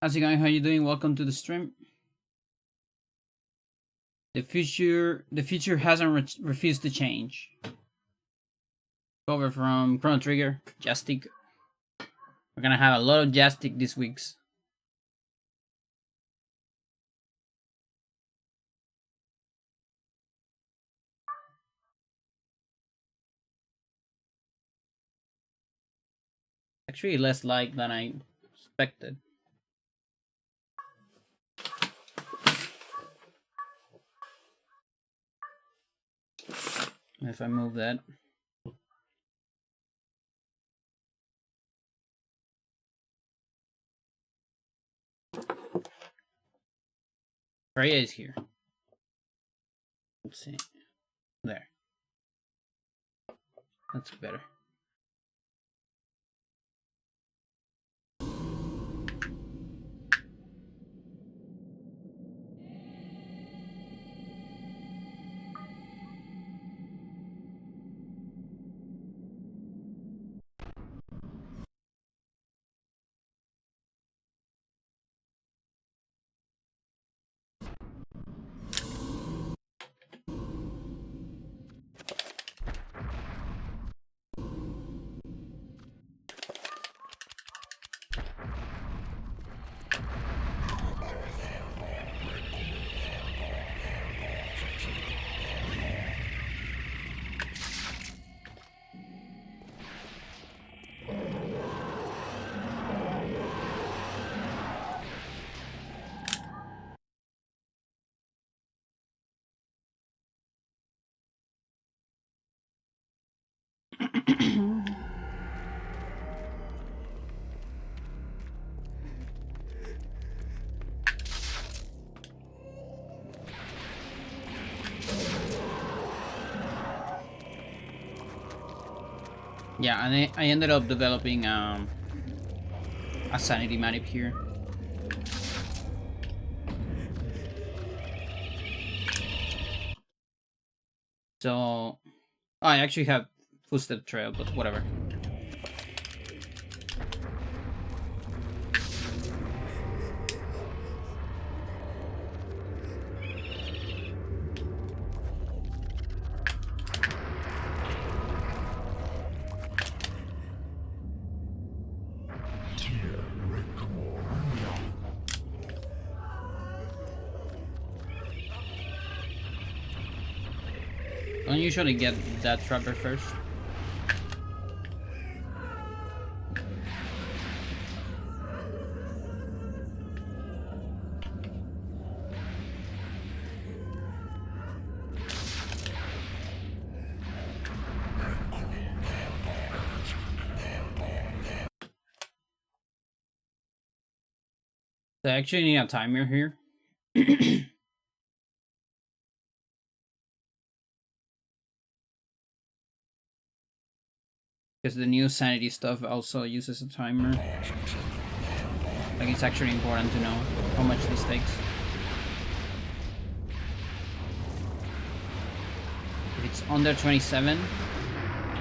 How's it going? How you doing? Welcome to the stream. The future hasn't refused to change. Cover from Chrono Trigger, Jastic. We're gonna have a lot of Jastic this week's. Actually, less like than I expected. If I move that. Freya is here. Let's see. There. That's better. Yeah, and I ended up developing a sanity map here. So I actually have footstep trail, but whatever. Don't usually get that trapper first. So I actually need a timer here. Because the new sanity stuff also uses a timer. Like, it's actually important to know how much this takes. If it's under 27...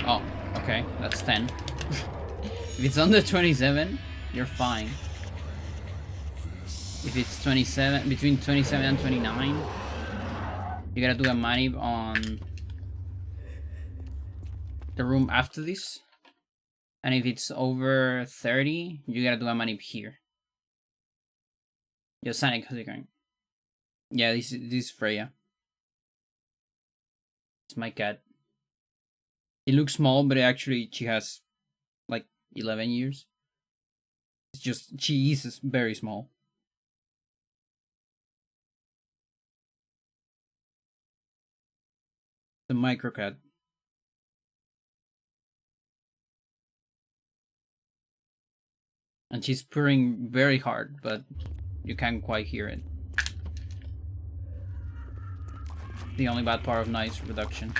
Oh, okay, that's 10. If it's under 27, you're fine. If it's 27, between 27 and 29, you gotta do a manip on the room after this. And if it's over 30, you gotta do a manip here. Yo, Sonic, how's it going? Yeah, this is Freya. It's my cat. It looks small, but actually she has like 11 years. It's just, she is very small. The micro cat. And she's purring very hard, but you can't quite hear it. The only bad part of noise reduction.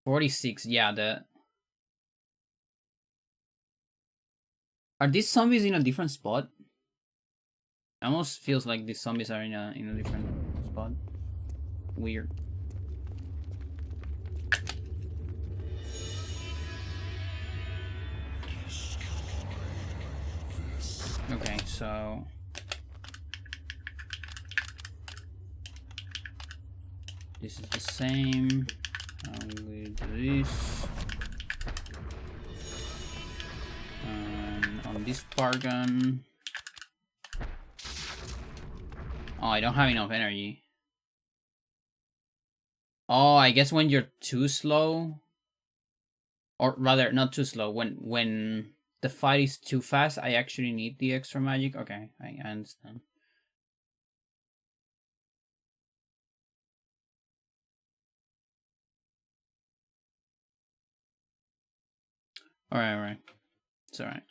$46, yeah, are these zombies in a different spot? It almost feels like these zombies are in a different spot. Weird. Okay, so this is the same. We do this. And on this bargain. Oh, I don't have enough energy. Oh, I guess when you're too slow, or rather not too slow, when the fight is too fast, I actually need the extra magic. Okay, I understand. Alright. It's alright.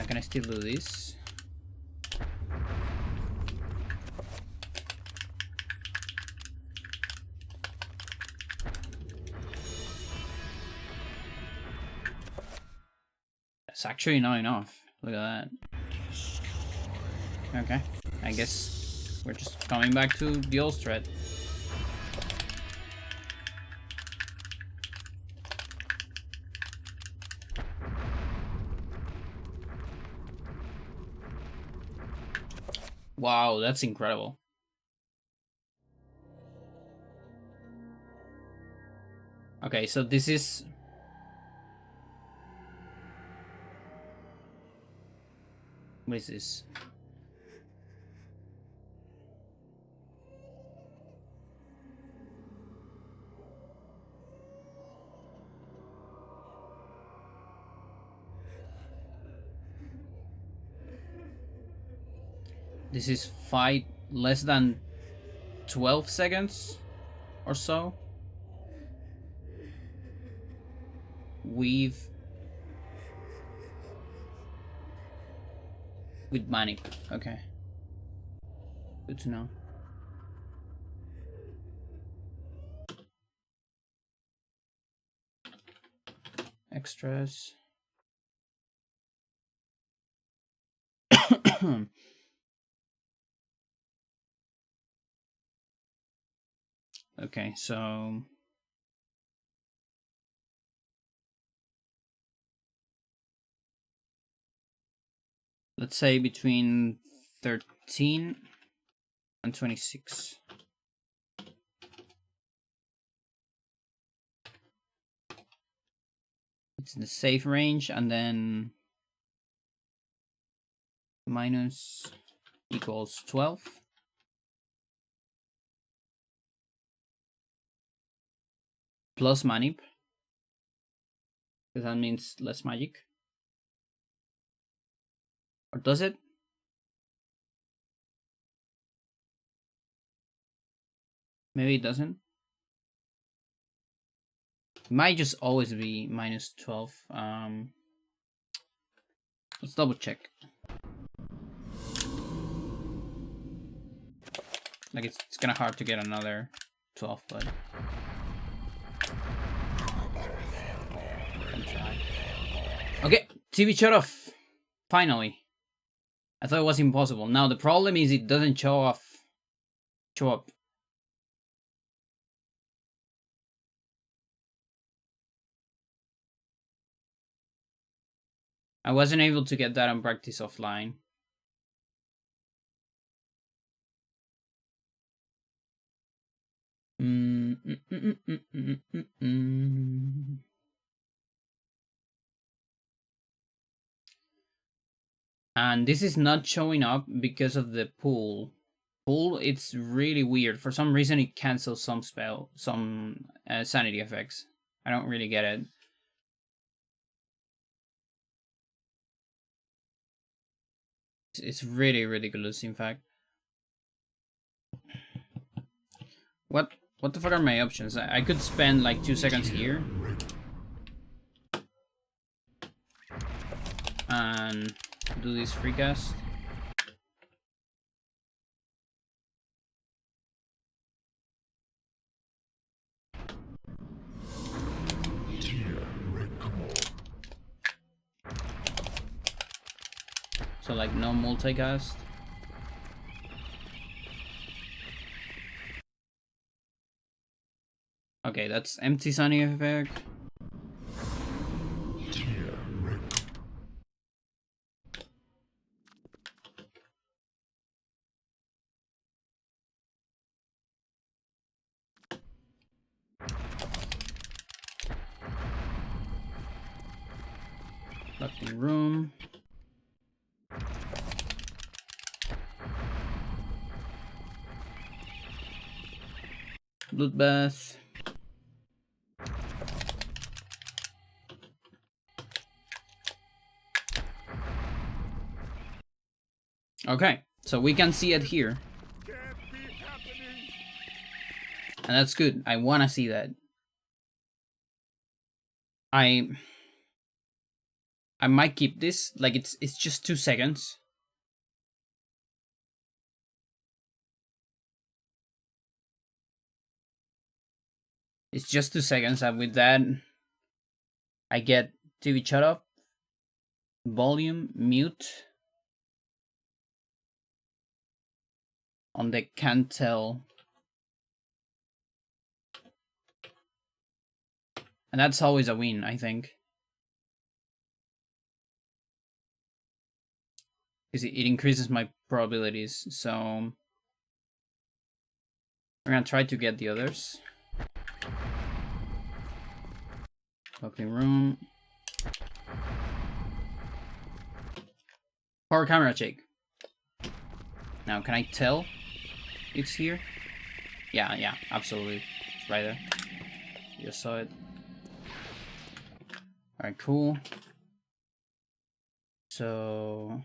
Can I still do this? It's actually not enough. Look at that. Okay. I guess we're just coming back to the old strat. Wow, that's incredible. Okay, so this is... What is this? This is fight less than 12 seconds or so. With Manip. Okay. Good to know. Extras. Okay, so let's say between 13 and 26. It's in the safe range, and then minus equals 12. Plus manip. Because that means less magic. Or does it? Maybe it doesn't. It might just always be minus 12. Let's double check. Like it's kind of hard to get another 12, but okay, TV shut off. Finally. I thought it was impossible. Now the problem is it doesn't show up. I wasn't able to get that on practice offline. And this is not showing up because of the pool. It's really weird. For some reason it cancels some sanity effects. I don't really get it. It's really ridiculous, in fact. What the fuck are my options? I could spend like 2 seconds here and do this free cast. So like no multicast. Okay, that's empty sunny effect. Locked in room. Bloodbath. Okay, so we can see it here. And that's good. I want to see that. I might keep this. Like it's just 2 seconds. It's just 2 seconds, and with that, I get TV shut off, volume, mute on the can't tell. And that's always a win, I think. Because it increases my probabilities, so we're gonna try to get the others. Cloaking room. Power camera check. Now, can I tell it's here? Yeah, absolutely. It's right there. You just saw it. Alright, cool. So...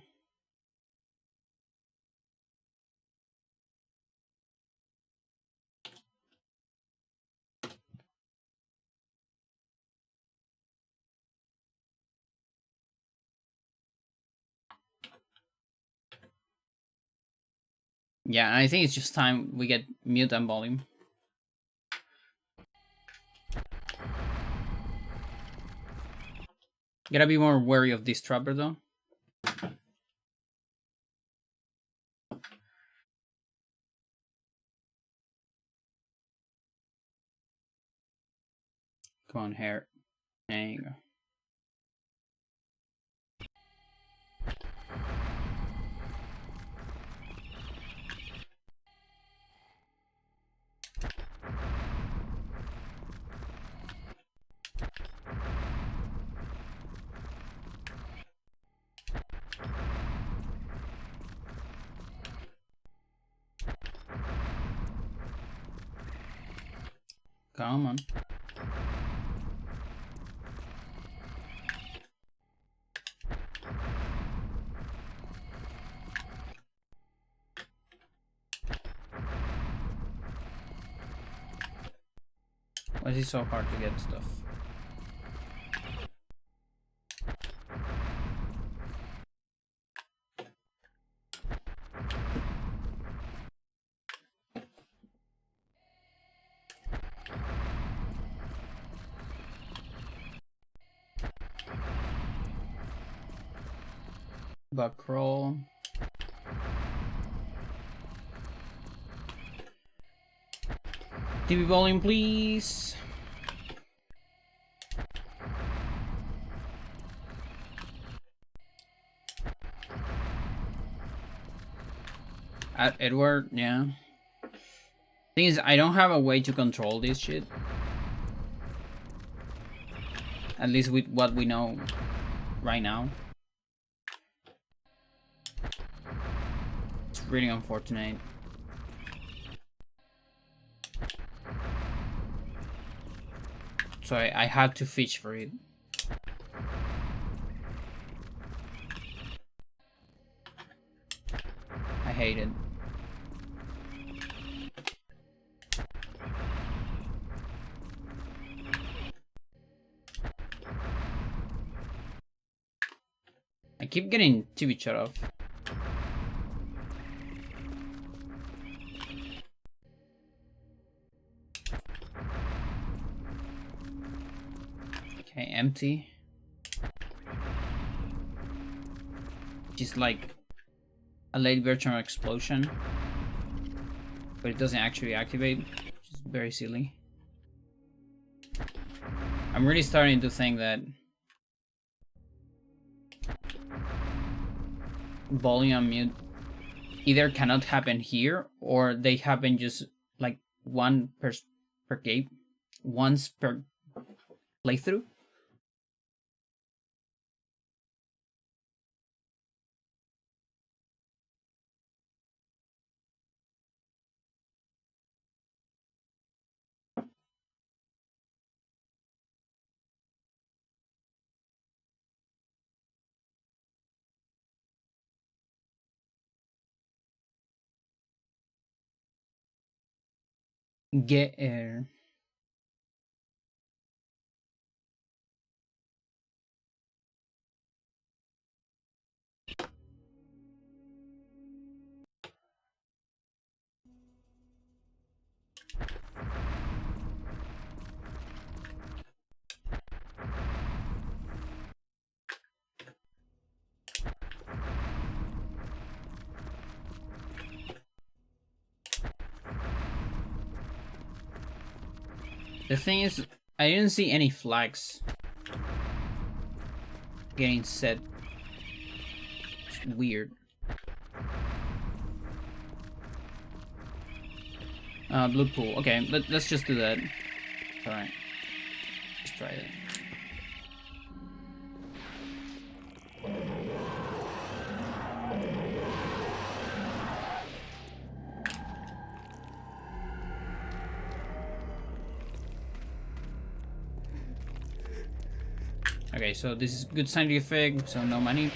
yeah, I think it's just time we get mute and volume. Gotta be more wary of this trapper though. Come on, hair. There you go. Come on. Why is it so hard to get stuff? Buck roll. TV volume, please. Edward, yeah. Thing is, I don't have a way to control this shit. At least with what we know right now. It's really unfortunate. So I had to fish for it. I hate it. I keep getting TV shut off. Okay, empty. Just like a late virtual explosion, but it doesn't actually activate, which is very silly. I'm really starting to think that volume and mute either cannot happen here or they happen just like one per game, once per playthrough. Get air. The thing is, I didn't see any flags getting set. It's weird. Blue pool. Okay, let's just do that. Alright. Let's try it. Okay, so this is good scientific, so no money.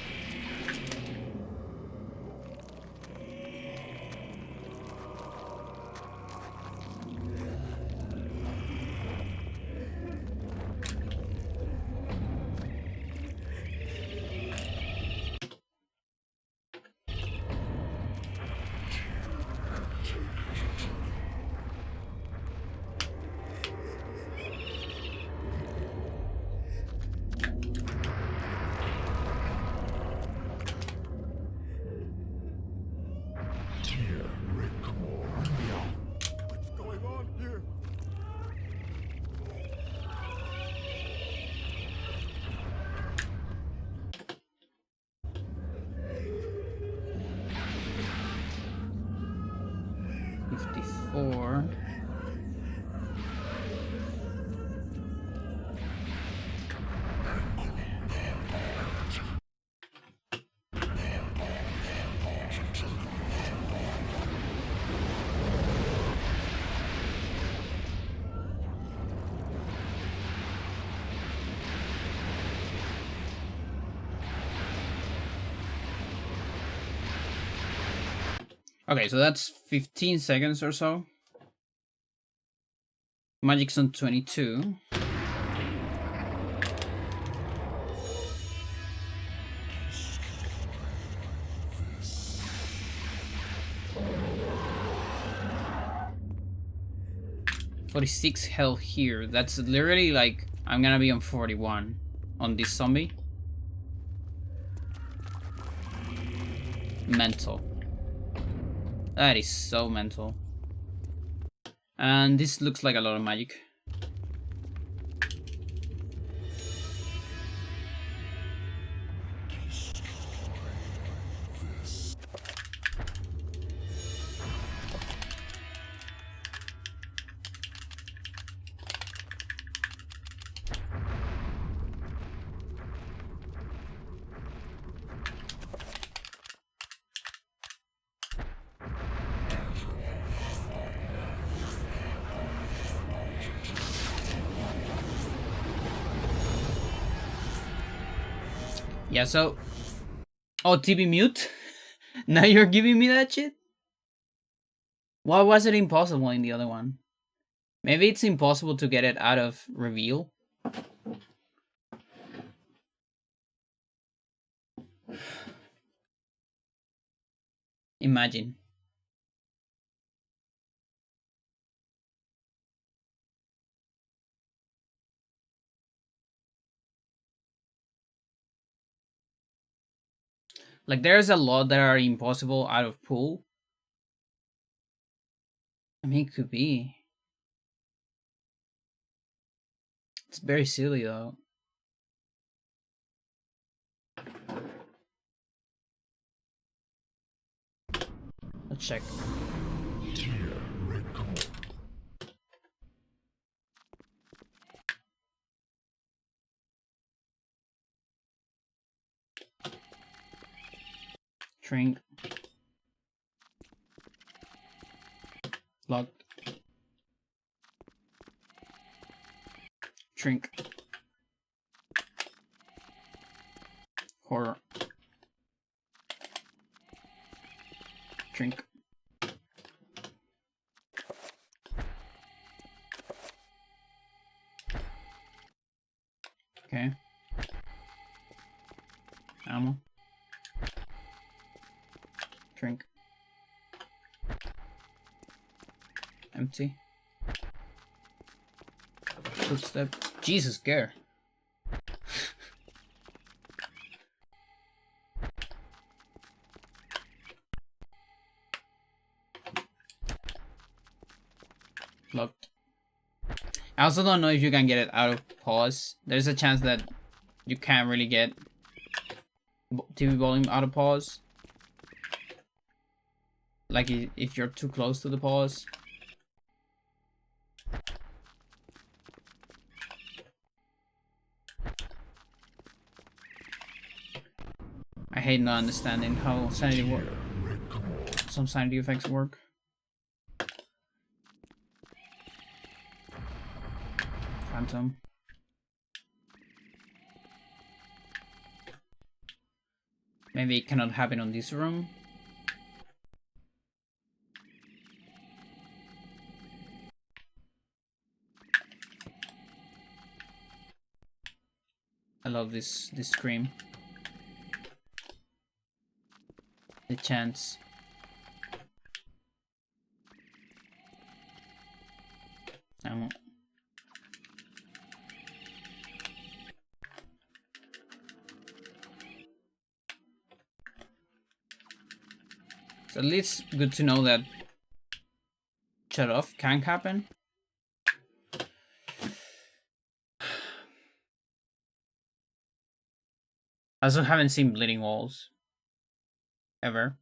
What's going on here? $54. Okay, so that's 15 seconds or so. Magic's on 22. $46 health here. That's literally like I'm gonna be on 41 on this zombie. Mental. That is so mental. And this looks like a lot of magic. Yeah, so... Oh, TV mute? Now you're giving me that shit? Why was it impossible in the other one? Maybe it's impossible to get it out of reveal? Imagine. Like, there's a lot that are impossible out of pool. I mean, it could be. It's very silly, though. Let's check. Shrink. Locked. Shrink. Horror. Shrink. Okay. Ammo. Drink. Empty. Footstep. Jesus, Gare. Locked. I also don't know if you can get it out of pause. There's a chance that you can't really get TV volume out of pause. Like if you're too close to the pause. I hate not understanding how sanity work. Some sanity effects work. Phantom. Maybe it cannot happen on this room. I love this scream. The chance. Ammo. So at least good to know that shut off can happen. I also haven't seen bleeding walls. Ever.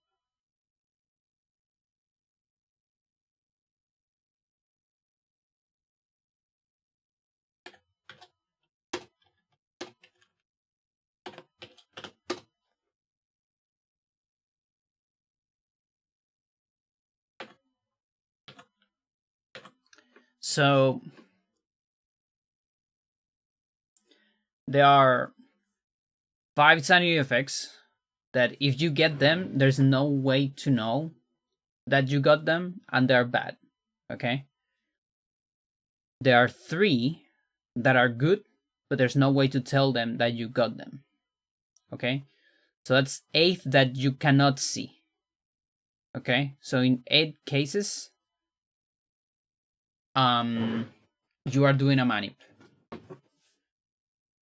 So there are 5 sanity effects that if you get them, there's no way to know that you got them, and they're bad. Okay? There are 3 that are good, but there's no way to tell them that you got them. Okay? So that's 8 that you cannot see. Okay? So in 8 cases, you are doing a manip.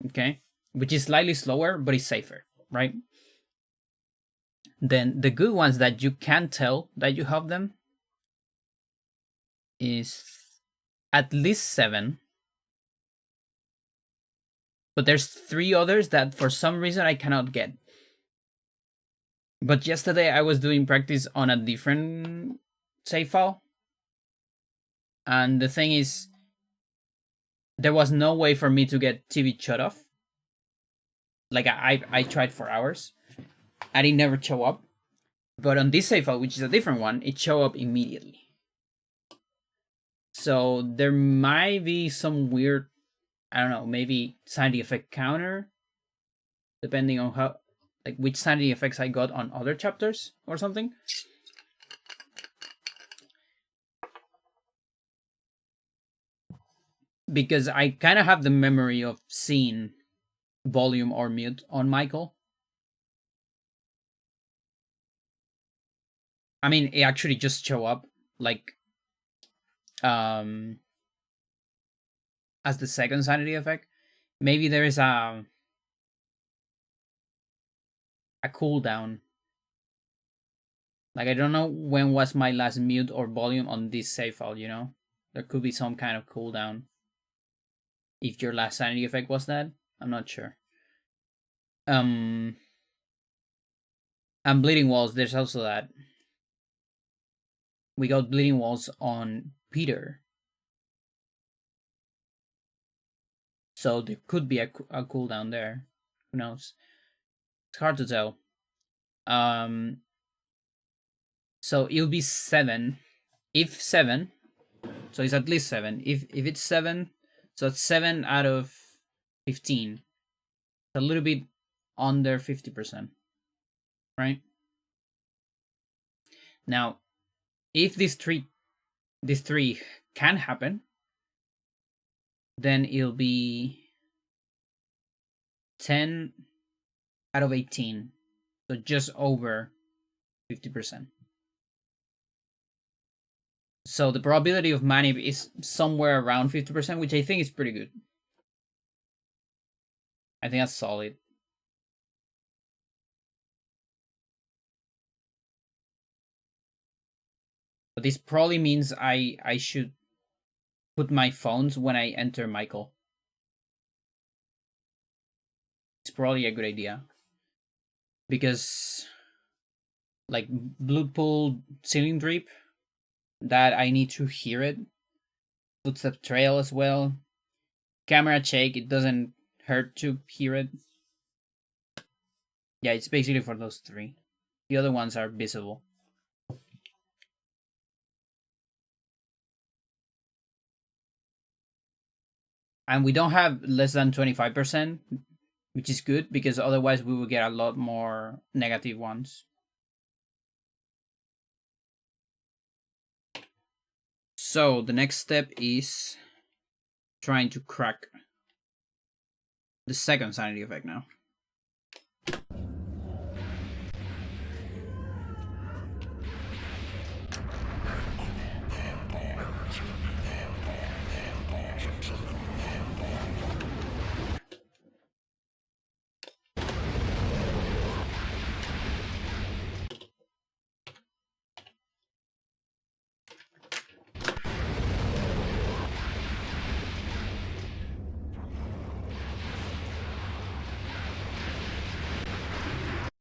Okay? Which is slightly slower, but it's safer, right? Then the good ones that you can tell that you have them is at least 7. But there's 3 others that for some reason I cannot get. But yesterday I was doing practice on a different save file. And the thing is, there was no way for me to get TV shut off. Like I tried for hours and it never showed up. But on this save file, which is a different one, it showed up immediately. So there might be some weird, I don't know, maybe sanity effect counter, depending on how, like which sanity effects I got on other chapters or something. Because I kind of have the memory of seeing volume or mute on Michael. I mean, it actually just show up like as the second sanity effect. Maybe there is a cooldown. Like I don't know when was my last mute or volume on this save file, you know? There could be some kind of cooldown. If your last sanity effect was that, I'm not sure. And bleeding walls, there's also that. We got bleeding walls on Peter. So there could be a cooldown there. Who knows? It's hard to tell. So it'll be 7. If 7, so it's at least 7. If it's 7, so it's 7 out of 15. It's a little bit under 50%. Right? Now, if these three can happen, then it'll be 10 out of 18. So just over 50%. So the probability of manip is somewhere around 50%, which I think is pretty good. I think that's solid. But this probably means I should put my phones when I enter Michael. It's probably a good idea. Because like blood pool ceiling drip, that I need to hear it. Footstep trail as well. Camera shake, it doesn't hurt to hear it. Yeah, it's basically for those three. The other ones are visible. And we don't have less than 25%, which is good because otherwise we will get a lot more negative ones. So the next step is trying to crack the second sanity effect now.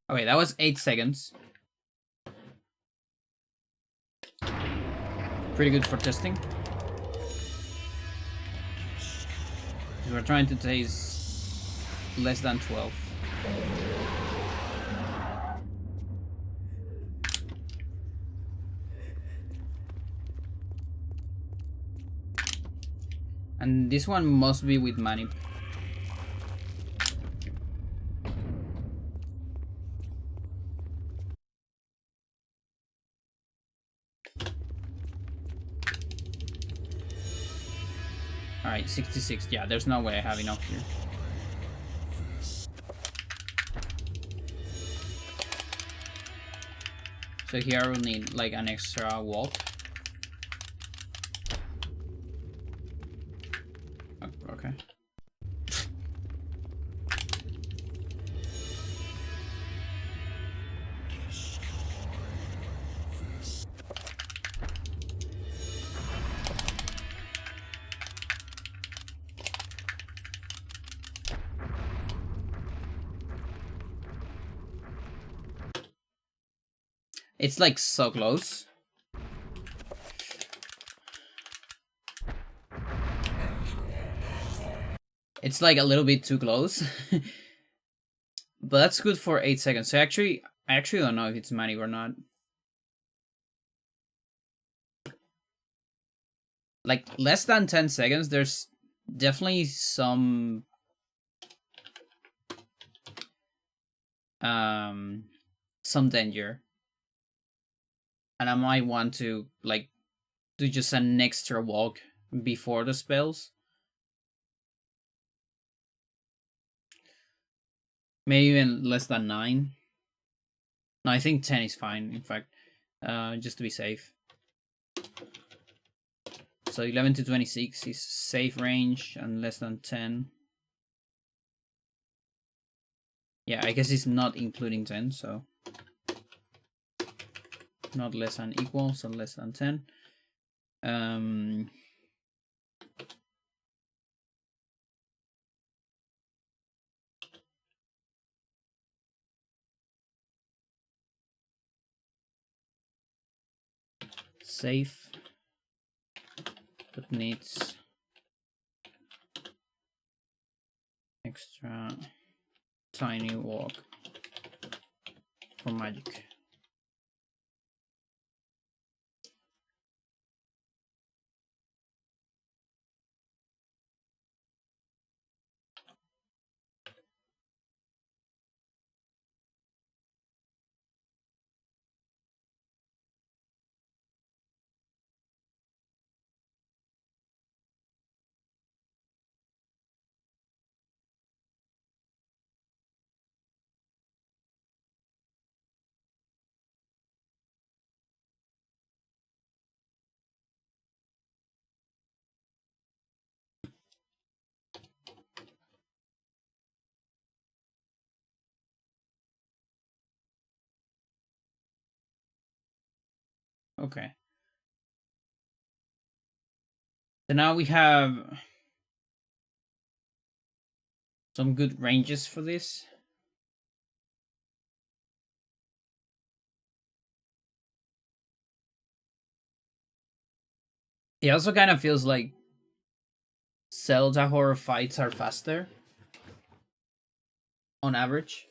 Okay, that was 8 seconds. Pretty good for testing. We're trying to taste less than 12. And this one must be with manip. Alright, 66. Yeah, there's no way I have enough here. So here I will need like an extra walk. Okay. It's like so close. It's like a little bit too close. But that's good for 8 seconds. So I actually don't know if it's manip or not. Like less than 10 seconds, there's definitely some danger. And I might want to like do just an extra walk before the spells. Maybe even less than 9. No, I think 10 is fine, in fact. Just to be safe. So 11 to 26 is safe range and less than 10. Yeah, I guess it's not including 10, so not less than equal, so less than 10. Safe, but needs extra tiny walk for magic. Okay. So now we have some good ranges for this. It also kind of feels like Zelda horror fights are faster on average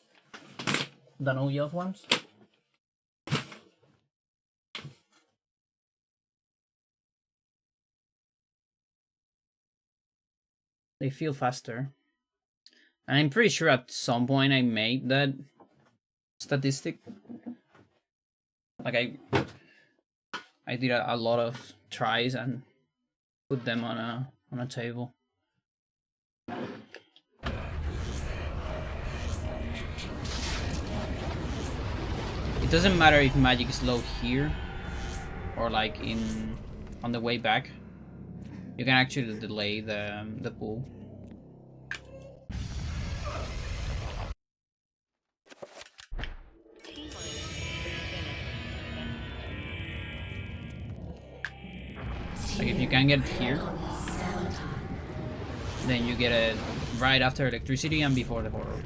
than all the other ones. They feel faster. And I'm pretty sure at some point I made that statistic. Like I did a lot of tries and put them on a table. It doesn't matter if magic is low here or like on the way back. You can actually delay the pull. Like if you can get it here, then you get it right after electricity and before the horror.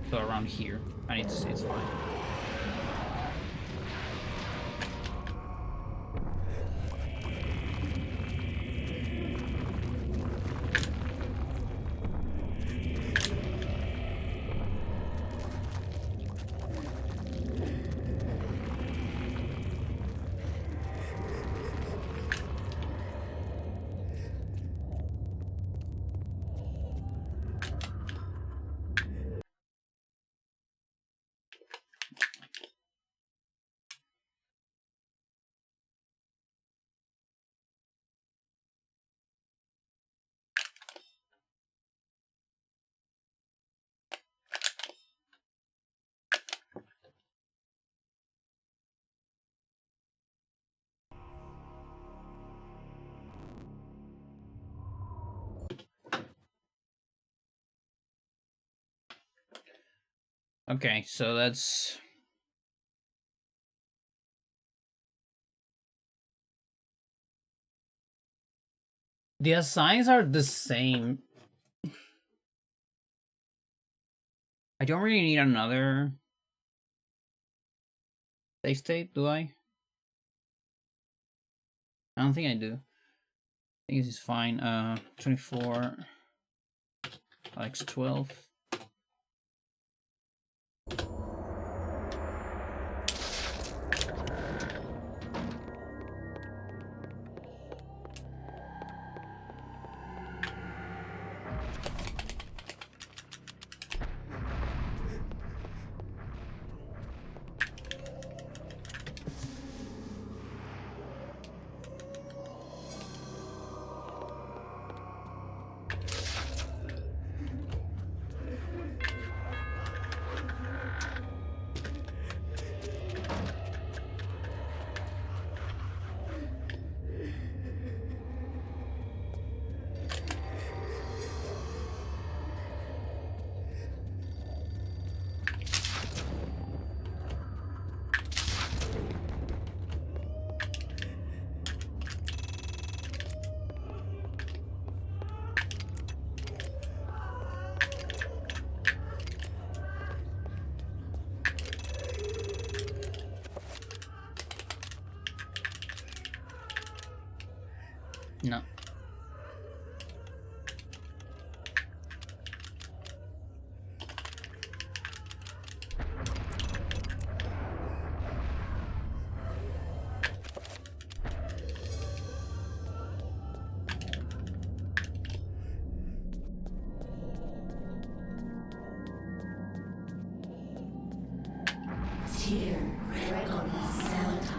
So around here, and it's fine. Okay, so that's the assigns are the same. I don't really need another save state, do I? I don't think I do. I think this is fine. 24 x 12. No. Tear red on Xel'lotath.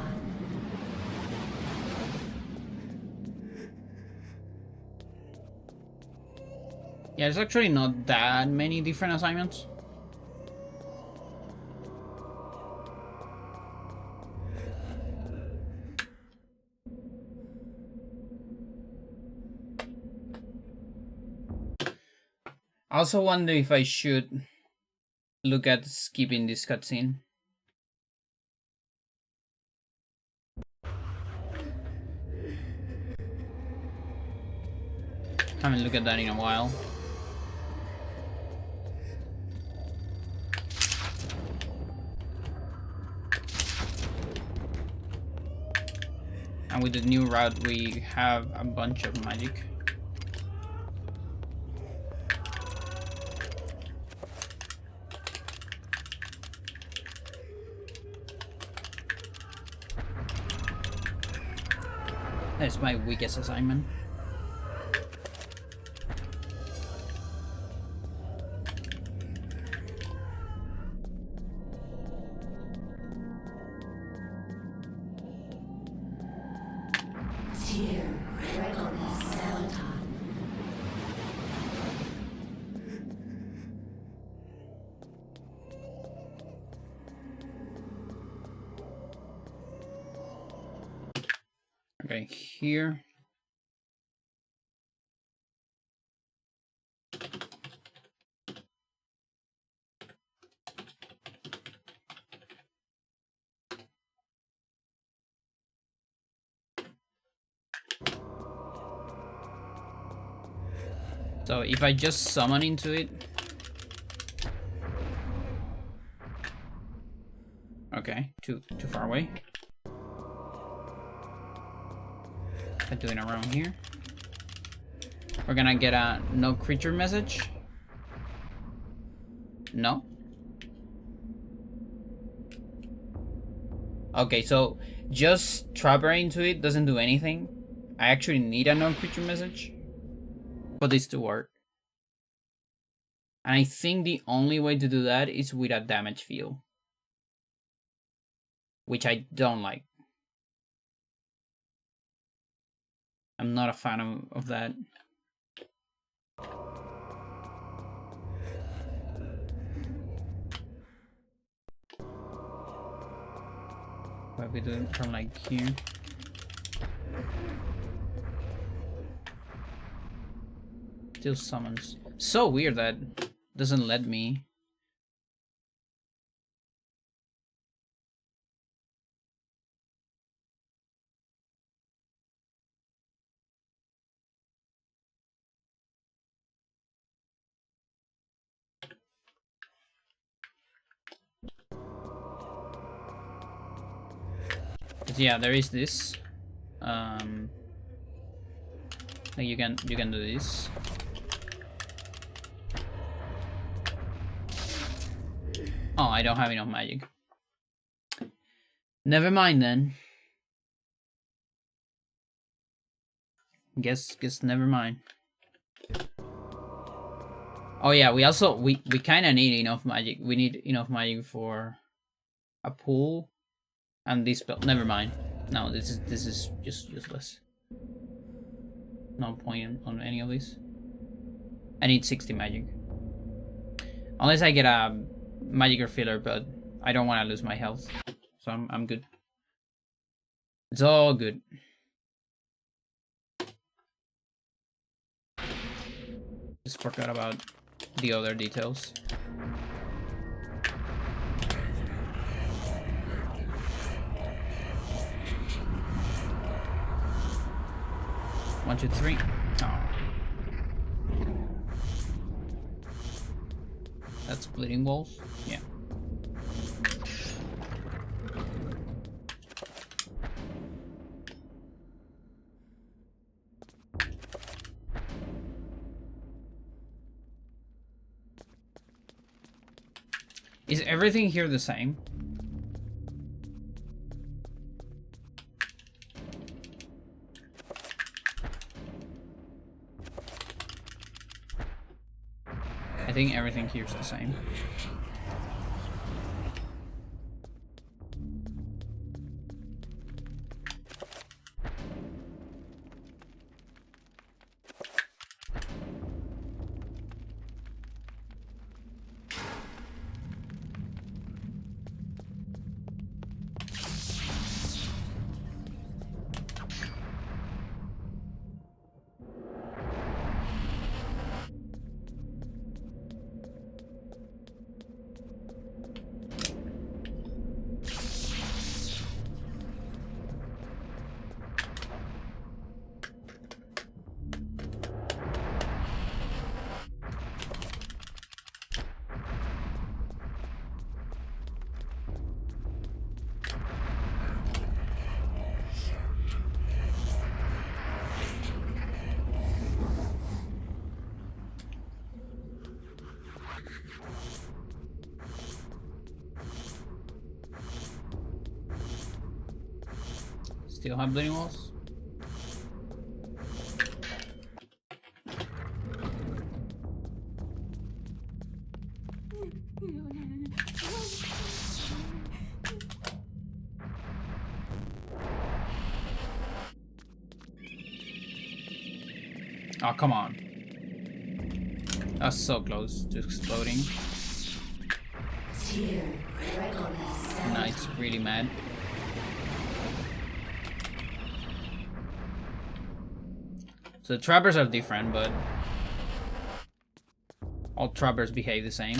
Yeah, there's actually not that many different assignments. I also wonder if I should look at skipping this cutscene. Haven't looked at that in a while. And with the new route, we have a bunch of magic. That's my weakest assignment. Tier record Xel'lotath. Okay, here. So if I just summon into it. Okay, too far away. I'm doing around here. We're gonna get a no creature message. No. Okay, so just trapper into it doesn't do anything. I actually need a no creature message for this to work. And I think the only way to do that is with a damage field, which I don't like. I'm not a fan of that. But we do it from like here. Still summons. So weird that doesn't let me. But yeah, there is this. Like you can do this. Oh, I don't have enough magic. Never mind then. Guess never mind. Oh yeah, we also we kind of need enough magic. We need enough magic for a pool and this spell. Never mind. No, this is just useless. No point on any of this. I need 60 magic. Unless I get a magic refiller, but I don't want to lose my health. So I'm good. It's all good. Just forgot about the other details. One, two, three. Oh. That's bleeding walls? Yeah. Is everything here the same? I think everything here's the same. still have bleeding walls. Oh, come on. That's so close to exploding. Now it's really mad. So the trappers are different, but all trappers behave the same.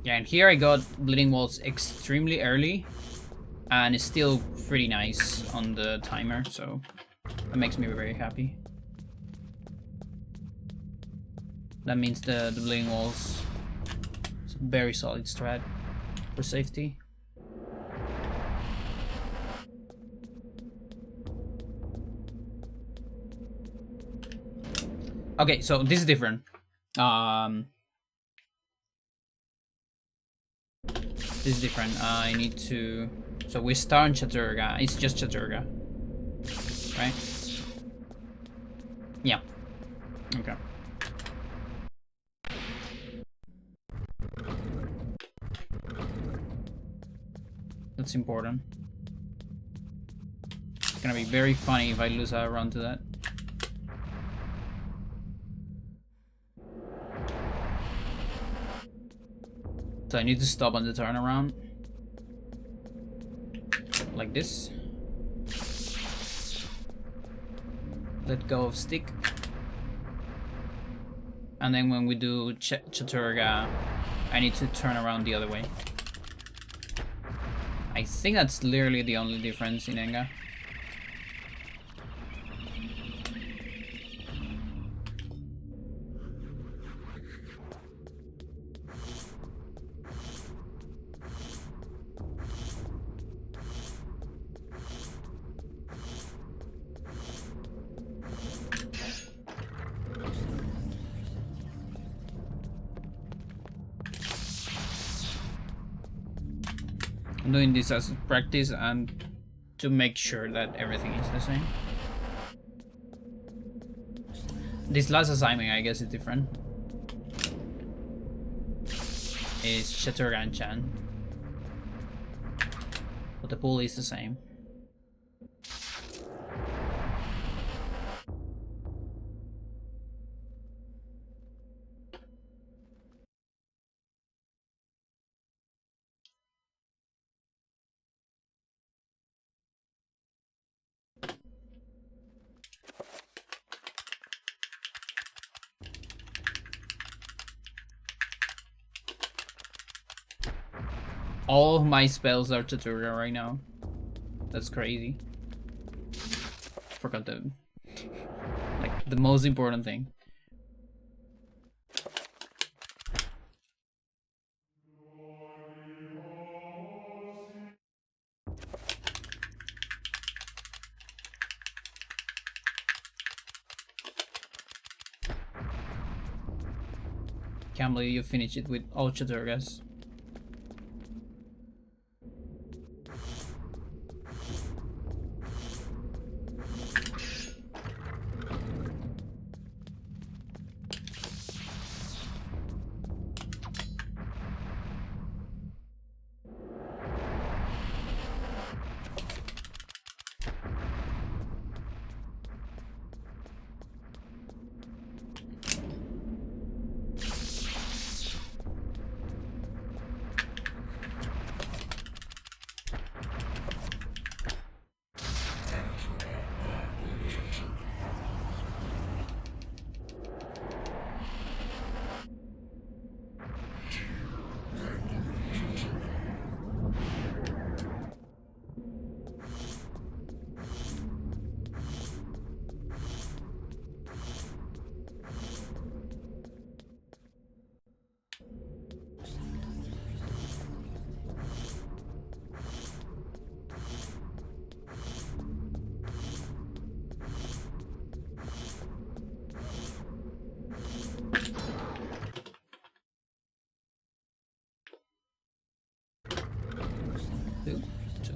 Yeah, and here I got bleeding walls extremely early, and it's still pretty nice on the timer, so that makes me very happy. That means the bleeding walls is a very solid strat for safety. Okay, so this is different. This is different. I need to. So we start on Chaturga. It's just Chaturga, right? Yeah. Okay. That's important. It's gonna be very funny if I lose a run to that. So I need to stop on the turnaround. Like this. Let go of stick. And then when we do Chaturga, I need to turn around the other way. I think that's literally the only difference in Enga. I'm doing this as practice and to make sure that everything is the same. This last assignment, I guess, is different. It's Chaturga and Chan. But the pool is the same. All of my spells are Chaturga right now. That's crazy. Forgot the like the most important thing. Can't believe you finished it with all Chaturgas. 2, 2.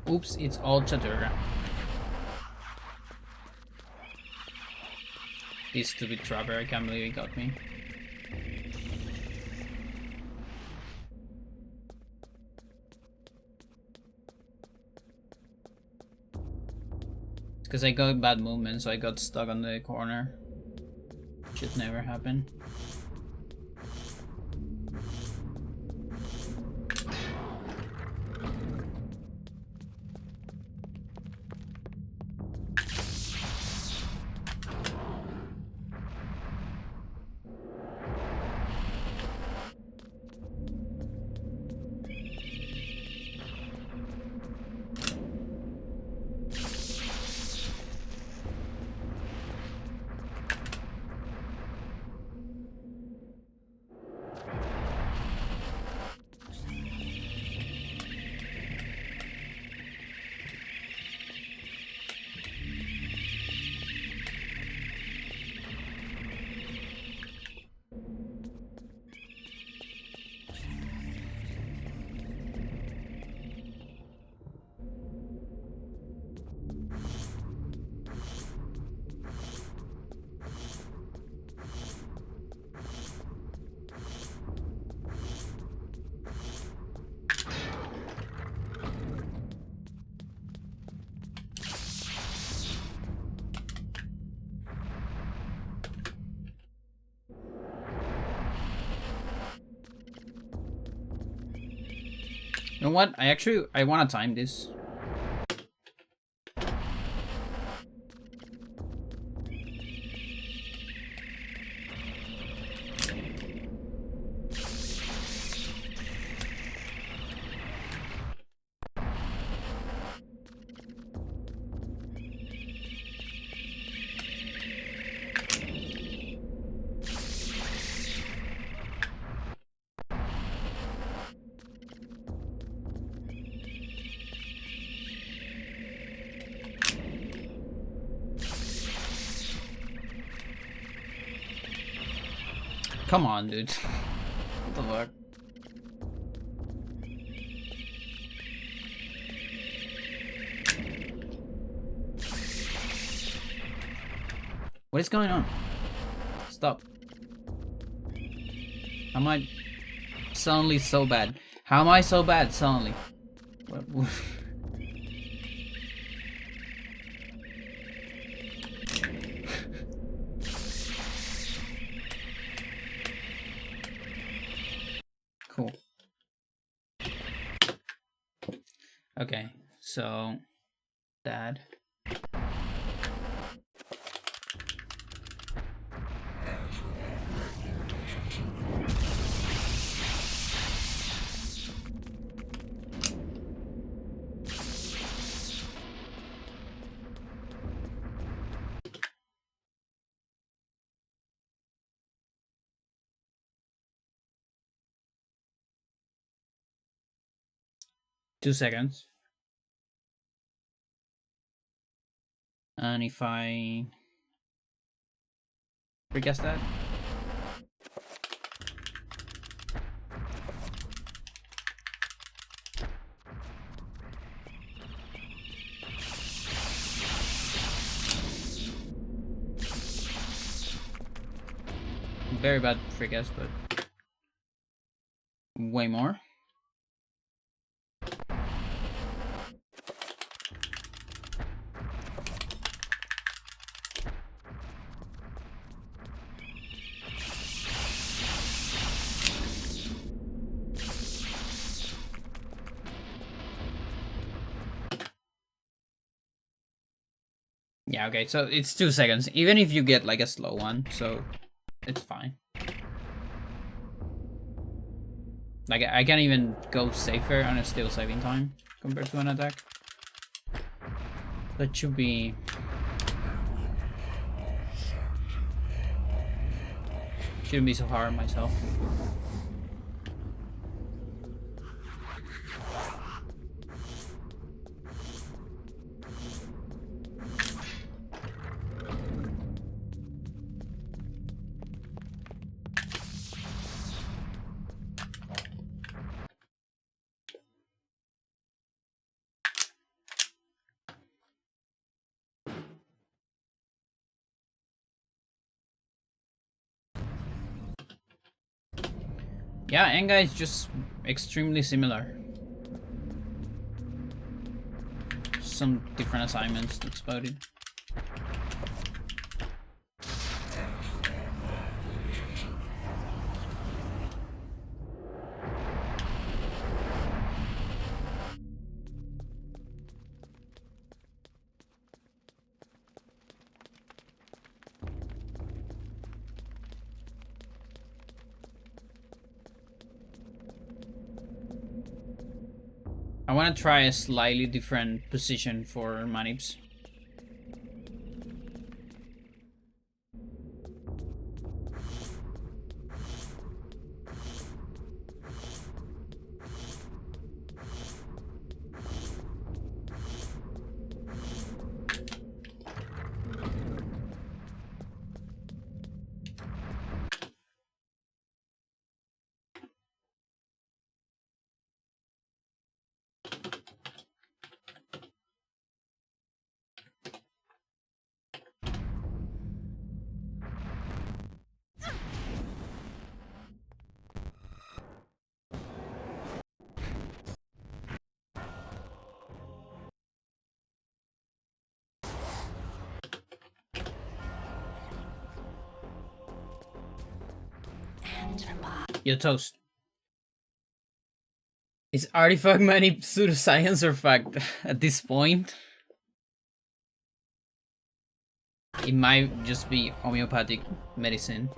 Oops, it's all Chaturga. This stupid trapper, I can't believe he got me. It's because I got bad movement, so I got stuck on the corner. Should never happen. You know what? I want to time this. Come on, dude. What the fuck? What is going on? Stop. How am I suddenly so bad? How am I so bad suddenly? What? Cool. Okay, so Dad. Two seconds. And if I reguess that. Very bad free guess, but way more. Yeah, okay, so it's 2 seconds, even if you get like a slow one, so it's fine. Like, I can even go safer and it's still saving time compared to an attack. That shouldn't be so hard on myself. Yeah, Enga is just extremely similar. Some different assignments, that's about it. I want to try a slightly different position for manips. You're toast. Is artifact manip pseudoscience or fact at this point? It might just be homeopathic medicine.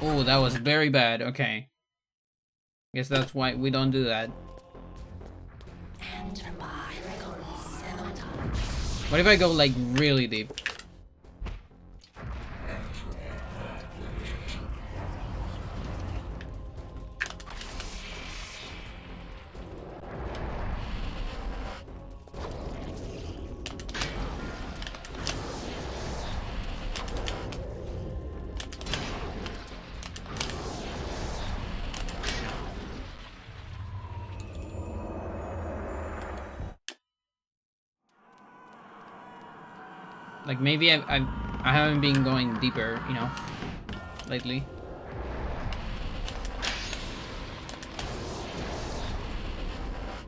Oh, that was very bad. Okay. Guess that's why we don't do that. What if I go like really deep? Like maybe I haven't been going deeper, you know, lately.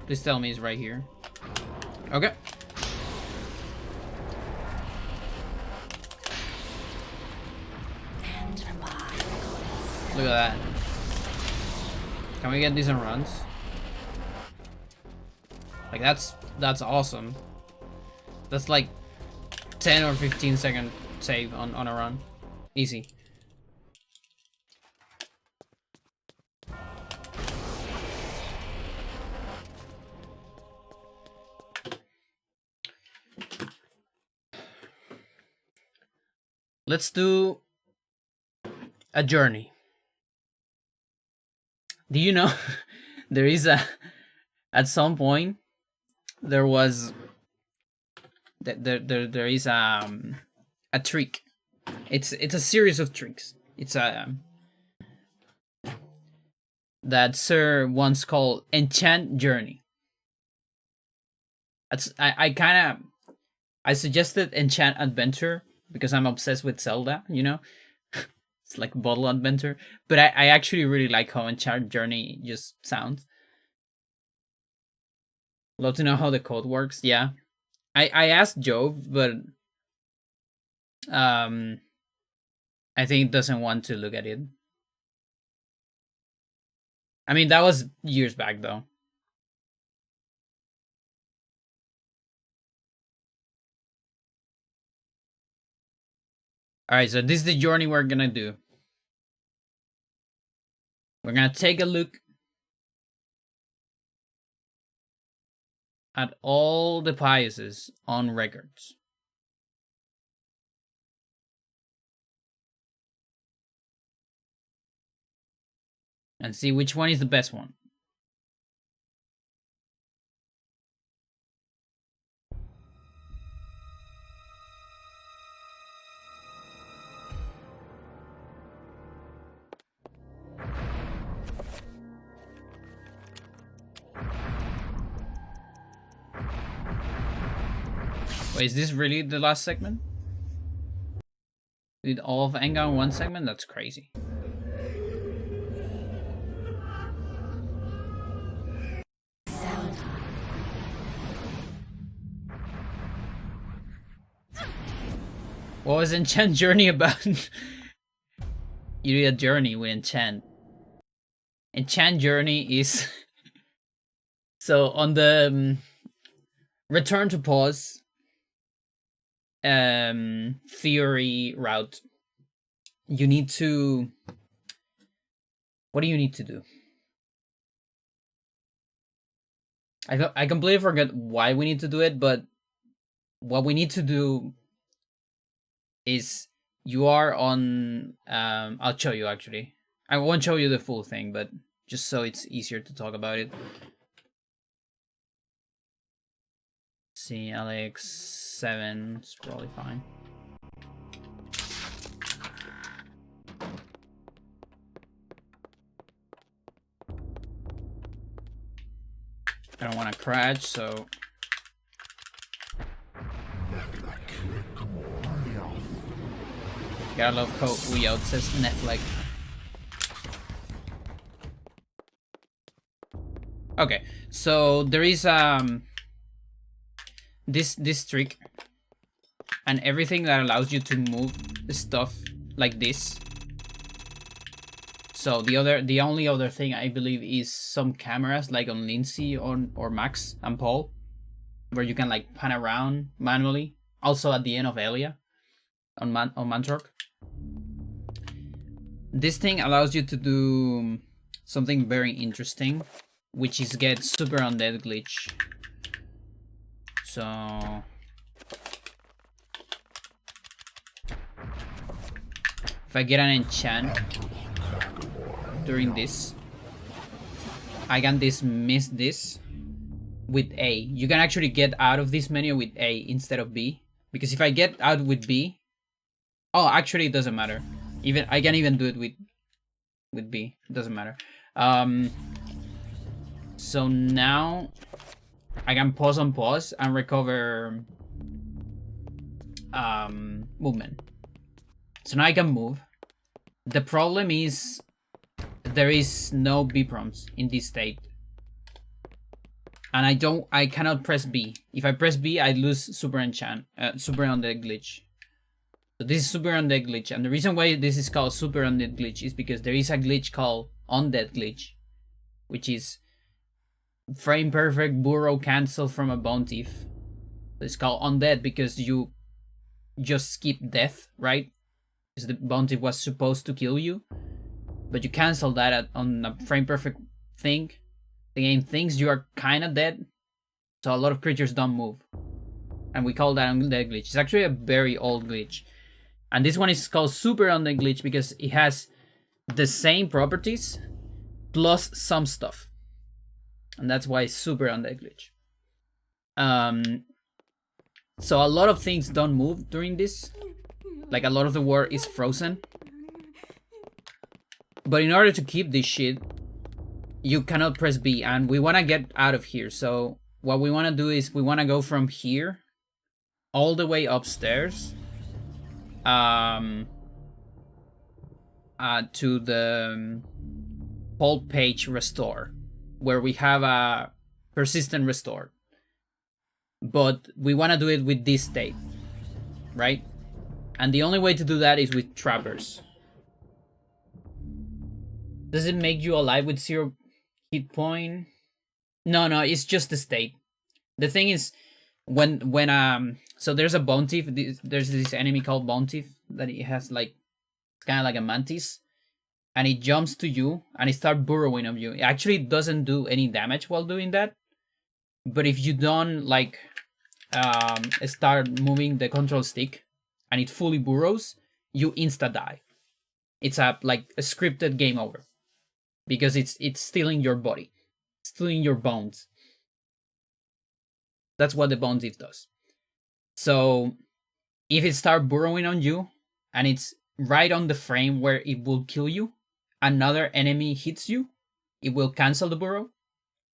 Please tell me it's right here. Okay. Look at that. Can we get decent runs? Like that's awesome. That's like 10 or 15 second save on a run. Easy. Let's do a journey. Do you know there is at some point there was there is a trick. It's a series of tricks. It's a that Sir once called Enchant Journey. That's I suggested Enchant Adventure because I'm obsessed with Zelda, you know? It's like bottle adventure. But I actually really like how Enchant Journey just sounds. Love to know how the code works, yeah. I asked Joe, but I think it doesn't want to look at it. I mean, that was years back though. Alright, so this is the journey we're gonna do. We're gonna take a look at all the Piuses on records. And see which one is the best one. Wait, is this really the last segment? Did all of Enga in one segment? That's crazy. What was Enchant Journey about? You do a journey with Enchant. Enchant Journey is... So on the return to pause theory route, you need to... What do you need to do? I completely forget why we need to do it, but what we need to do is you are on... I'll show you actually. I won't show you the full thing, but just so it's easier to talk about it. See, LX7, it's probably fine. I don't want to crash, so... Gotta love how Uyot says Netflix. Okay, so there is this trick, and everything that allows you to move stuff like this. So the only other thing I believe is some cameras like on Lindsay or Max and Paul, where you can like pan around manually. Also at the end of Elia on Mantork. This thing allows you to do something very interesting, which is get super undead glitch. So if I get an enchant during this, I can dismiss this with A. You can actually get out of this menu with A instead of B, because if I get out with B, oh, actually it doesn't matter. Even I can even do it with B. It doesn't matter. So now I can pause on pause and recover movement. So now I can move. The problem is there is no B prompts in this state. And I cannot press B. If I press B, I lose super enchant, super undead glitch. So this is super undead glitch, and the reason why this is called super undead glitch is because there is a glitch called undead glitch, which is frame perfect burrow cancel from a bounty. It's called undead because you just skip death, right? Because the bounty was supposed to kill you, but you cancel that on a frame perfect thing. The game thinks you are kind of dead, so a lot of creatures don't move, and we call that undead glitch. It's actually a very old glitch, and this one is called super undead glitch because it has the same properties plus some stuff, and that's why it's super undead glitch. So a lot of things don't move during this, like a lot of the world is frozen. But in order to keep this shit, you cannot press B, and we want to get out of here. So what we want to do is we want to go from here all the way upstairs to the Pulp Page Restore, where we have a persistent restore. But we want to do it with this state, right? And the only way to do that is with trappers. Does it make you alive with 0 hit point? No, it's just the state. The thing is, so there's a bone thief. There's this enemy called bone thief that it has like, it's kind of like a mantis, and it jumps to you and it starts burrowing on you. It actually doesn't do any damage while doing that, but if you don't like start moving the control stick and it fully burrows, you insta die. It's a scripted game over because it's stealing your body, stealing your bones. That's what the bone thief does. So if it starts burrowing on you and it's right on the frame where it will kill you, another enemy hits you, it will cancel the burrow.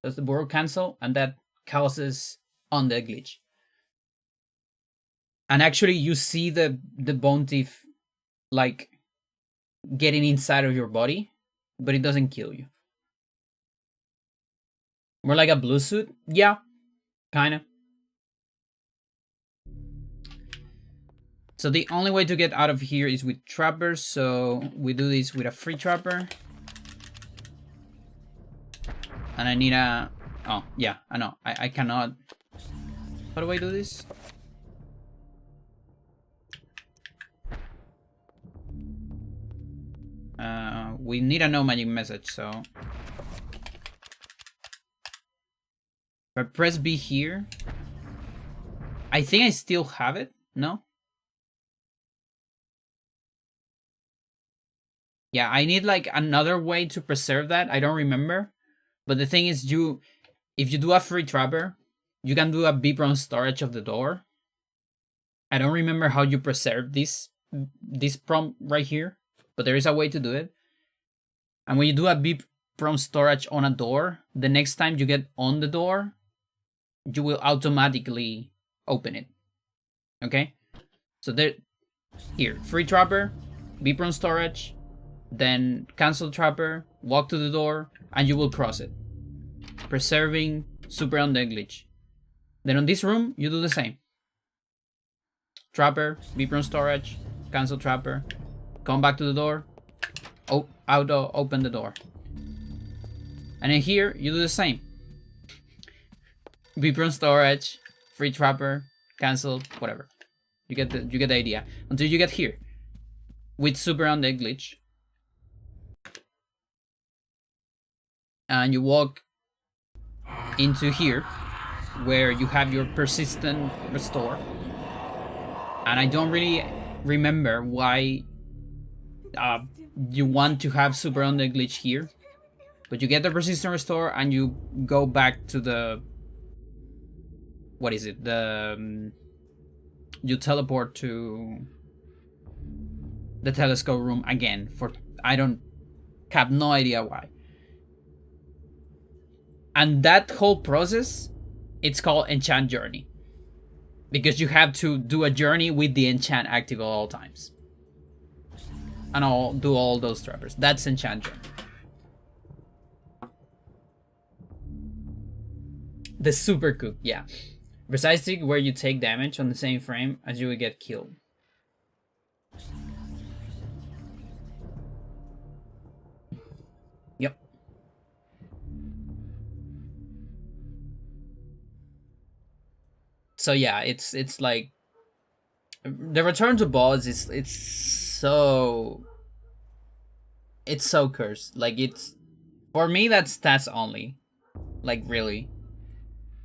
Does the burrow cancel? And that causes undead glitch. And actually you see the bone thief like getting inside of your body, but it doesn't kill you. More like a blue suit? Yeah, kinda. So the only way to get out of here is with trappers, so we do this with a free trapper. And I need a... Oh, yeah, I know. I cannot... How do I do this? We need a no magic message, so... If I press B here... I think I still have it, no? Yeah, I need like another way to preserve that. I don't remember. But the thing is, if you do a free trapper, you can do a B-prone storage of the door. I don't remember how you preserve this prompt right here, but there is a way to do it. And when you do a B-prone storage on a door, the next time you get on the door, you will automatically open it. Okay? So here, free trapper, B-prone storage, then cancel trapper, walk to the door, and you will cross it, preserving super undead glitch. Then on this room, you do the same. Trapper, B-prone storage, cancel trapper, come back to the door, open the door. And then here, you do the same. B-prone storage, free trapper, cancel, whatever. You get the idea. Until you get here, with super undead glitch. And you walk into here where you have your persistent restore, and I don't really remember why you want to have super undead glitch here, but you get the persistent restore and you go back to the, what is it, you teleport to the telescope room again for, I have no idea why. And that whole process, it's called enchant journey, because you have to do a journey with the enchant active at all times, and I'll do all those trappers. That's enchant journey. The super cook, yeah, precisely where you take damage on the same frame as you would get killed. Yep. So yeah, it's like the return to boss is it's so cursed. Like, it's, for me, that's stats only. Like, really,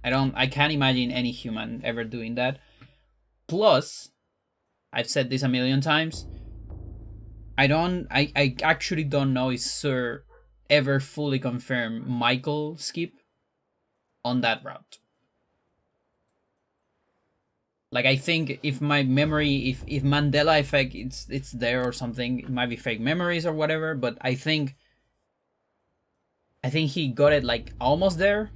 I can't imagine any human ever doing that. Plus, I've said this a million times, I actually don't know if Sir ever fully confirmed Michael skip on that route. Like, I think if my memory, if Mandela effect, it's there or something, it might be fake memories or whatever, but I think he got it like almost there,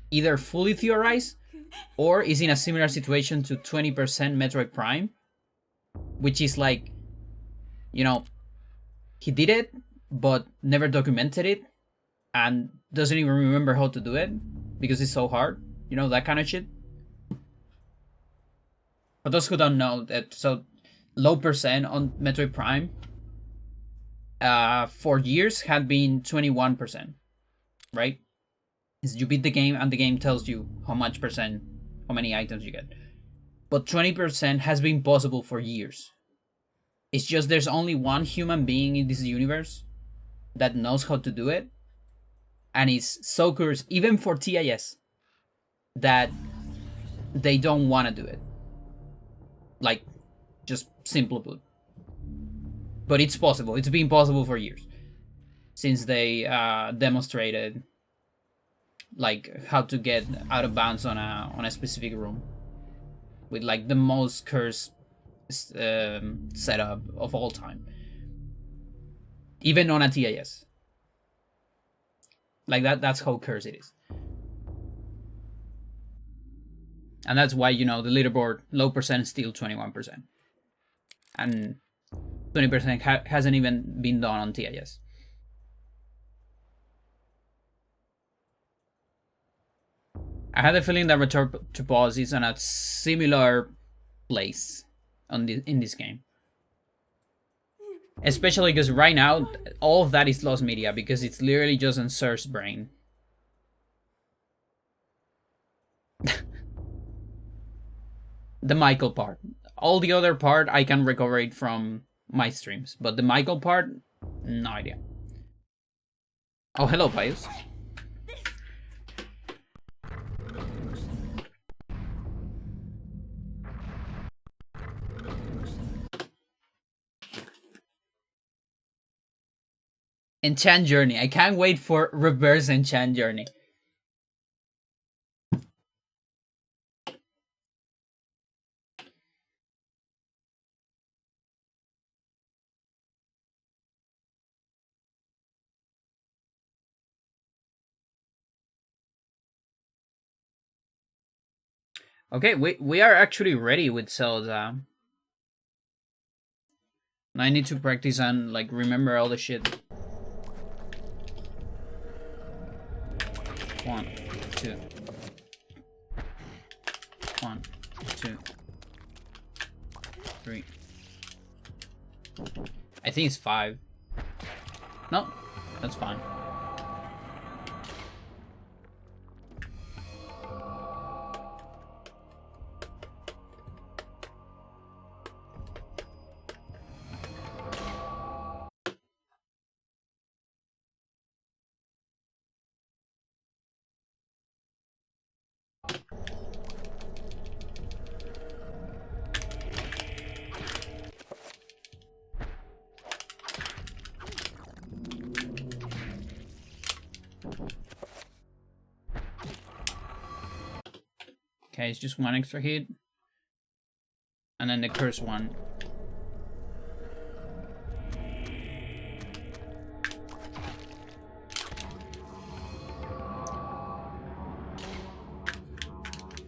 either fully theorized, or is in a similar situation to 20% Metroid Prime, which is like, you know, he did it, but never documented it, and doesn't even remember how to do it, because it's so hard, you know, that kind of shit. For those who don't know, that so low percent on Metroid Prime for years had been 21%, right? Is you beat the game and the game tells you how much percent how many items you get. But 20% has been possible for years. It's just there's only one human being in this universe that knows how to do it, and it's so cursed, even for TIS, that they don't want to do it. Like, just simple put. But it's possible. It's been possible for years since they demonstrated like how to get out of bounds on a specific room with like the most cursed setup of all time, even on a TIS. Like that's how cursed it is. And that's why, the leaderboard low percent is still 21%. And 20% hasn't even been done on TIS. I had a feeling that Return to Pause is on a similar place in this game. Especially because right now, all of that is lost media, because it's literally just on Sir's brain. The Michael part. All the other part, I can recover it from my streams. But the Michael part, no idea. Oh, hello, Pius. Enchant Journey. I can't wait for Reverse Enchant Journey. Okay, we are actually ready with Zelda. I need to practice and like remember all the shit. 1, 2. 1, 2, 3. I think it's 5. No, that's fine. Okay, it's just 1 extra hit. And then the curse one.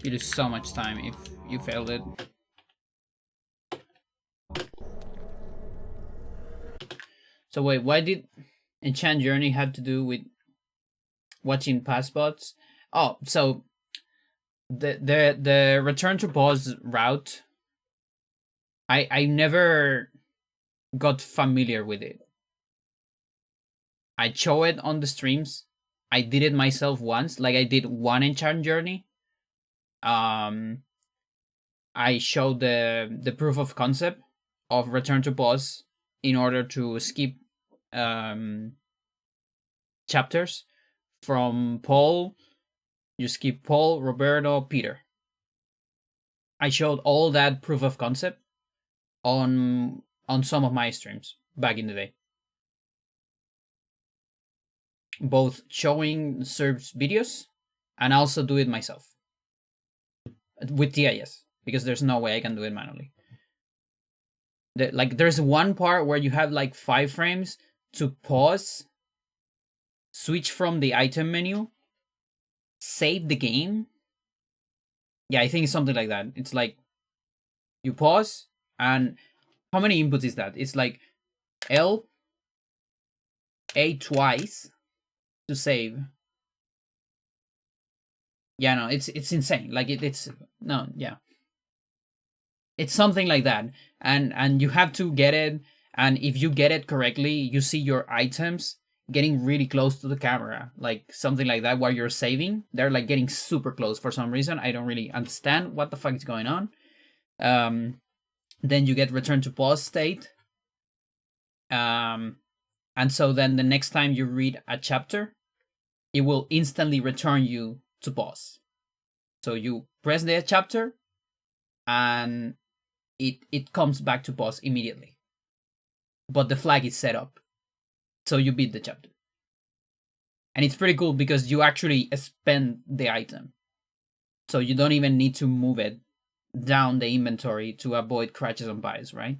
You lose so much time if you failed it. So wait, why did Enchant Journey have to do with watching past bots? Oh, so the Return to Pause route, I never got familiar with it. I show it on the streams. I did it myself once, like I did 1 Enchant Journey. I showed the proof of concept of Return to Pause in order to skip chapters from Paul. You skip Paul, Roberto, Peter. I showed all that proof of concept on some of my streams back in the day. Both showing Serb's videos and also do it myself. With TIS, because there's no way I can do it manually. There's one part where you have like 5 frames to pause, switch from the item menu, save the game. Yeah, I think it's something like that. It's like you pause, and how many inputs is that? It's like L, A twice to save. Yeah, no, it's insane. Like it's no, yeah. It's something like that. And you have to get it, and if you get it correctly, you see your items getting really close to the camera, like something like that, while you're saving. They're like getting super close for some reason. I don't really understand what the fuck is going on. Then you get return to pause state. And so then the next time you read a chapter, it will instantly return you to pause. So you press the chapter and it comes back to pause immediately. But the flag is set up. So you beat the chapter. And it's pretty cool because you actually spend the item. So you don't even need to move it down the inventory to avoid crashes and buys, right?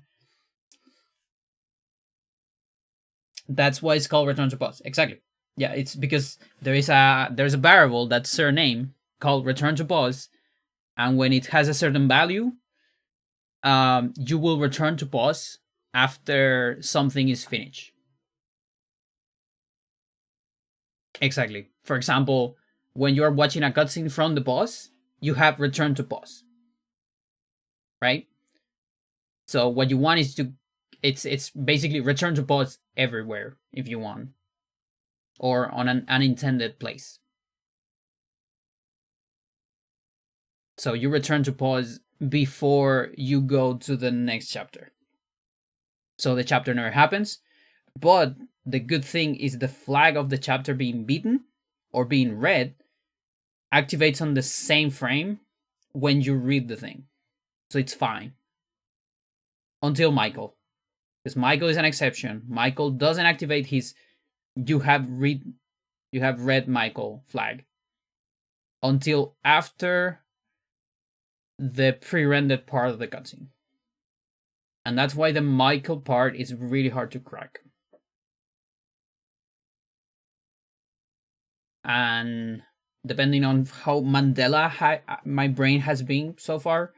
That's why it's called return to pause. Exactly. Yeah, it's because there's a variable that's surname called return to pause, and when it has a certain value, you will return to pause after something is finished. Exactly. For example, when you are watching a cutscene from the boss, you have return to pause. Right? So what you want is to it's basically return to pause everywhere if you want. Or on an unintended place. So you return to pause before you go to the next chapter. So the chapter never happens. But the good thing is the flag of the chapter being beaten or being read activates on the same frame when you read the thing. So it's fine. Until Michael. Because Michael is an exception. Michael doesn't activate his you have read Michael flag until after the pre-rendered part of the cutscene. And that's why the Michael part is really hard to crack. And depending on how Mandela my brain has been so far,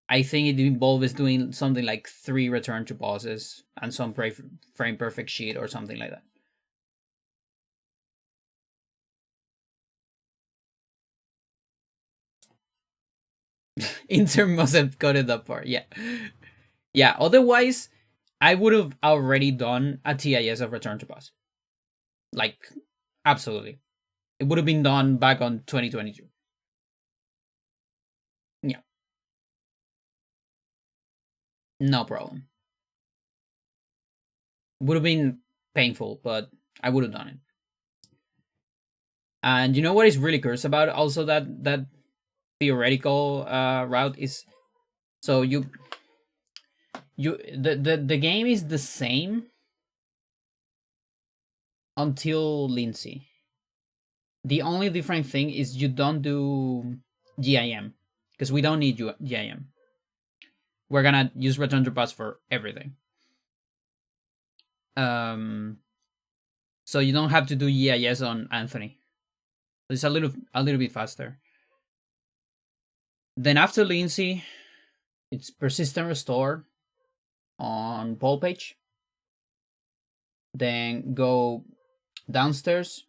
I think it involves doing something like 3 return to pauses and some frame perfect shit or something like that. Inter must have coded that part, yeah. Yeah, otherwise, I would have already done a TIS of return to pause. Like, absolutely. It would have been done back on 2022. Yeah. No problem. Would have been painful, but I would have done it. And you know what is really cursed about also that theoretical route is, so the game is the same until Lindsay. The only different thing is you don't do GIM because we don't need GIM. We're gonna use return to pause for everything. So you don't have to do EIS on Anthony. It's a little bit faster. Then after Lindsay, it's persistent restore on Paul page. Then go downstairs,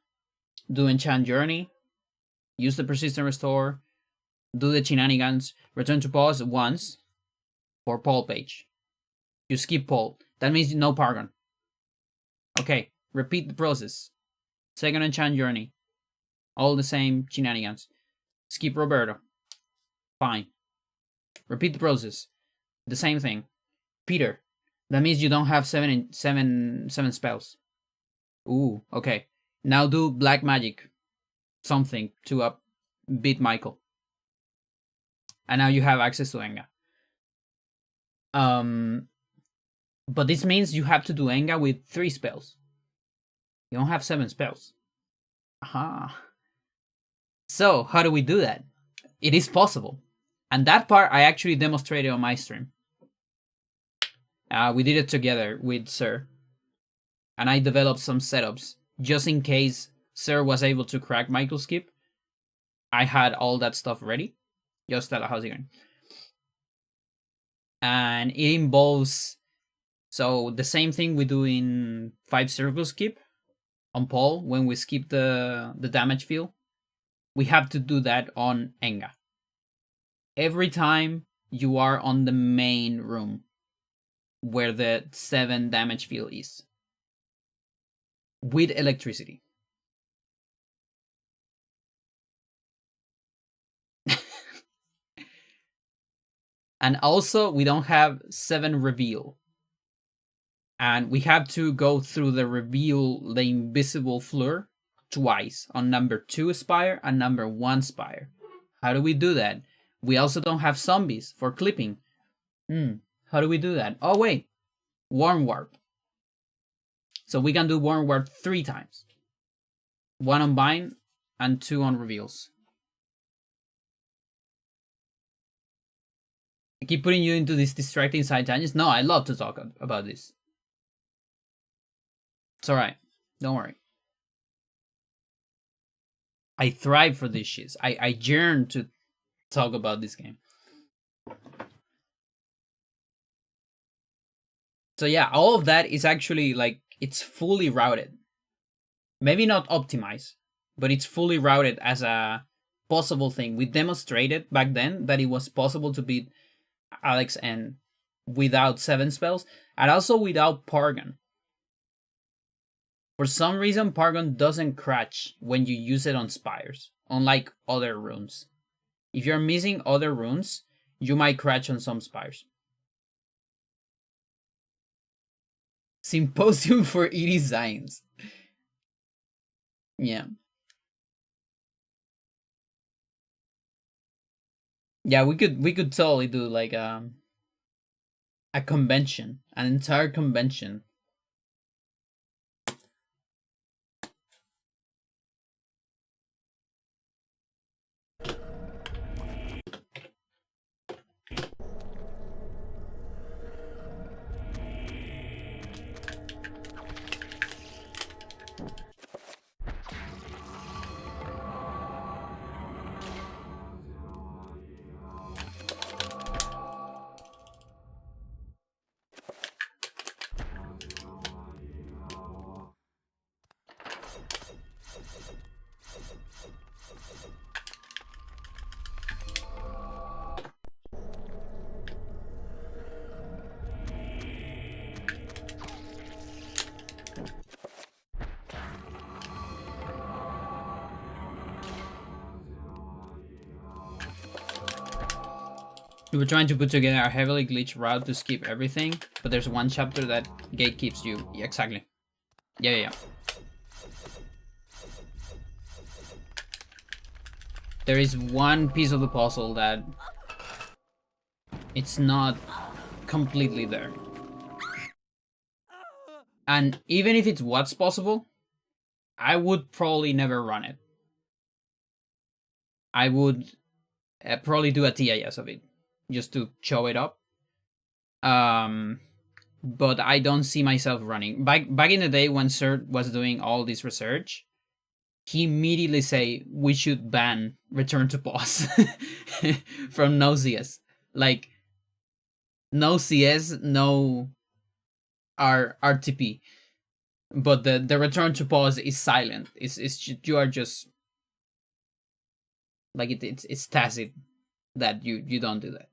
do enchant journey, use the persistent restore, do the shenanigans, return to pause once for Paul page. You skip Paul. That means no Paragon. Okay, repeat the process. Second enchant journey. All the same shenanigans. Skip Roberto. Fine. Repeat the process. The same thing. Peter. That means you don't have seven spells. Ooh, okay. Now do black magic. Something to beat Michael. And now you have access to Enga. But this means you have to do Enga with 3 spells. You don't have 7 spells. Aha. So, how do we do that? It is possible. And that part I actually demonstrated on my stream. We did it together with Sir. And I developed some setups. Just in case Sir was able to crack Michael's skip, I had all that stuff ready. Yo, Stella, how's it going? And it involves... So, the same thing we do in 5 circle skip on Paul when we skip the damage field. We have to do that on Enga. Every time you are on the main room where the 7 damage field is, with electricity. And also, we don't have 7 reveal. And we have to go through the reveal, the invisible floor, twice on number 2 spire and number 1 spire. How do we do that? We also don't have zombies for clipping. How do we do that? Oh, wait. Warm warp. So we can do warm warp 3 times. 1 on bind and 2 on reveals. I keep putting you into these distracting side tangents. No, I love to talk about this. It's alright. Don't worry. I thrive for these shits. I yearn to talk about this game. So yeah, all of that is actually like, it's fully routed. Maybe not optimized, but it's fully routed as a possible thing. We demonstrated back then that it was possible to beat Alex N without 7 spells, and also without Pargon. For some reason, Pargon doesn't crash when you use it on spires, unlike other runes. If you're missing other runes, you might crash on some spires. Symposium for ED Science. Yeah. Yeah, we could totally do like a convention, an entire convention. We were trying to put together a heavily glitched route to skip everything, but there's one chapter that gatekeeps you. Yeah, exactly. Yeah. There is one piece of the puzzle that it's not completely there. And even if it's what's possible, I would probably never run it. I would probably do a TIS of it, just to show it up. But I don't see myself running. Back in the day when Cert was doing all this research, he immediately say we should ban return to pause from no CS. Like, no CS, no RTP. But the return to pause is silent. It's you are just like it's tacit that you don't do that.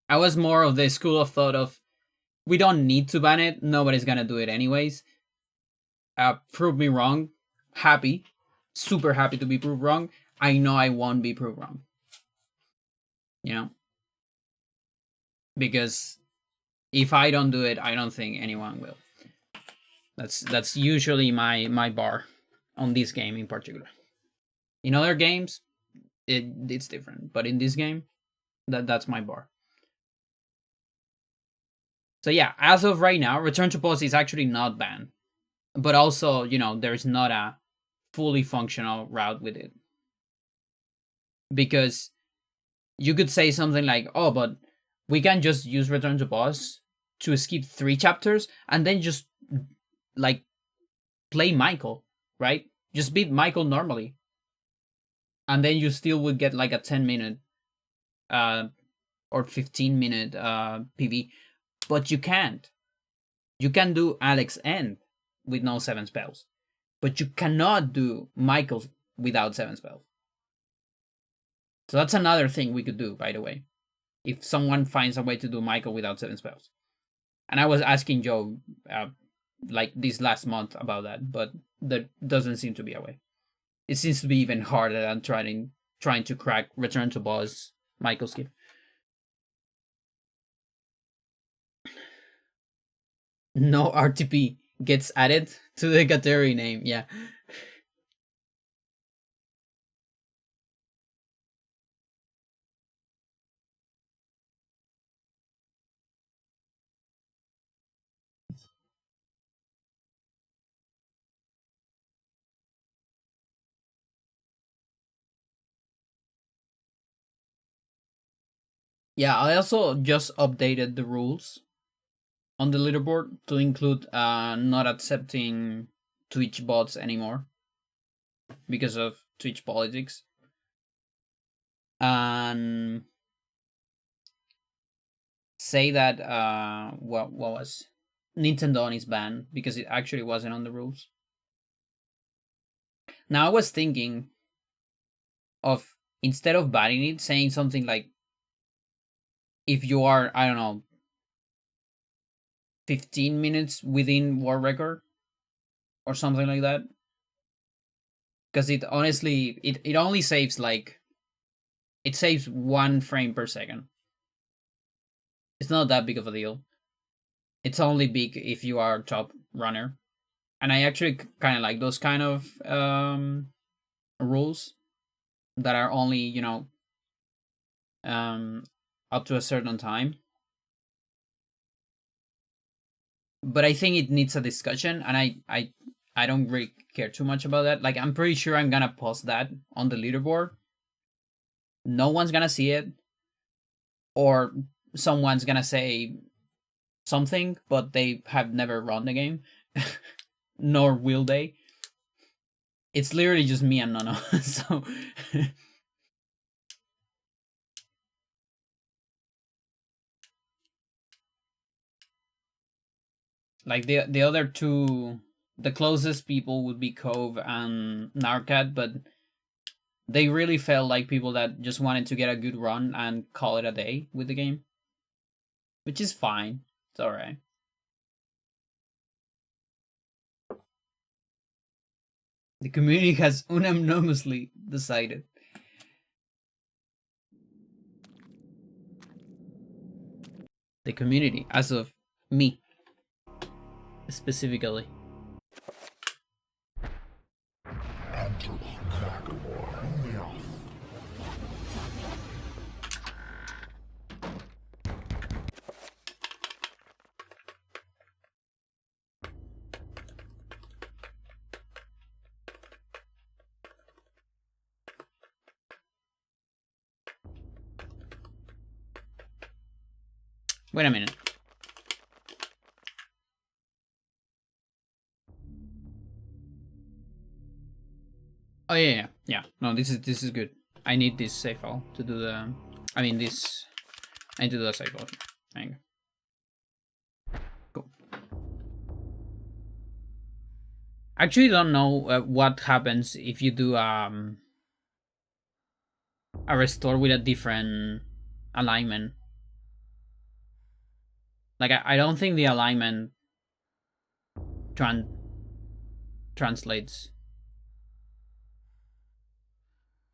I was more of the school of thought of we don't need to ban it. Nobody's gonna do it anyways. Prove me wrong. Happy, super happy to be proved wrong. I know I won't be proved wrong. You know, because if I don't do it, I don't think anyone will. That's usually my bar on this game in particular. In other games, it's different, but in this game, that's my bar. So yeah, as of right now, return to pause is actually not banned, but also, you know, there's not a fully functional route with it, because you could say something like, oh, but we can just use return to pause to skip 3 chapters and then just like play Michael, right? Just beat Michael normally, and then you still would get like a 10-minute or 15-minute PV. But you can't. You can do Alex N with no 7 spells, but you cannot do Michael without 7 spells. So that's another thing we could do, by the way, if someone finds a way to do Michael without 7 spells. And I was asking Joe like this last month about that, but there doesn't seem to be a way. It seems to be even harder than trying to crack Return to Boss Michael's gift. No RTP gets added to the category name. Yeah. Yeah, I also just updated the rules on the leaderboard to include not accepting Twitch bots anymore because of Twitch politics. And say that what was Nintendo on is banned because it actually wasn't on the rules. Now I was thinking of, instead of banning it, saying something like, if you are, I don't know, 15 minutes within world record or something like that, because it honestly it only saves like, it saves 1 frame per second. It's not that big of a deal. It's only big if you are top runner, and I actually kind of like those kind of rules that are only, um up to a certain time. But I think it needs a discussion, and I don't really care too much about that. Like, I'm pretty sure I'm gonna post that on the leaderboard. No one's gonna see it, or someone's gonna say something, but they have never run the game, nor will they. It's literally just me and Nono. So like the other two, the closest people would be Cove and Narcat, but they really felt like people that just wanted to get a good run and call it a day with the game, which is fine. It's all right. The community has unanimously decided. The community, as of me specifically. Wait a minute. Oh yeah. No, this is good. I need this save file to do the. I mean this. I need to do the save file. Hang on. Cool. Actually, don't know what happens if you do a restore with a different alignment. Like I don't think the alignment translates.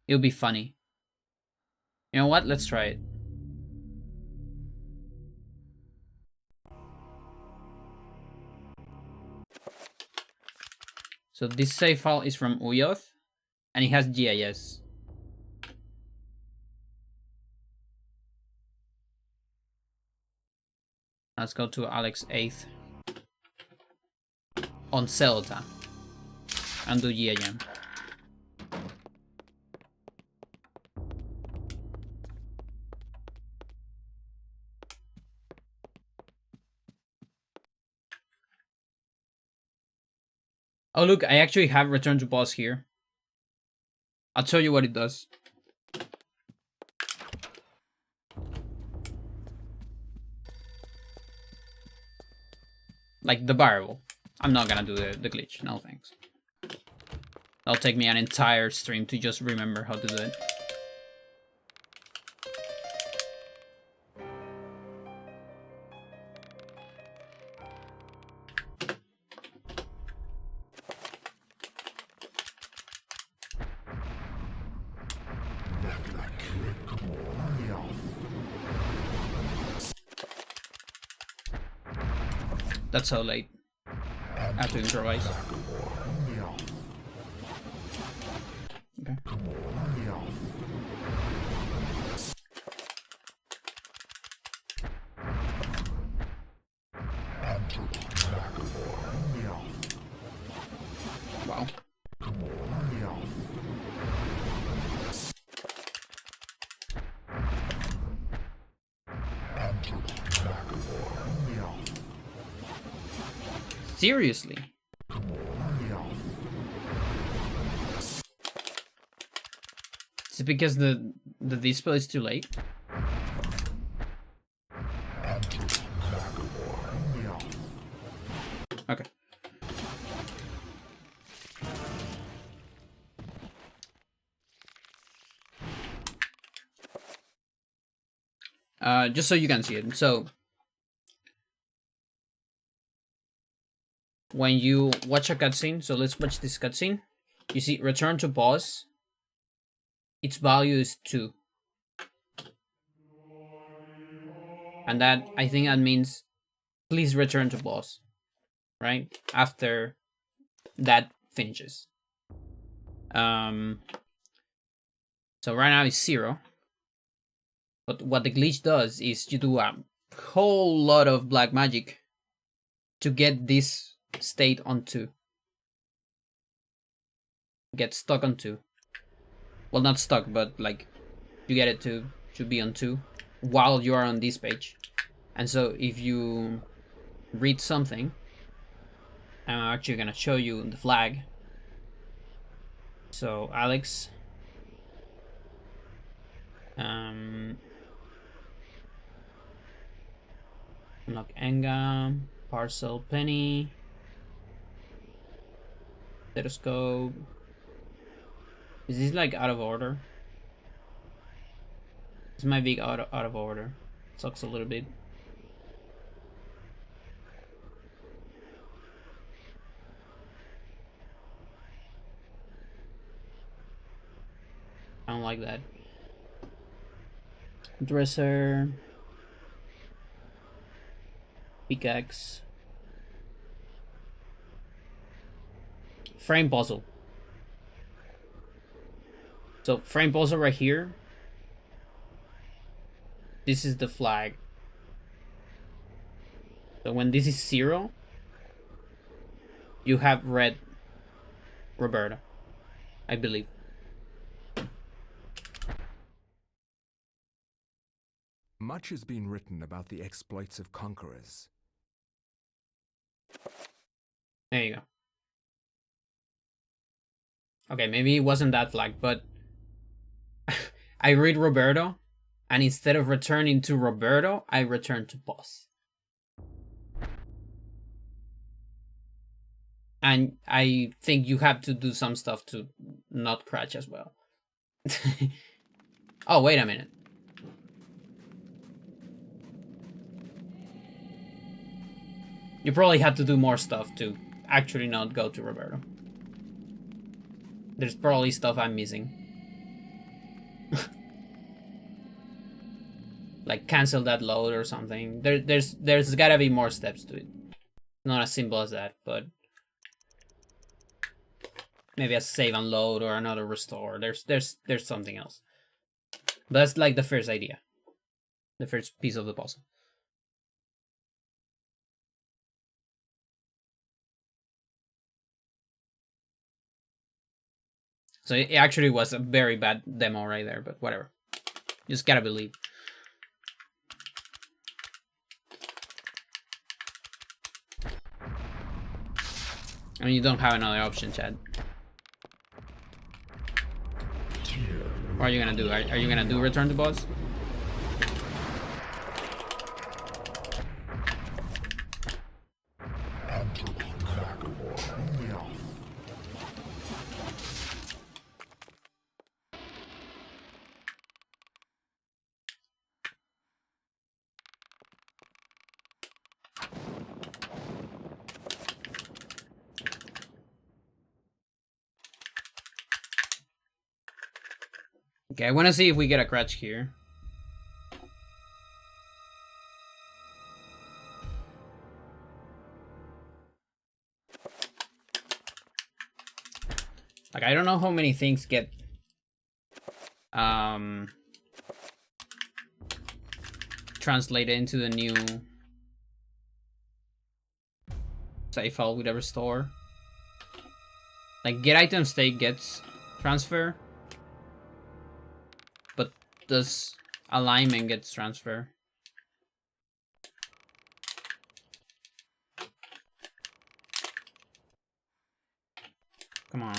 It'll be funny. You know what? Let's try it. So this save file is from Uyoth, and it has GIS. Let's go to Alex 8th on Xel'lotath and do GIM. Oh look, I actually have Return to Boss here. I'll show you what it does. Like the variable. I'm not gonna do the glitch, no thanks. That'll take me an entire stream to just remember how to do it. That's so late. I have to improvise. Okay. Wow. Seriously? Is it because the display is too late? Okay. Just so you can see it. So when you watch a cutscene, so let's watch this cutscene. You see, return to boss. Its value is 2. And that, I think that means, please return to boss. Right? After that finishes. So right now it's 0. But what the glitch does is you do a whole lot of black magic to get this state on 2. Get stuck on 2. Well, not stuck, but like you get it to be on 2 while you are on this page. And so if you read something, I'm actually gonna show you the flag. So Alex, unlock Enga, parcel penny, stethoscope. Is this like out of order? This might be out of order. Sucks a little bit. I don't like that. Dresser. Pickaxe. Frame puzzle. So frame puzzle right here. This is the flag. So when this is 0, you have red Roberta, I believe. Much has been written about the exploits of conquerors. There you go. Okay, maybe it wasn't that flag, but I read Roberto, and instead of returning to Roberto, I return to boss. And I think you have to do some stuff to not crash as well. Oh, wait a minute. You probably have to do more stuff to actually not go to Roberto. There's probably stuff I'm missing. Like cancel that load or something. There's gotta be more steps to it. Not as simple as that, but maybe a save and load or another restore. There's something else. But that's like the first idea. The first piece of the puzzle. So it actually was a very bad demo right there, but whatever. You just gotta believe. I mean, you don't have another option, Chad. What are you gonna do? Are you gonna do return to boss? Okay, I want to see if we get a crutch here. Like, I don't know how many things get translated into the new save file with every store. Like, get item state gets transfer, but does alignment gets transfer? Come on.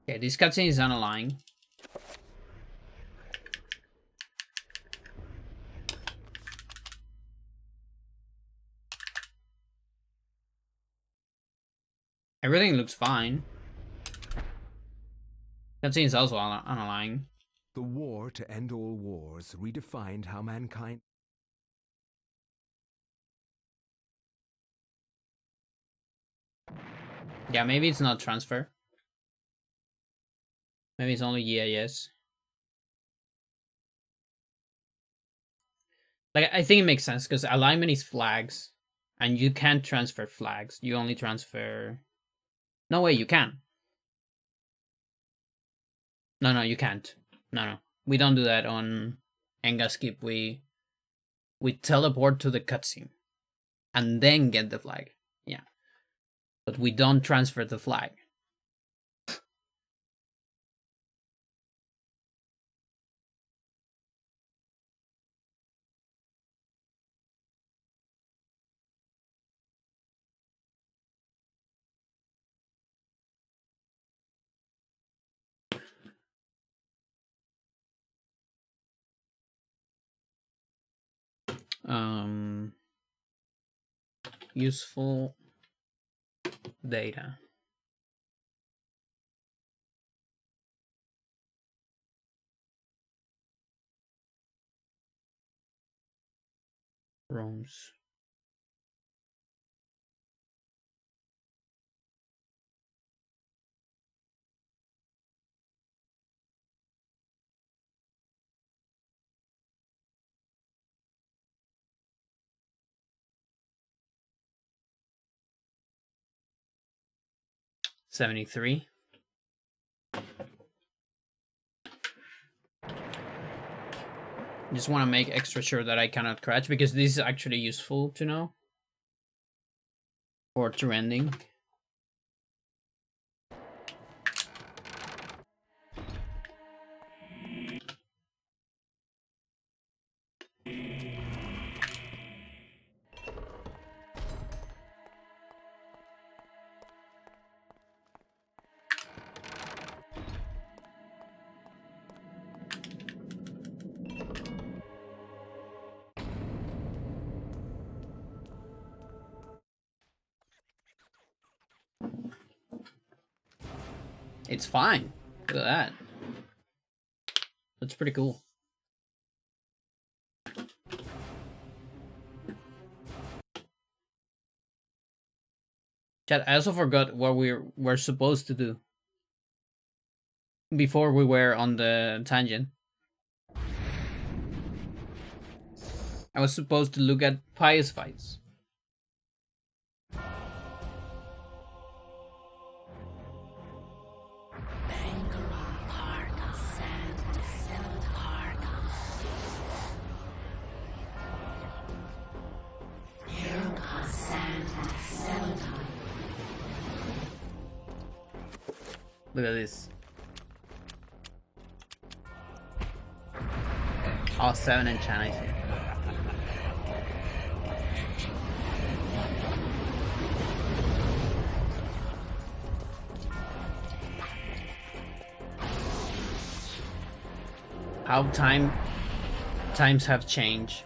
Okay, this cutscene is unaligned. Everything looks fine. Cutscene is also unaligned. The war to end all wars redefined how mankind... Yeah, maybe it's not transfer. Maybe it's only GIS. Like, I think it makes sense because alignment is flags, and you can't transfer flags. You only transfer. No way, you can. No, you can't. No, we don't do that on Enga Skip. We teleport to the cutscene, and then get the flag. Yeah, but we don't transfer the flag. Useful data. Rooms. $73. Just want to make extra sure that I cannot crash because this is actually useful to know for trending. It's fine. Look at that. That's pretty cool. Chat, I also forgot what we were supposed to do before we were on the tangent. I was supposed to look at pious fights. Look at this. Oh, 7 enchant, I see. How times have changed.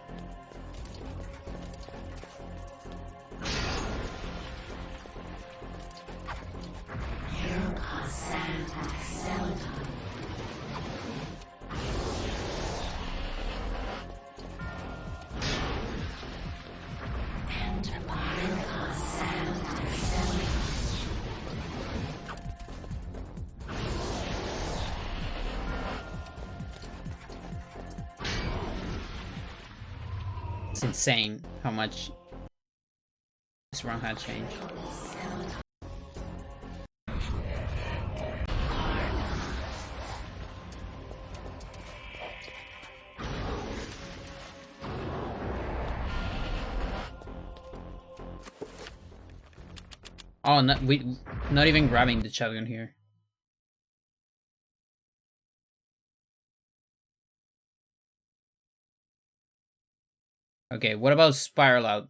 It's insane how much this run had changed. Oh, not even grabbing the shotgun here. Okay, what about Spiral Out?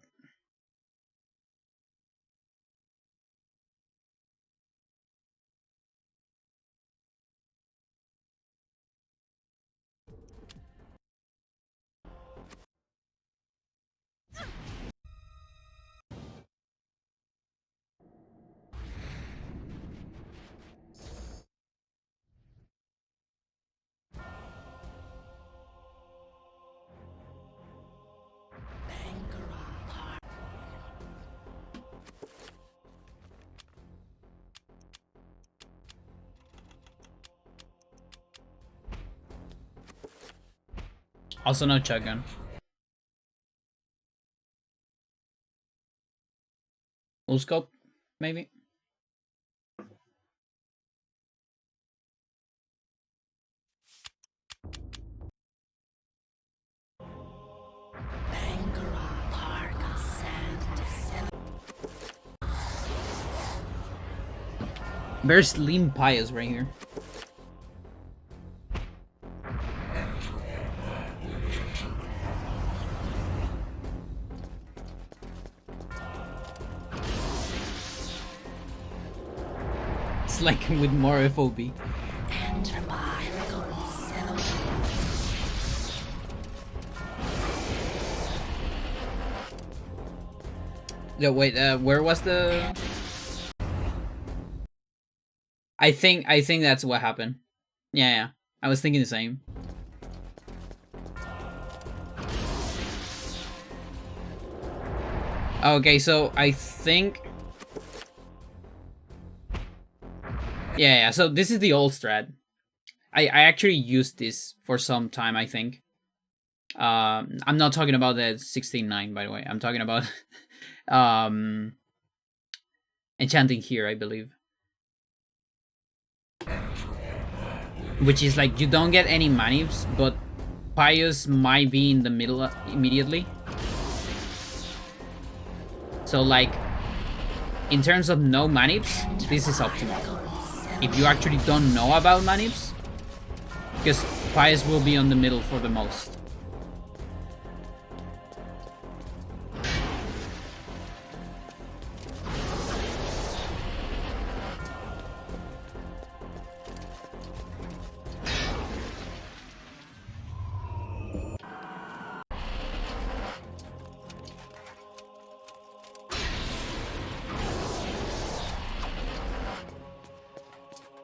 Also no shotgun. Full scope, maybe? There's Lean Pious right here. It's like with more FOB. Yeah, wait, where was the... I think that's what happened. Yeah, I was thinking the same. Okay, so I think... Yeah, so this is the old strat. I actually used this for some time, I think. I'm not talking about the 16-9, by the way. I'm talking about enchanting here, I believe. Which is like, you don't get any manips, but Pious might be in the middle immediately. So like, in terms of no manips, this is optimal. If you actually don't know about manips, because Pious will be on the middle for the most.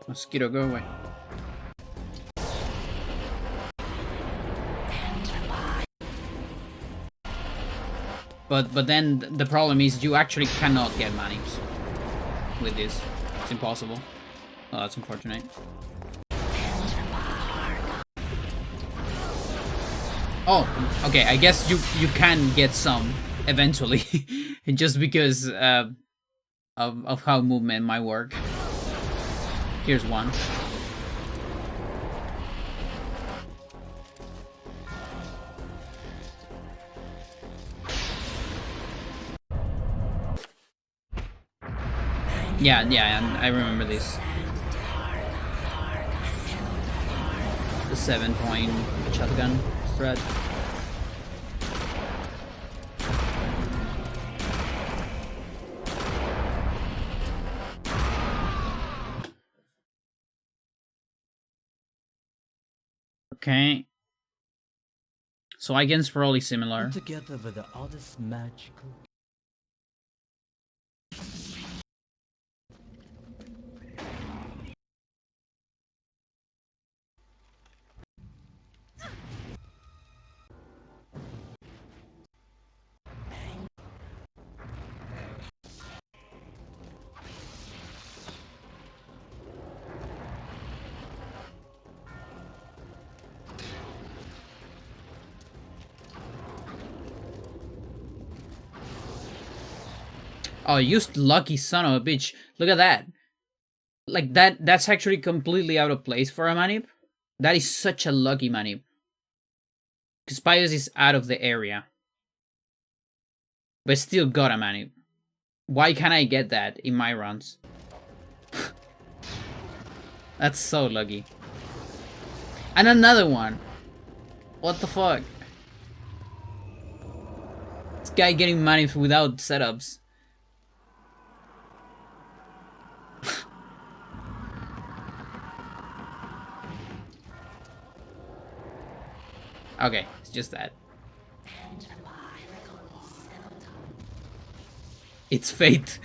Mosquito, go away. But then the problem is you actually cannot get manips with this. It's impossible. Oh, that's unfortunate. Oh, okay. I guess you can get some eventually, just because of how movement might work. Here's one. Yeah, I remember this. The 7-point shotgun thread. Okay. So icons probably similar. Together with the others magical. Oh, you lucky son of a bitch. Look at that. Like, that's actually completely out of place for a manip. That is such a lucky manip. Because Pius is out of the area. But still got a manip. Why can't I get that in my runs? That's so lucky. And another one. What the fuck? This guy getting manips without setups. Okay, it's just that. It's fate.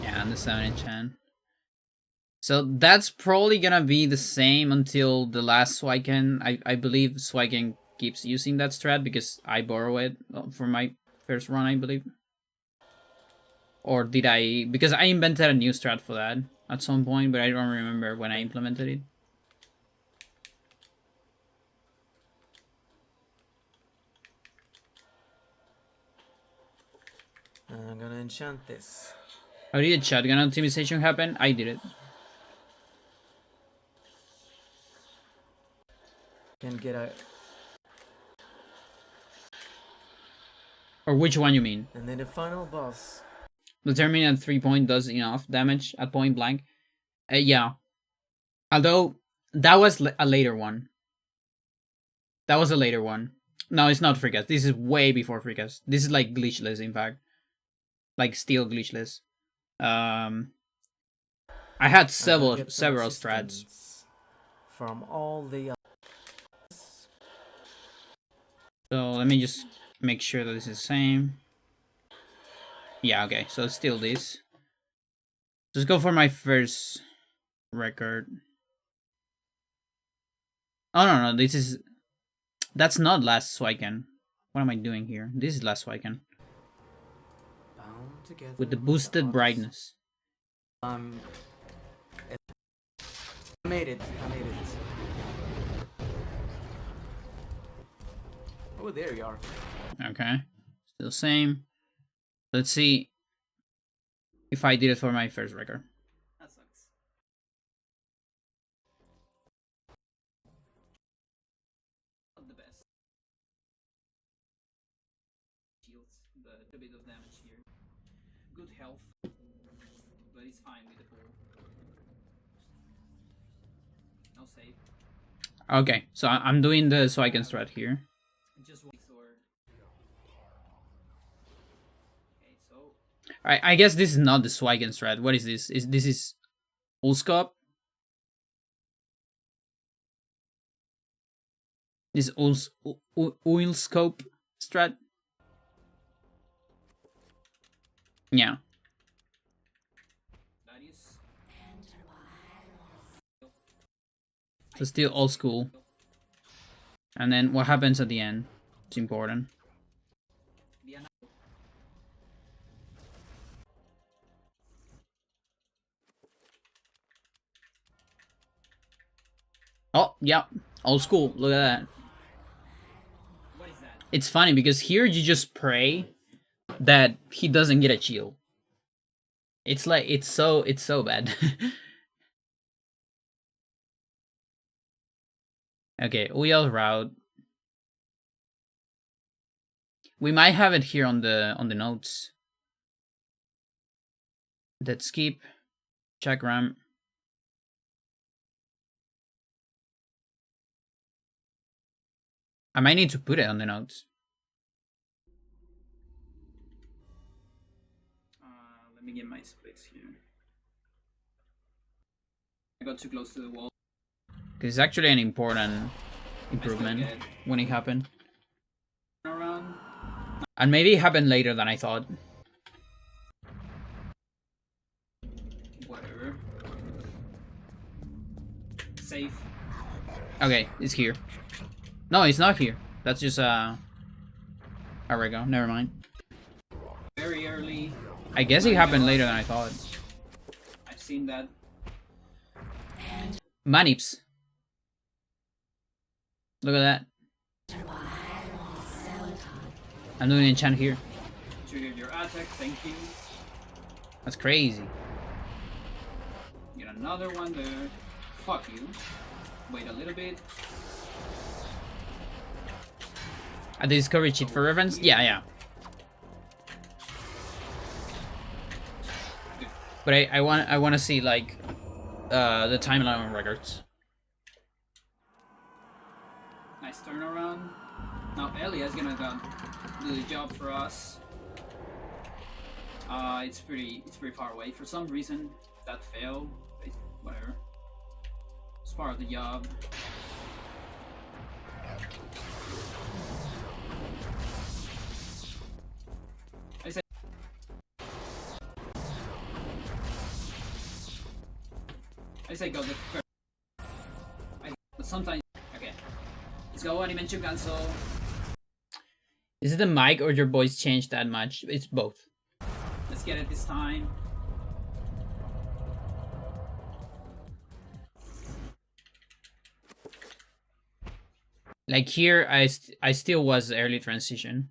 Yeah, and the 7 enchant. So that's probably gonna be the same until the last Swiken. I believe Swiken keeps using that strat because I borrow it for my first run, I believe. Or did I? Because I invented a new strat for that at some point, but I don't remember when I implemented it. I'm gonna enchant this. How did shotgun optimization happen? I did it. Can get a. Or which one you mean? And then the final boss. Determining at 3 point does enough damage at point blank. Yeah. Although, that was a later one. That was a later one. No, it's not Freecast. This is way before Freecast. This is like glitchless, in fact. Like, still glitchless. I had several strats. From all the So, let me just make sure that this is the same. Yeah, okay, so it's still this. Just go for my first record. Oh, no, this is... That's not last Swiken. What am I doing here? This is last Swiken. With the boosted brightness. I made it. Oh, there you are. Okay. Still same. Let's see if I did it for my first record. That sucks. Not the best. Shields, but a bit of damage here. Good health, but it's fine with the pool. No save. Okay, so I'm doing the Swiken strat here. Just I guess this is not the Swiken strat. What is this? This is Ulscope? This Ulscope strat? Yeah. So still old school. And then what happens at the end? It's important. Oh, yeah. Old school. Look at that. What is that? It's funny because here you just pray that he doesn't get a shield. It's like it's so bad. Okay, Uyal's route. We might have it here on the notes. Dead skip. Check ramp. I might need to put it on the notes. Let me get my splits here. I got too close to the wall. Because it's actually an important improvement when it happened. And maybe it happened later than I thought. Whatever. Safe. Okay, it's here. No, it's not here. That's just There we go. Never mind. Very early I guess it happened later than I thought. I've seen that. Manips. Look at that. I'm doing an enchant here. Trigger your attack, thank you. That's crazy. Get another one there. Fuck you. Wait a little bit. A discovery cheat for reference? Yeah, yeah. But I want to see like the timeline on records. Nice turnaround. Now Elia's gonna do the job for us. It's pretty far away. For some reason that failed. Whatever. It's part of the job. I say go the first. But sometimes okay. Let's go and dimension cancel. Is it the mic or your voice changed that much? It's both. Let's get it this time. Like here, I still was early transition.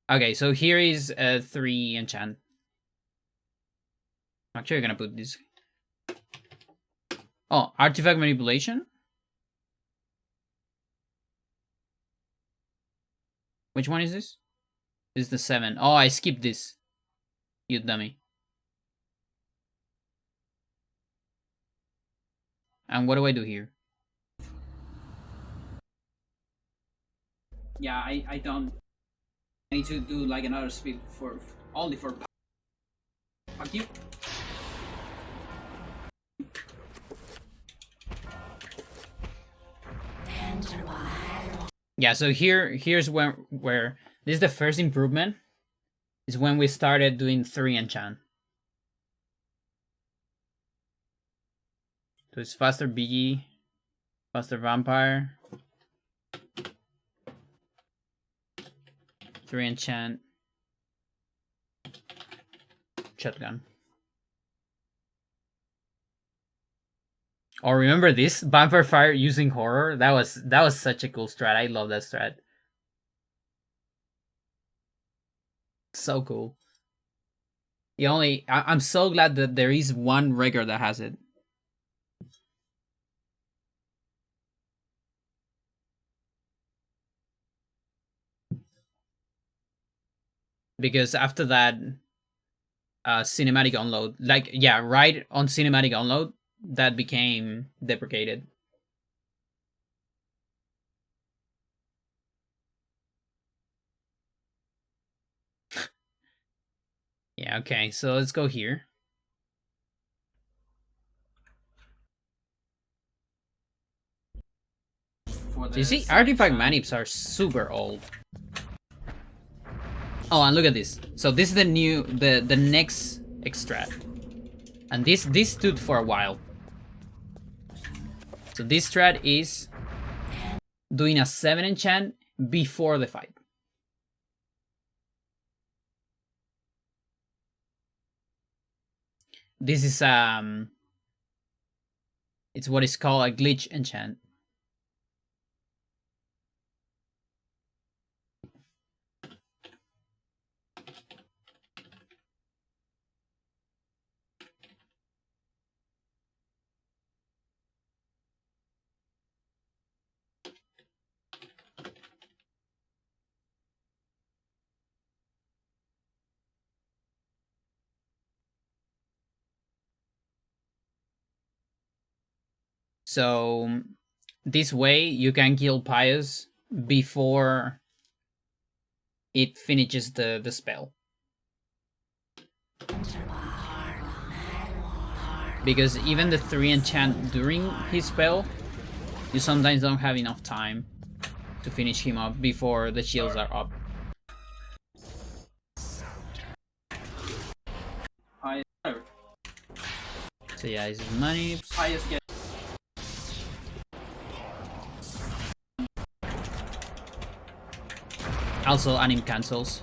Okay, so here is a 3 enchant. Actually, I'm gonna put this. Oh, artifact manipulation? Which one is this? This is the 7. Oh, I skipped this. You dummy. And what do I do here? Yeah, I don't. I need to do like another speed for only for. Fuck you. Yeah, so here's where this is the first improvement. Is when we started doing 3 enchant. So it's faster BG, faster vampire, 3 enchant, shotgun. Oh, remember this? Vampire Fire using horror? That was such a cool strat. I love that strat. So cool. I'm so glad that there is one record that has it. Because after that, cinematic unload, like, yeah, right on cinematic unload, that became deprecated. Yeah, okay, so let's go here. So you see, artifact manips are super old. Oh, and look at this. So this is the new, the next extract. And this stood for a while. So this strat is doing a 7 enchant before the fight. This is it's what is called a glitch enchant. So this way you can kill Pius before it finishes the spell. Because even the 3 enchant during his spell, you sometimes don't have enough time to finish him up before the shields are up. So yeah, this is money. Also, anim cancels.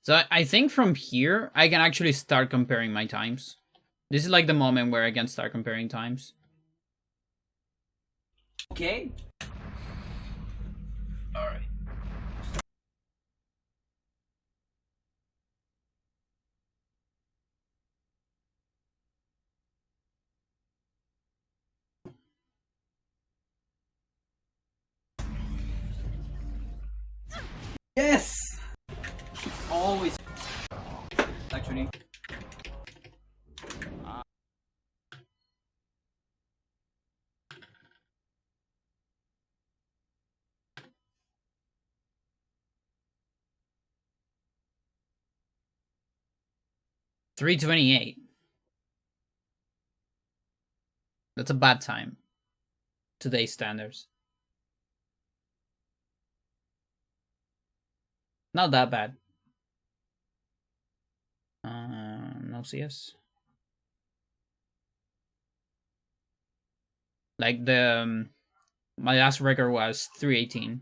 So I think from here, I can actually start comparing my times. This is like the moment where I can start comparing times. Okay. Alright. Yes. Always. Actually. $3:28. That's a bad time. Today's standards. Not that bad. No CS. Like the my last record was 3:18.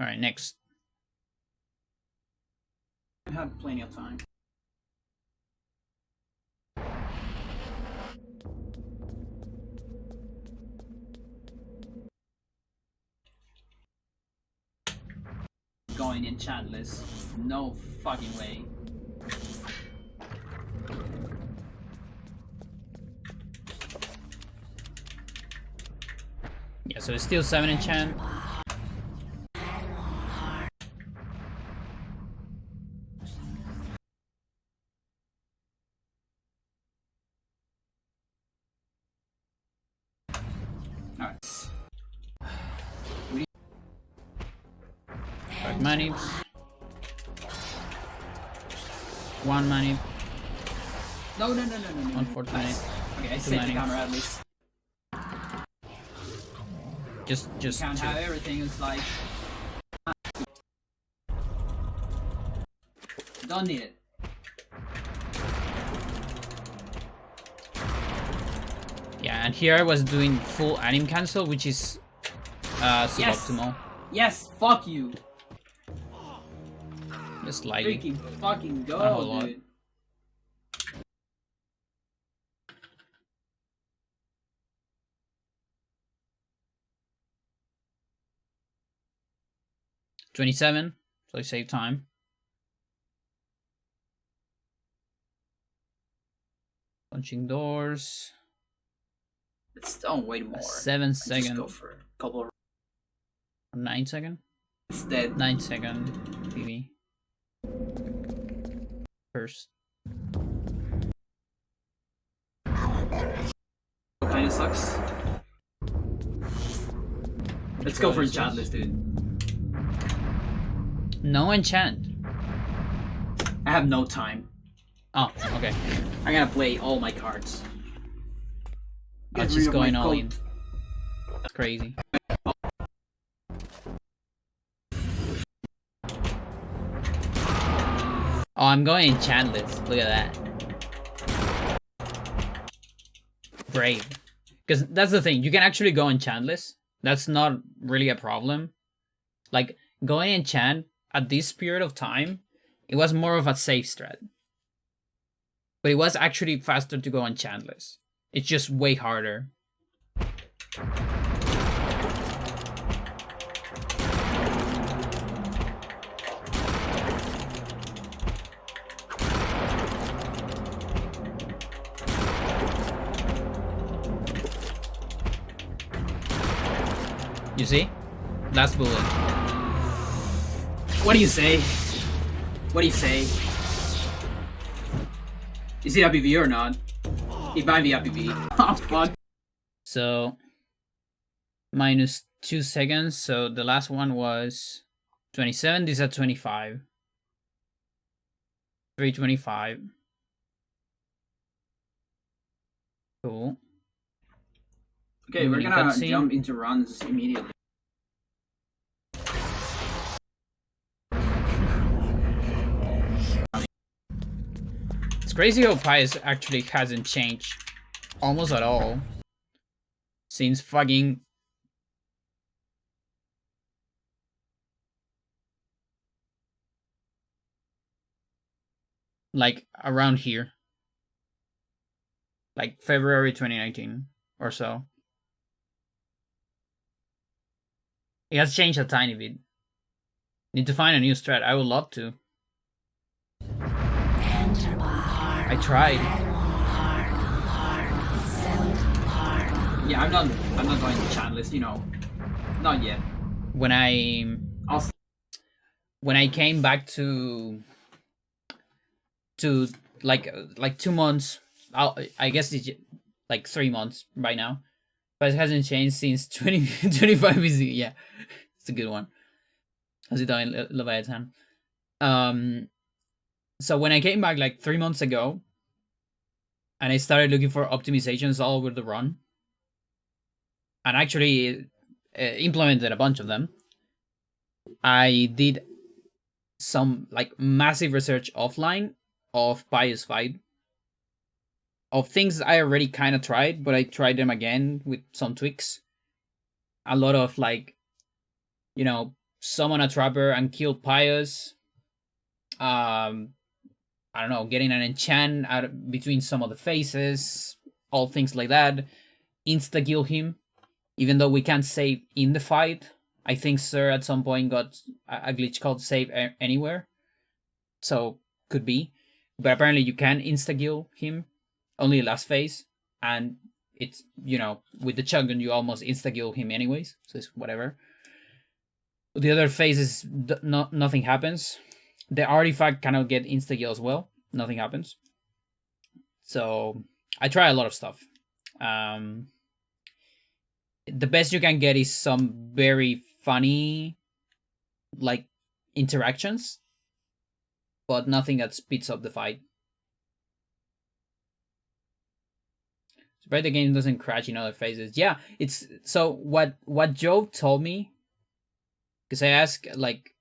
All right, next. I have plenty of time. Going enchantless. No fucking way. Yeah, so it's still 7 enchant. Alright. Back manips. 1 manip. No. 1/4 Okay, I Two saved the manips. camera at least. Just Can't two. have everything. It's like. Don't need it. Yeah, and here I was doing full anim cancel, which is suboptimal. Yes, fuck you. Just slightly. Freaking fucking Not a whole go, lot. dude. $27, so I save time. Punching doors. It's don't wait more. 7 Just go second. for a couple of 9 second. it's dead. 9 second. BB. First. Kinda sucks. Let's go for enchantless, dude. No enchant. I have no time. Oh, okay. I'm gonna play all my cards. I'm Get rid just of my going all coat. in. That's crazy. Oh, I'm going enchantless. Look at that. Brave. Because that's the thing. You can actually go enchantless. That's not really a problem. Like, going enchant at this period of time, it was more of a safe strat. But it was actually faster to go enchantless. It's just way harder. You see? Last bullet. What do you say? What do you say? Is it a BB or not? It might be a BB. Oh fuck. So, minus 2 seconds. So the last one was 27. This is at 25. 325. Cool. Okay, we're Moving gonna cutscene. jump into runs immediately. crazy how Pius actually hasn't changed almost at all since fucking like around here, like February 2019 or so. It has changed a tiny bit. Need to find a new strat. I would love to. I tried. Yeah, I'm not going to chat list, you know. Not yet. When I came back to like 2 months, I guess it's like 3 months by now, but it hasn't changed since 2025 BC. Yeah, it's a good one. How's it going, Leviathan? So when I came back like 3 months ago, and I started looking for optimizations all over the run, and actually implemented a bunch of them, I did some like massive research offline of Pius fight, of things I already kind of tried, but I tried them again with some tweaks. A lot of like, you know, summon a trapper and kill Pius. I don't know, getting an enchant out between some of the phases, all things like that. Insta kill him, even though we can't save in the fight. I think Sir at some point got a glitch called save anywhere, so could be. But apparently you can insta kill him only last phase, and it's, you know, with the shotgun you almost insta kill him anyways, so it's whatever. The other phases, nothing happens. The artifact cannot get insta kill as well. Nothing happens. So I try a lot of stuff. The best you can get is some very funny like interactions, but nothing that speeds up the fight. Surprised the game doesn't crash in other phases. Yeah, it's so what Joe told me, because I asked like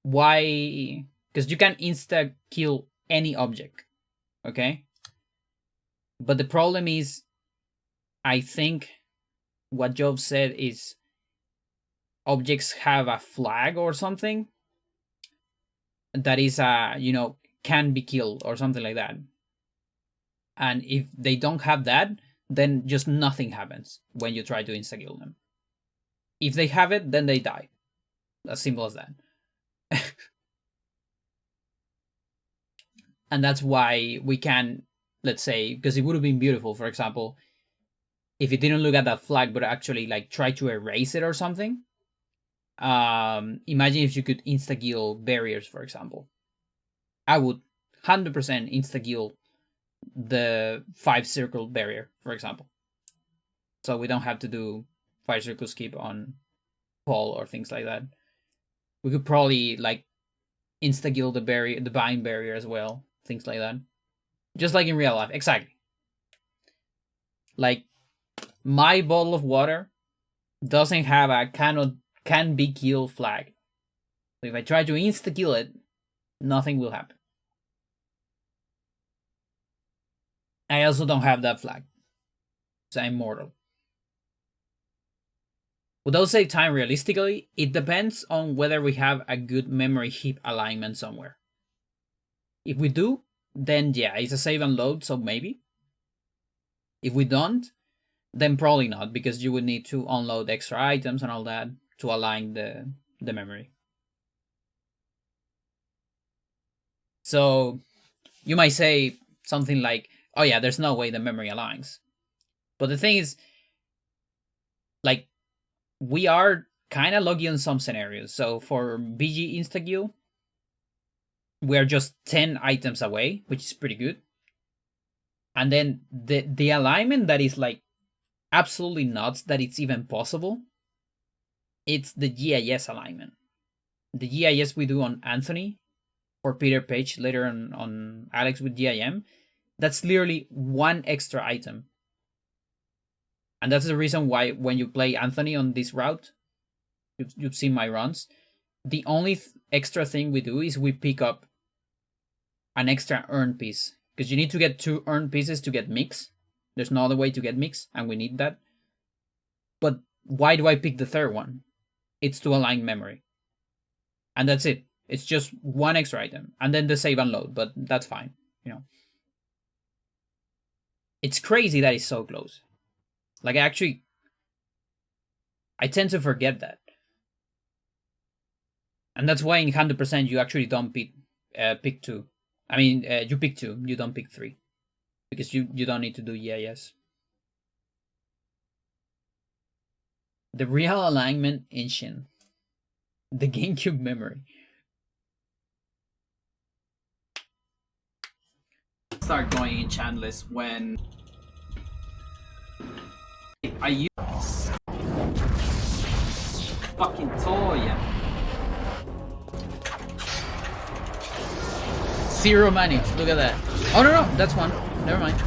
why, because you can insta kill any object, okay? But the problem is, I think what Job said is objects have a flag or something that is you know, can be killed or something like that. And if they don't have that, then just nothing happens when you try to insta kill them. If they have it, then they die. As simple as that. And that's why we can, let's say, because it would have been beautiful, for example, if it didn't look at that flag but actually like try to erase it or something. Imagine if you could insta kill barriers, for example. I would 100% insta kill the 5 circle barrier, for example, so we don't have to do 5 circle skip on Paul or things like that. We could probably like insta kill the barrier, the bind barrier as well, things like that, just like in real life. Exactly. Like my bottle of water doesn't have a can be killed flag, so if I try to insta kill it, nothing will happen. I also don't have that flag, so I'm mortal. Would those save time realistically? It depends on whether we have a good memory heap alignment somewhere. If we do, then yeah, it's a save and load, so maybe. If we don't, then probably not, because you would need to unload extra items and all that to align the memory. So you might say something like, oh yeah, there's no way the memory aligns. But the thing is, like, we are kind of lucky in some scenarios. So for BG Instakill, we are just 10 items away, which is pretty good. And then the alignment that is like absolutely nuts that it's even possible, it's the GIS alignment. The GIS we do on Anthony or Peter Page, later on Alex with GIM, that's literally 1 extra item. And that's the reason why when you play Anthony on this route, you've seen my runs, the only extra thing we do is we pick up an extra earn piece. Because you need to get 2 earn pieces to get mix. There's no other way to get mix, and we need that. But why do I pick the third one? It's to align memory. And that's it. It's just 1 extra item. And then the save and load, but that's fine, you know. It's crazy that it's so close. Like, I tend to forget that. And that's why in 100% you actually don't pick 2. I mean, you pick 2, you don't pick 3. Because you don't need to do yes. The real alignment engine. The GameCube memory. Start going enchantless when I use fucking toy. 0 manics, look at that. Oh no, that's 1. Never mind. 2.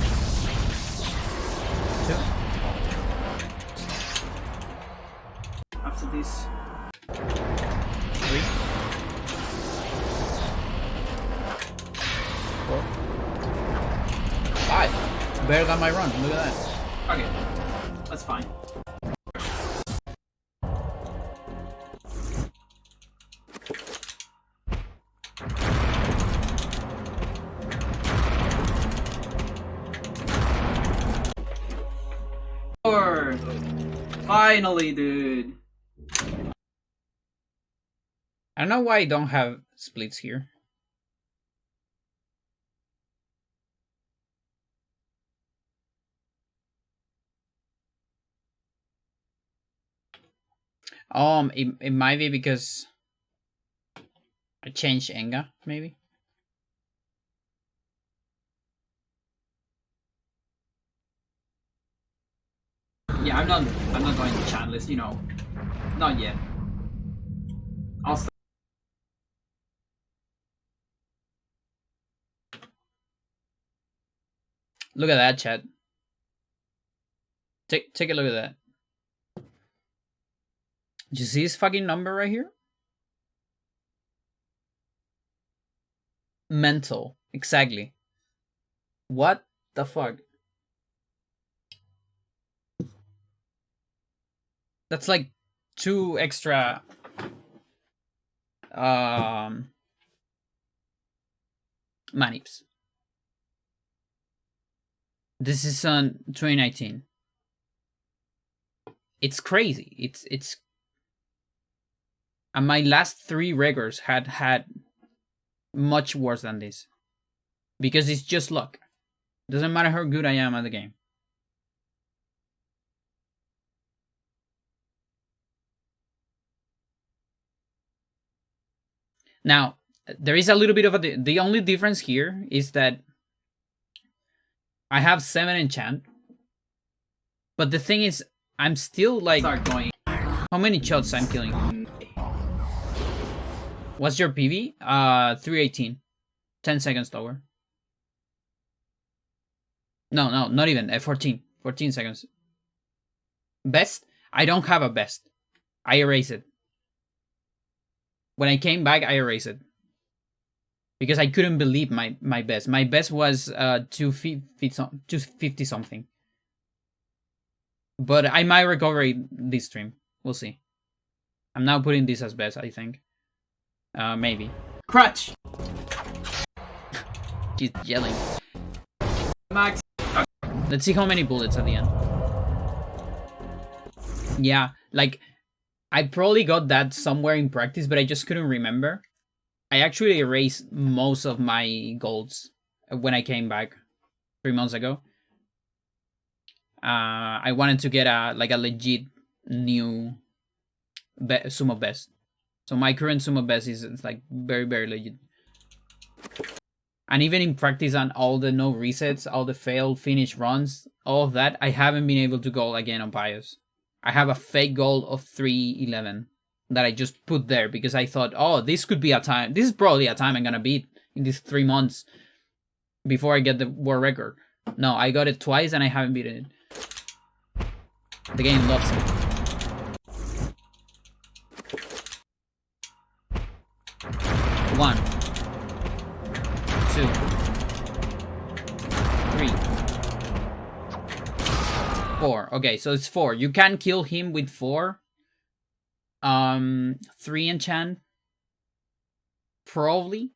After this. 3. 4. 5. Better than my run, look at that. Okay, that's fine. Finally, dude. I don't know why I don't have splits here. It might be because I changed Enga, maybe. Yeah, I'm not going to chantless, you know. Not yet. I'll start. Look at that, chat. Take a look at that. Did you see his fucking number right here? Mental. Exactly. What the fuck? That's like 2 extra manips. This is on 2019. It's crazy. It's and my last 3 records had much worse than this. Because it's just luck. Doesn't matter how good I am at the game. Now, there is a little bit of the only difference here is that I have 7 enchant. But the thing is, I'm still like... Start going. How many shots I'm killing? What's your PV? 318. 10 seconds lower. No, not even. 14. 14 seconds. Best? I don't have a best. I erase it. When I came back, I erased it. Because I couldn't believe my best. My best was 250 something. But I might recover it this stream. We'll see. I'm now putting this as best, I think. Maybe. Crutch! She's yelling. Max. Let's see how many bullets at the end. Yeah, like... I probably got that somewhere in practice, but I just couldn't remember. I actually erased most of my golds when I came back 3 months ago. I wanted to get a legit new sumo best. So my current sumo best is like very, very legit. And even in practice on all the no resets, all the failed finish runs, all of that, I haven't been able to go again on Pious. I have a fake goal of 311 that I just put there because I thought, oh, this could be a time. This is probably a time I'm going to beat in these 3 months before I get the world record. No, I got it twice and I haven't beaten it. The game loves me. One. 2, 3, 4. Okay, so it's 4. You can kill him with 4. 3 enchant. Probably.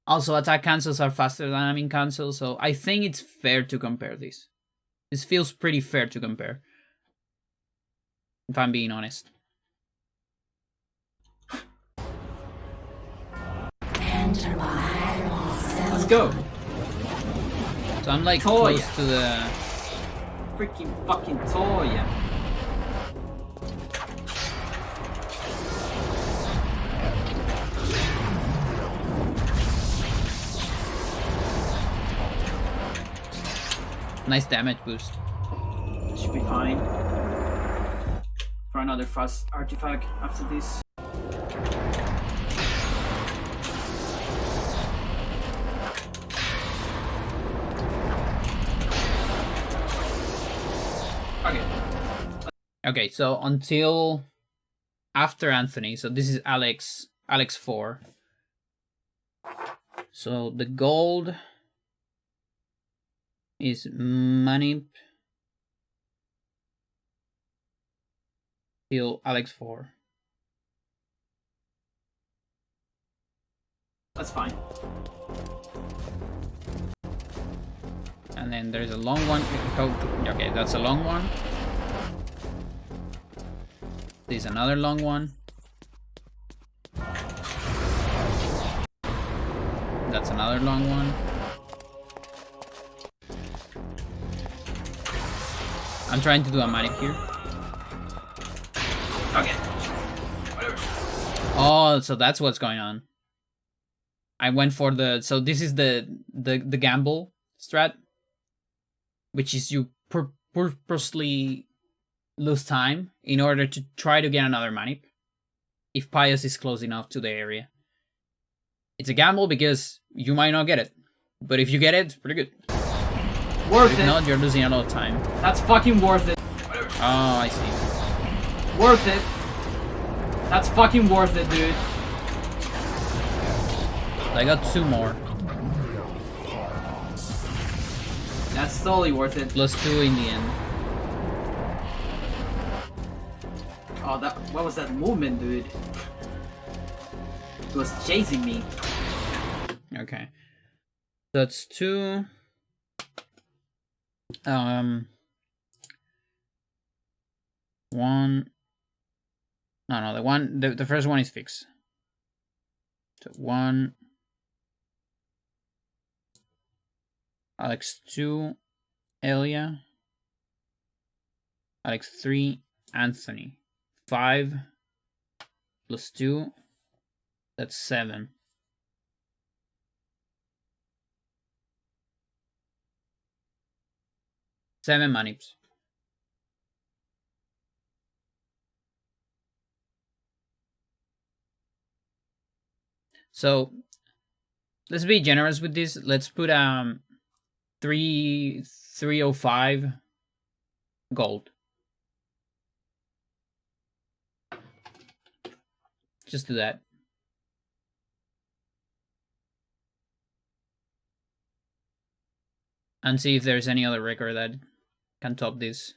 Also, attack cancels are faster than aiming cancels, so I think it's fair to compare this. This feels pretty fair to compare. If I'm being honest. Let's go. So I'm like Toya. close to the... Freaking fucking Toya. Nice damage boost. Should be fine. For another fast artifact after this. Okay. Okay, so until after Anthony, so this is Alex 4. So the gold is money till Alex 4. That's fine. And then there's a long one. Okay, that's a long one. There's another long one. That's another long one. I'm trying to do a manic here. Okay. Whatever. Oh, so that's what's going on. I went for the... So this is the gamble strat. Which is you purposely lose time in order to try to get another manip. If Pious is close enough to the area. It's a gamble because you might not get it. But if you get it, it's pretty good. Worth If it. not, you're losing a lot of time. That's fucking worth it. Oh, I see. Worth it. That's fucking worth it, dude. I got 2 more. That's totally worth it. Plus 2 in the end. Oh, what was that movement, dude? It was chasing me. Okay. That's 2. One. No, the first one is fixed. So 1. Alex 2, Elia. Alex 3, Anthony. 5 plus 2. That's 7. Seven manips. So let's be generous with this. Let's put 305 gold. Just do that. And see if there's any other record that can top this.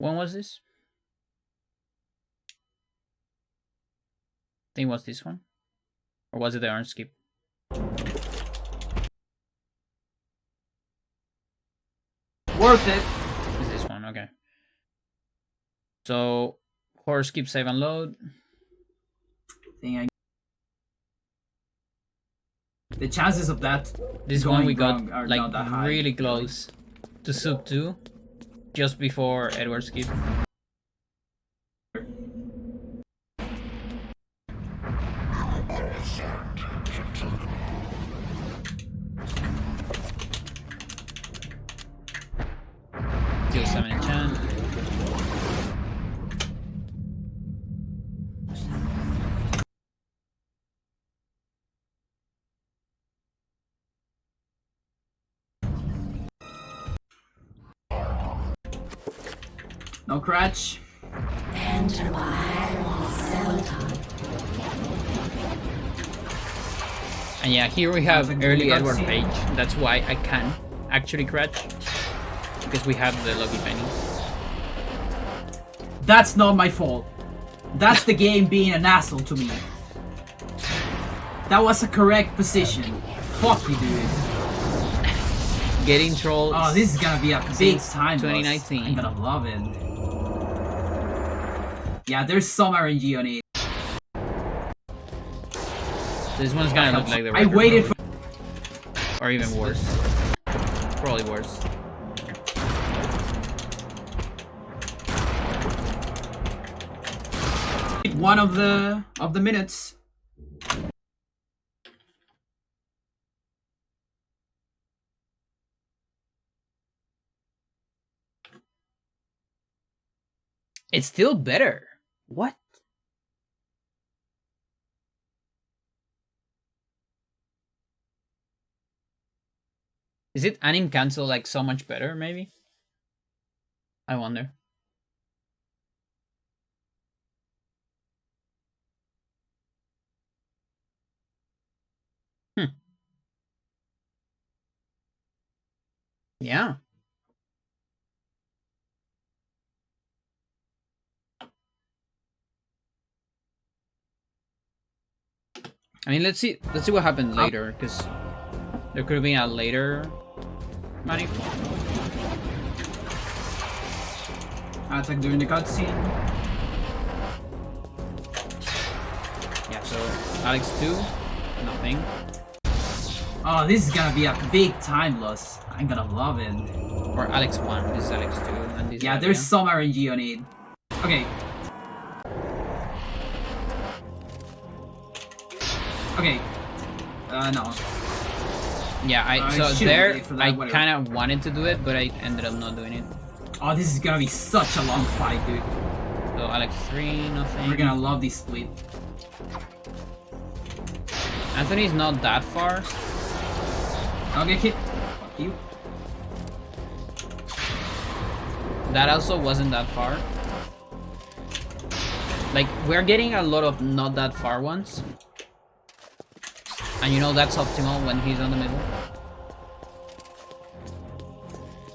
When was this? I think it was this one. Or was it the orange skip? Worth it. It's this one, okay. So, horror skip, save and load. The chances of that This going one we got wrong are like not that high. really close to sub 2. Just before Edward skip. Deal 7 enchant. No crutch. Enter my Xel'lotath. And yeah, here we have That's a early good Edward cutscene. Page. That's why I can actually crouch. Because we have the Lucky Penny. That's not my fault. That's the game being an asshole to me. That was a correct position. Fuck you, dude. Getting trolled. Oh, this is gonna be a big time. 2019. I'm gonna love it. Yeah, there's some RNG on it. This one's gonna look like the I record, waited for. probably. Or even worse. Probably worse. One of the minutes. It's still better. What? Is it anim cancel like so much better, maybe? I wonder. Yeah. I mean, let's see what happens later, because there could have been a later money. Attack during the cutscene. Yeah, so Alex 2, nothing. Oh, this is gonna be a big time loss. I'm gonna love it. Or Alex 1, this is Alex 2, and this Yeah, is there's some RNG on it. Okay. Okay. No. Yeah, I so should've there, waited for that, I whatever. kind of wanted to do it, but I ended up not doing it. Oh, this is gonna be such a long fight, dude. So Alex 3, nothing. We're gonna love this split. Anthony's not that far. I'll get hit. Fuck you. That also wasn't that far. Like, we're getting a lot of not that far ones. And you know that's optimal when he's on the middle.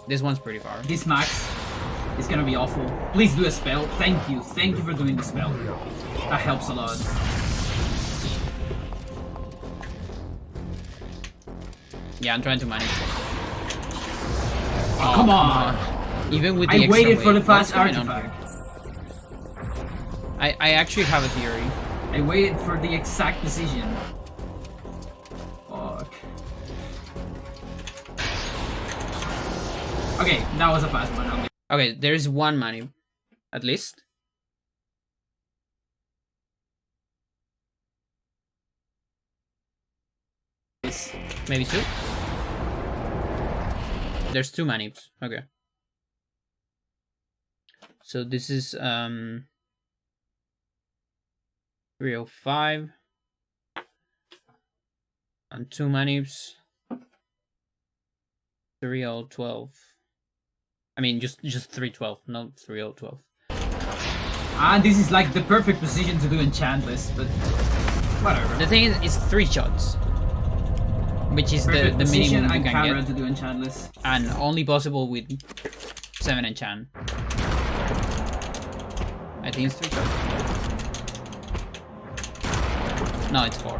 This one's pretty far. This max is gonna be awful. Please do a spell. Thank you. Thank you for doing the spell. That helps a lot. Yeah, I'm trying to manage. Oh, come on. Even with the I extra waited for weight, the fast what's going on artifact. here? I actually have a theory. I waited for the exact decision. Fuck. Okay, that was a fast one. Okay, there's one money, at least. Maybe two? There's two manips. Okay. So this is 305 and two manips. 3012. I mean just 312, not 3012. Ah, this is like the perfect position to do enchantless, but whatever. The thing is, it's 3 shots. Which is Perfect the position minimum you and can camera get. to do enchantless. And only possible with 7 enchant. I think it's 3 shots. No, it's 4.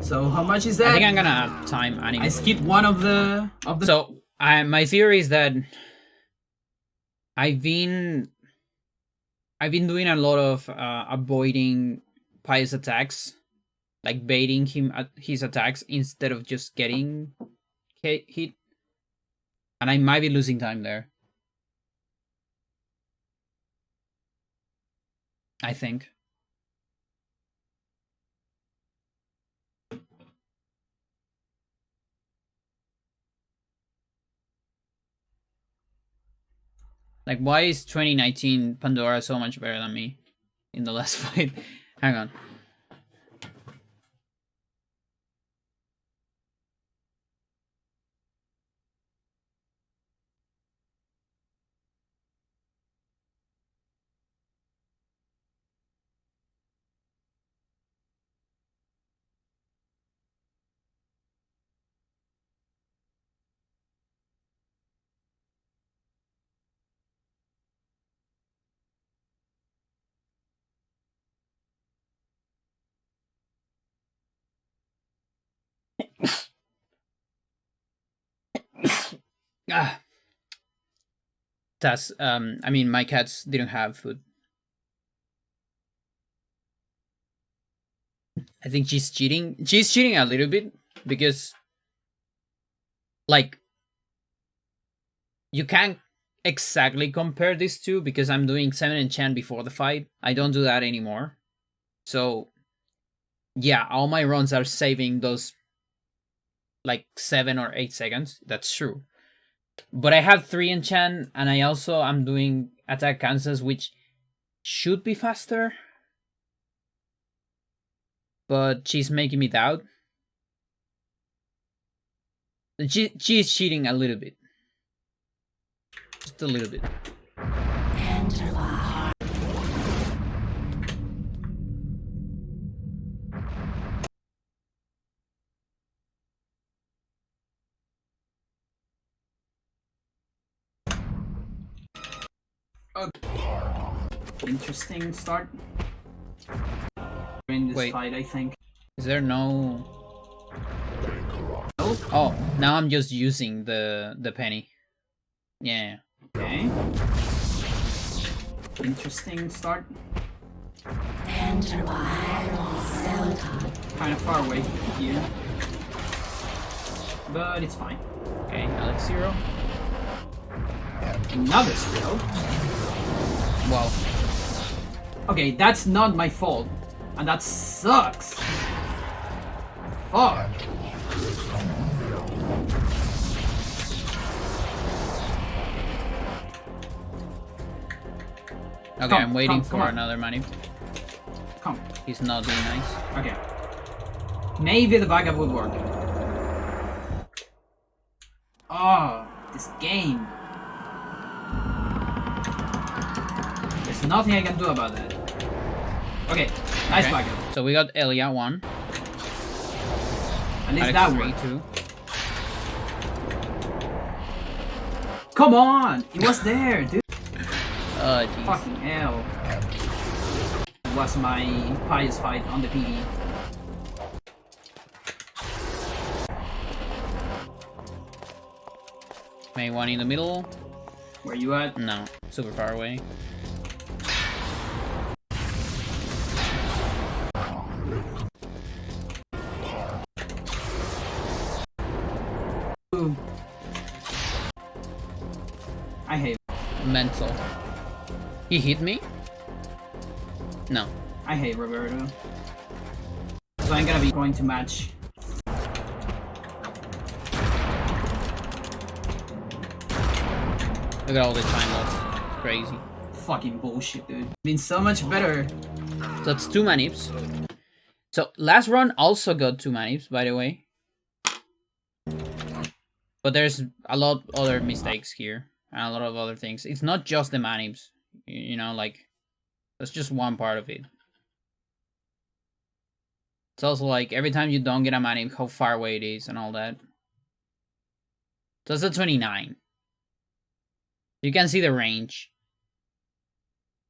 So how much is that? I think I'm gonna add time anyway. I skipped one of the So my theory is that I've been doing a lot of avoiding Pious attacks, like baiting him at his attacks instead of just getting hit, and I might be losing time there. I think. Like, why is 2019 Pandora so much better than me in the last fight? Hang on. Ah, that's I mean, my cats didn't have food. I think she's cheating. She's cheating a little bit because, like, you can't exactly compare these two because I'm doing 7 enchant before the fight. I don't do that anymore. So, yeah, all my runs are saving those like 7 or 8 seconds. That's true. But I have 3 enchant, and I also am doing attack Kansas, which should be faster. But she's making me doubt. She's cheating a little bit. Just a little bit. Pandora. Interesting start. In this Wait. fight, I think. Is there no... Oh, Oh, now I'm just using the penny. Yeah. okay. Interesting start. Pandora. Xel'lotath. Kind of far away here. But it's fine. Okay, Alex 0. Another skill. Wow. Okay, that's not my fault. And that sucks. Fuck. Okay, Come, I'm waiting come, for come on. another money. Come. He's not doing nice. Okay. Maybe the backup would work. Oh, this game. There's nothing I can do about that. Okay, nice Okay. backup. So we got Elia 1. At least Alex that 3, worked. 2. Come on! It was there, dude. Oh, jeez. Fucking hell. It was my pious fight on the PD. May 1 in the middle. Where you at? No, super far away. Ooh. I hate Mental. He hit me? No. I hate Roberto. So I'm gonna be going to match. Look at all this time loss. Crazy. Fucking bullshit, dude. Been so much better. So that's 2 manips. So last run also got 2 manips, by the way. But there's a lot other mistakes here. And a lot of other things. It's not just the manips. You know, like... That's just one part of it. It's also like, every time you don't get a manip, how far away it is and all that. So that's a 29. You can see the range.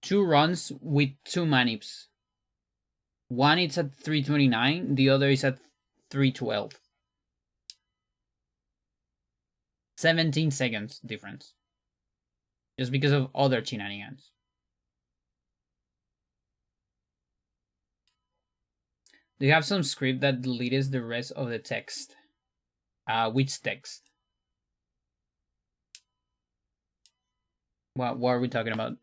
2 runs with 2 manips. One is at 329, the other is at 312. 17 seconds difference. Just because of other shenanigans. Do you have some script that deletes the rest of the text? Which text? What are we talking about?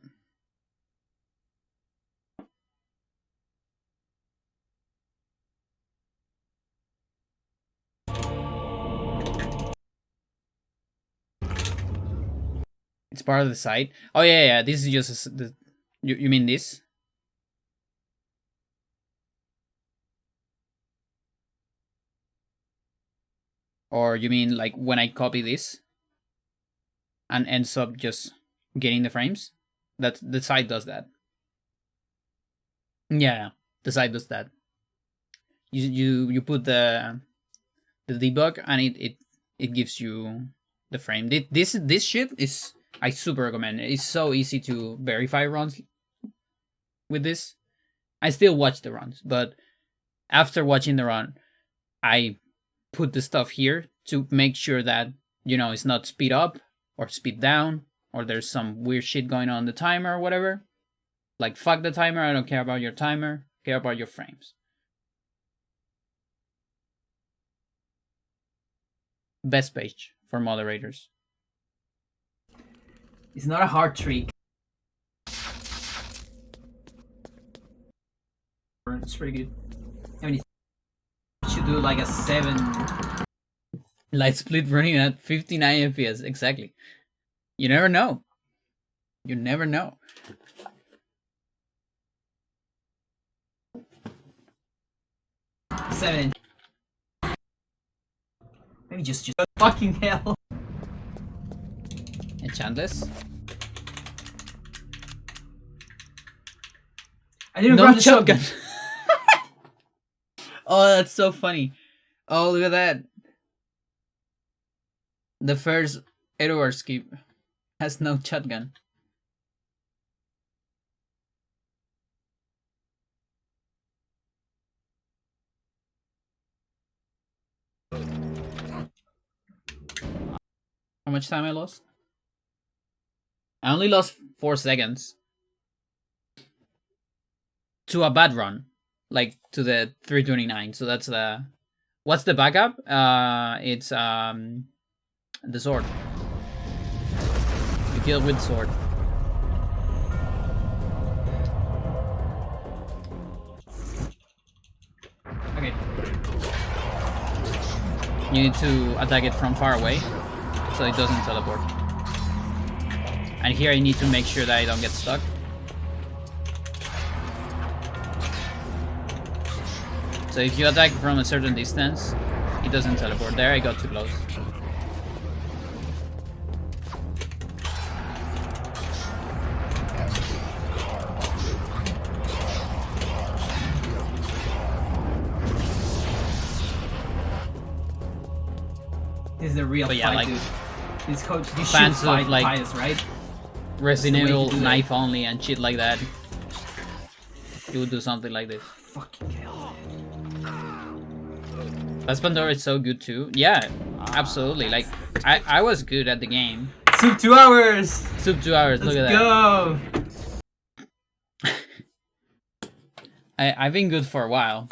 It's part of the site. Oh yeah. This is just you mean this? Or you mean like when I copy this and ends up just getting the frames? That the site does that. Yeah, the site does that. You put the debug and it gives you the frame. This shit is, I super recommend it. It's so easy to verify runs with this. I still watch the runs, but after watching the run, I put the stuff here to make sure that you know, it's not speed up or speed down, or there's some weird shit going on the timer or whatever. Like, fuck the timer, I don't care about your timer, I care about your frames. Best page for moderators. It's not a hard trick. It's pretty good. I mean, you should do like a 7. Light split running at 59 FPS, exactly. You never know. You never know. Seven. Maybe just fucking hell. Enchantless? I didn't No grab the shotgun. shotgun. Oh, that's so funny. Oh, look at that. The first Edward skip has no shotgun. How much time I lost? I only lost 4 seconds. To a bad run. Like, to the 329. So that's the... What's the backup? It's, the sword. You kill with sword. Okay. You need to attack it from far away, so it doesn't teleport. And here I need to make sure that I don't get stuck. So if you attack from a certain distance, it doesn't teleport. There I got too close. This is the real But yeah, fight, like, dude. This coach, you should fans of, fight like, Pius, right? Resident the way to Evil do it. knife only and shit like that. You would do something like this. Fucking hell. But Pandora is so good too. Yeah, absolutely. Like, I was good at the game. Sub 2 hours! Sub 2 hours, Let's look at go! that. I've been good for a while.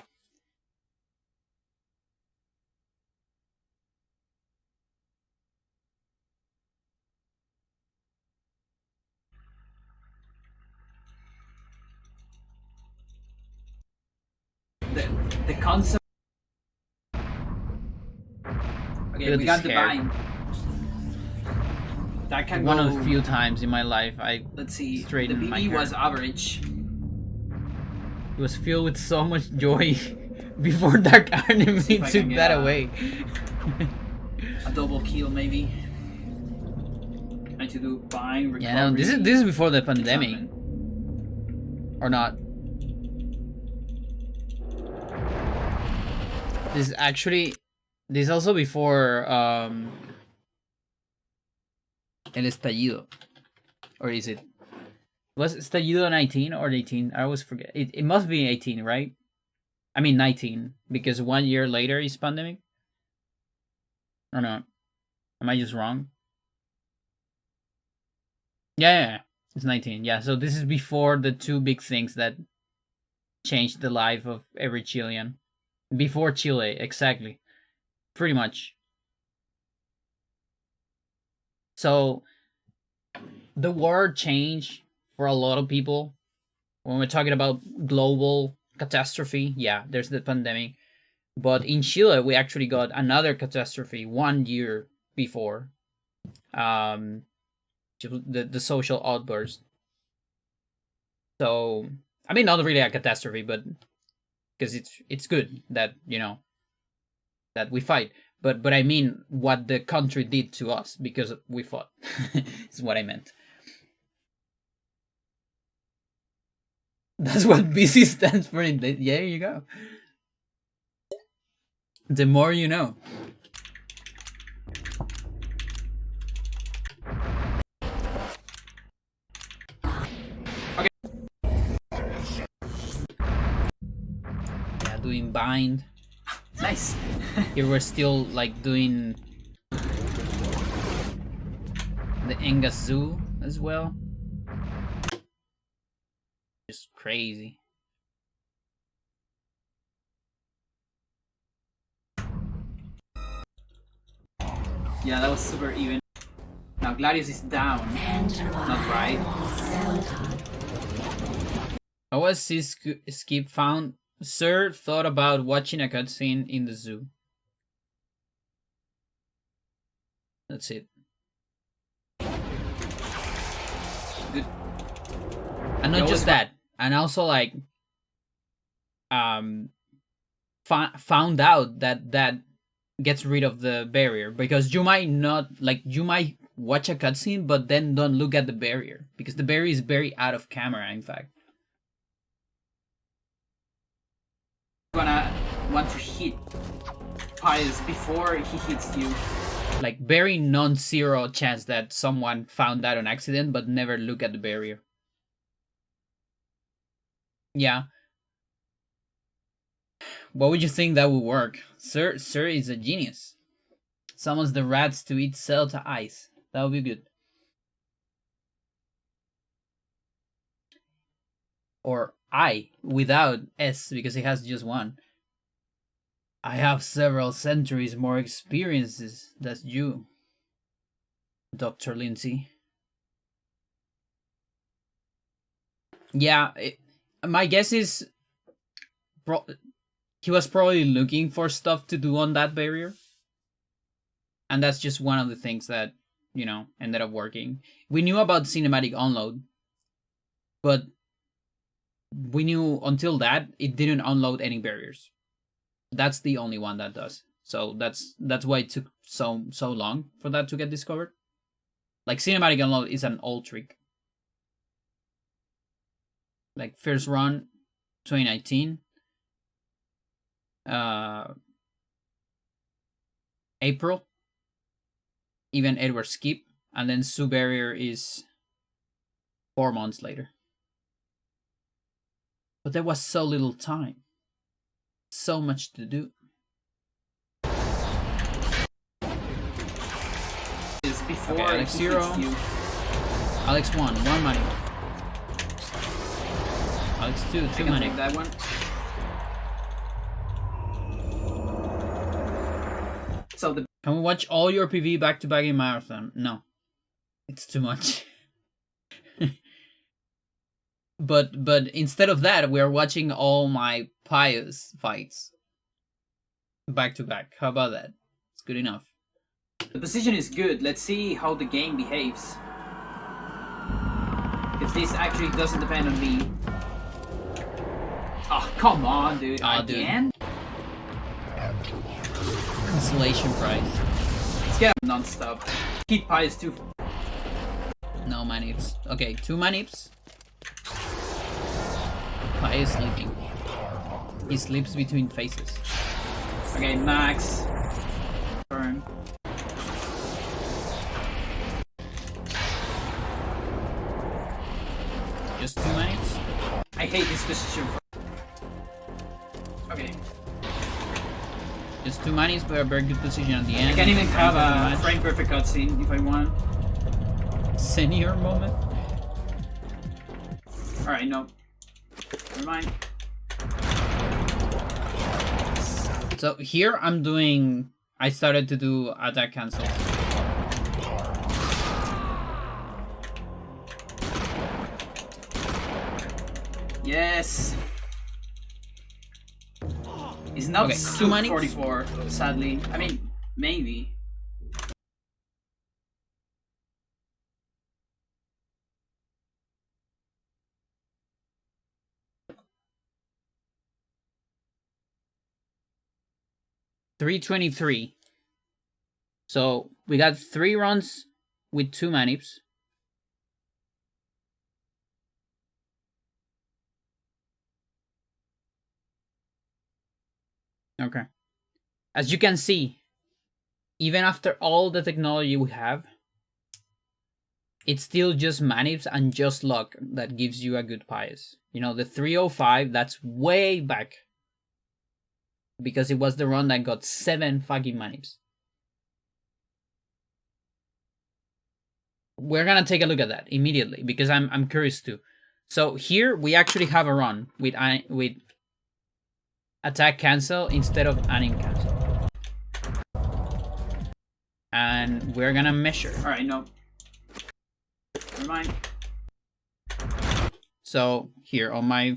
The concept. Okay, Look at we got this hair. Divine. That can One go. of the few times in my life I Let's see. straightened The my BE hair. was average. was filled with so much joy before Dark Enemy See if I took can get that a- away. A double kill, maybe. I need to do bind, recovery. Yeah, no, this is before the pandemic, enchantment. or not? This is also before El Estallido, or is it? Was Estallido 19 or 18? I always forget. It must be 18, right? I mean 19, because 1 year later is pandemic. Or not? Am I just wrong? Yeah, it's 19. Yeah, so this is before the two big things that changed the life of every Chilean. Before Chile, exactly. Pretty much. So, the world changed for a lot of people. When we're talking about global catastrophe, yeah, there's the pandemic. But in Chile, we actually got another catastrophe 1 year before. The social outburst. So, I mean, not really a catastrophe, but because it's good that, you know, that we fight. But I mean what the country did to us because we fought. Is what I meant. That's what BC stands for. Yeah, there you go. The more you know. Yeah, doing bind. Nice. Here we're still like doing The Enga Zoo as well. Just crazy. Yeah, that was super even. Now Gladius is down. Pandora. Not right. Xel'lotath. How was this skip found? Sir thought about watching a cutscene in the zoo. That's it. Good. And not just that, and also like found out that gets rid of the barrier, because you might not like, you might watch a cutscene but then don't look at the barrier because the barrier is very out of camera, in fact. Gonna want to hit Pius before he hits you. Like very non-zero chance that someone found that on accident but never look at the barrier. Yeah. What would you think that would work? Sir is a genius. Summons the rats to eat Xel'lotath ice. That would be good. Or I, without S, because it has just one. I have several centuries more experiences than you, Dr. Lindsay. Yeah, my guess is he was probably looking for stuff to do on that barrier. And that's just one of the things that, you know, ended up working. We knew about cinematic unload, but we knew until that it didn't unload any barriers. That's the only one that does. So that's why it took so long for that to get discovered. Like cinematic unload is an old trick. Like first run 2019. April. Even Edward skip, and then Zoo Barrier is 4 months later. But there was so little time. So much to do. Is before Okay, Alex he 0. hits you. Alex 1 money. Alex 2 I 2 can money. take that one. So the Can we watch all your PV back to back in marathon? No. It's too much. But instead of that, we're watching all my Pius fights back to back. How about that? It's good enough. The position is good. Let's see how the game behaves. If this actually doesn't depend on me. Oh, come on, dude. Aw, dude. Again? Consolation prize. Let's get him non-stop. Keep Pius too. No manips. Okay, 2 manips. Pius sleeping. He sleeps between faces. Okay, Max. Burn. Just 2 manips. I hate this position. Okay. Just 2 manips, but a very good position at the end. I can even have a Match. frame perfect cutscene if I want. Senior moment. Alright, no. Never mind. So here I'm doing. I started to do attack cancel. Yes. It's not Okay, Soup 2 manips. 44, sadly. I mean, maybe. $323. So we got 3 runs with 2 manips. Okay. As you can see, even after all the technology we have, it's still just manips and just luck that gives you a good Pius. You know, the 305, that's way back. Because it was the run that got 7 fucking manips. we're gonna take a look at that immediately because I'm curious too. So here we actually have a run with attack cancel instead of anim cancel, and we're gonna measure. All right, no. Never mind. So here on my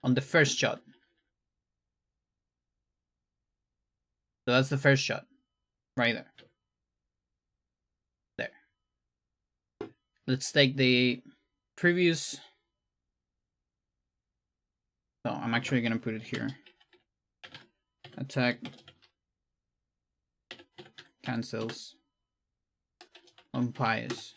on the first shot. So that's the first shot, right there. There. Let's take the previous. So I'm actually gonna put it here. Attack cancels on pious.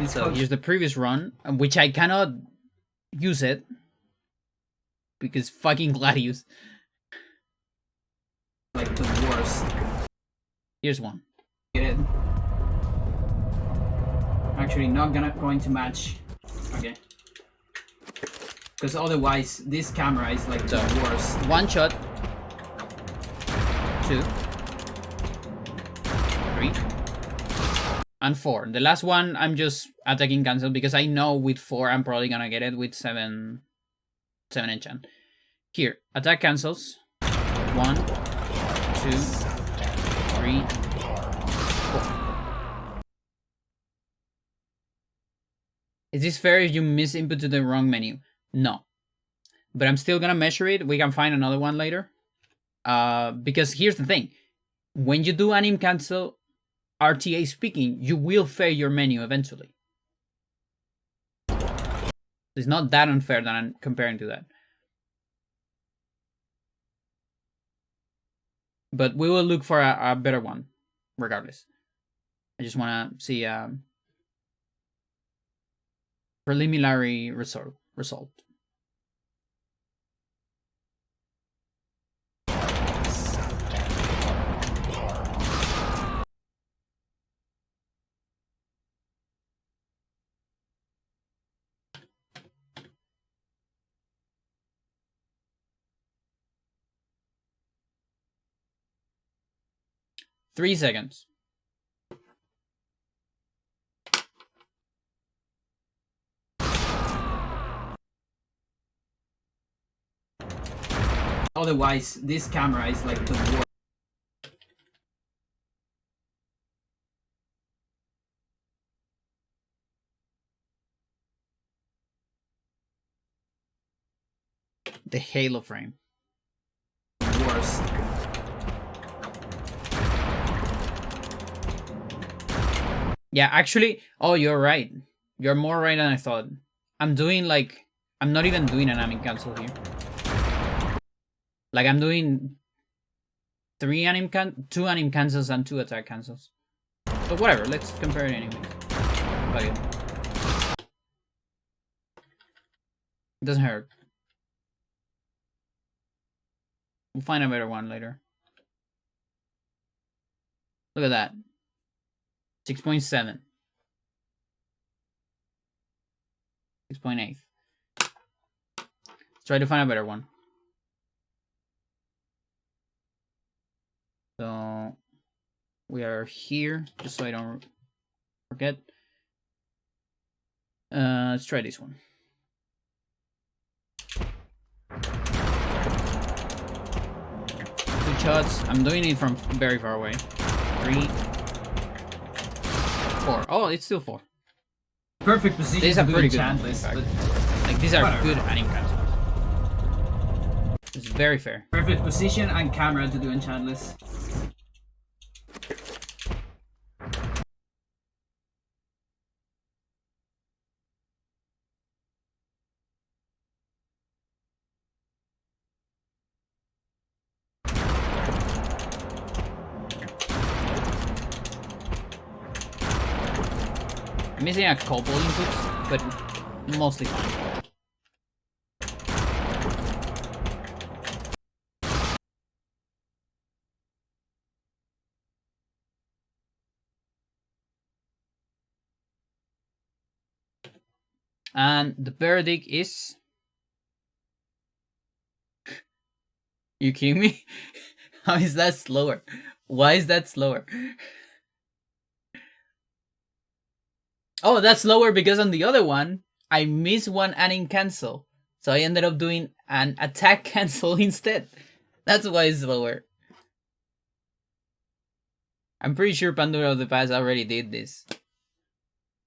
So here's the previous run, which I cannot use it because fucking Gladius. Like the worst. Here's one. Get it? Actually, not going to match. Okay. Because otherwise, this camera is like the worst. One shot. 2. 3. And 4. The last one, I'm just attacking cancel because I know with 4 I'm probably gonna get it with 7 enchant. Here, attack cancels. 1, 2, 3, 4. Is this fair if you misinputted the wrong menu? No. But I'm still gonna measure it. We can find another one later. Because here's the thing. When you do anim cancel, RTA speaking, you will fair your menu eventually. It's not that unfair that I'm comparing to that. But we will look for a better one, regardless. I just want to see a preliminary result. 3 seconds. Otherwise, this camera is like the worst. The halo frame. Worst. Yeah, actually, oh, you're right. You're more right than I thought. I'm not even doing an anim cancel here. Like, I'm doing 2 anim cancels and 2 attack cancels. But whatever, let's compare it anyway. Fuck it. It doesn't hurt. We'll find a better one later. Look at that. 6.7. 6.8. Let's try to find a better one. So we are here, just so I don't forget. Let's try this one. Two shots. I'm doing it from very far away. 3, 4. Oh, it's still 4. Perfect position. These are to do pretty good, enchantless, in but fact. Like, these are whatever. good anim cancels. It's very fair. perfect position and camera to do enchantless. I'm missing a couple inputs, but mostly fine. And the verdict is... You kidding me? How is that slower? Why is that slower? Oh, that's slower because on the other one, I missed one adding cancel. So I ended up doing an attack cancel instead. That's why it's slower. I'm pretty sure Pandora of the Past already did this.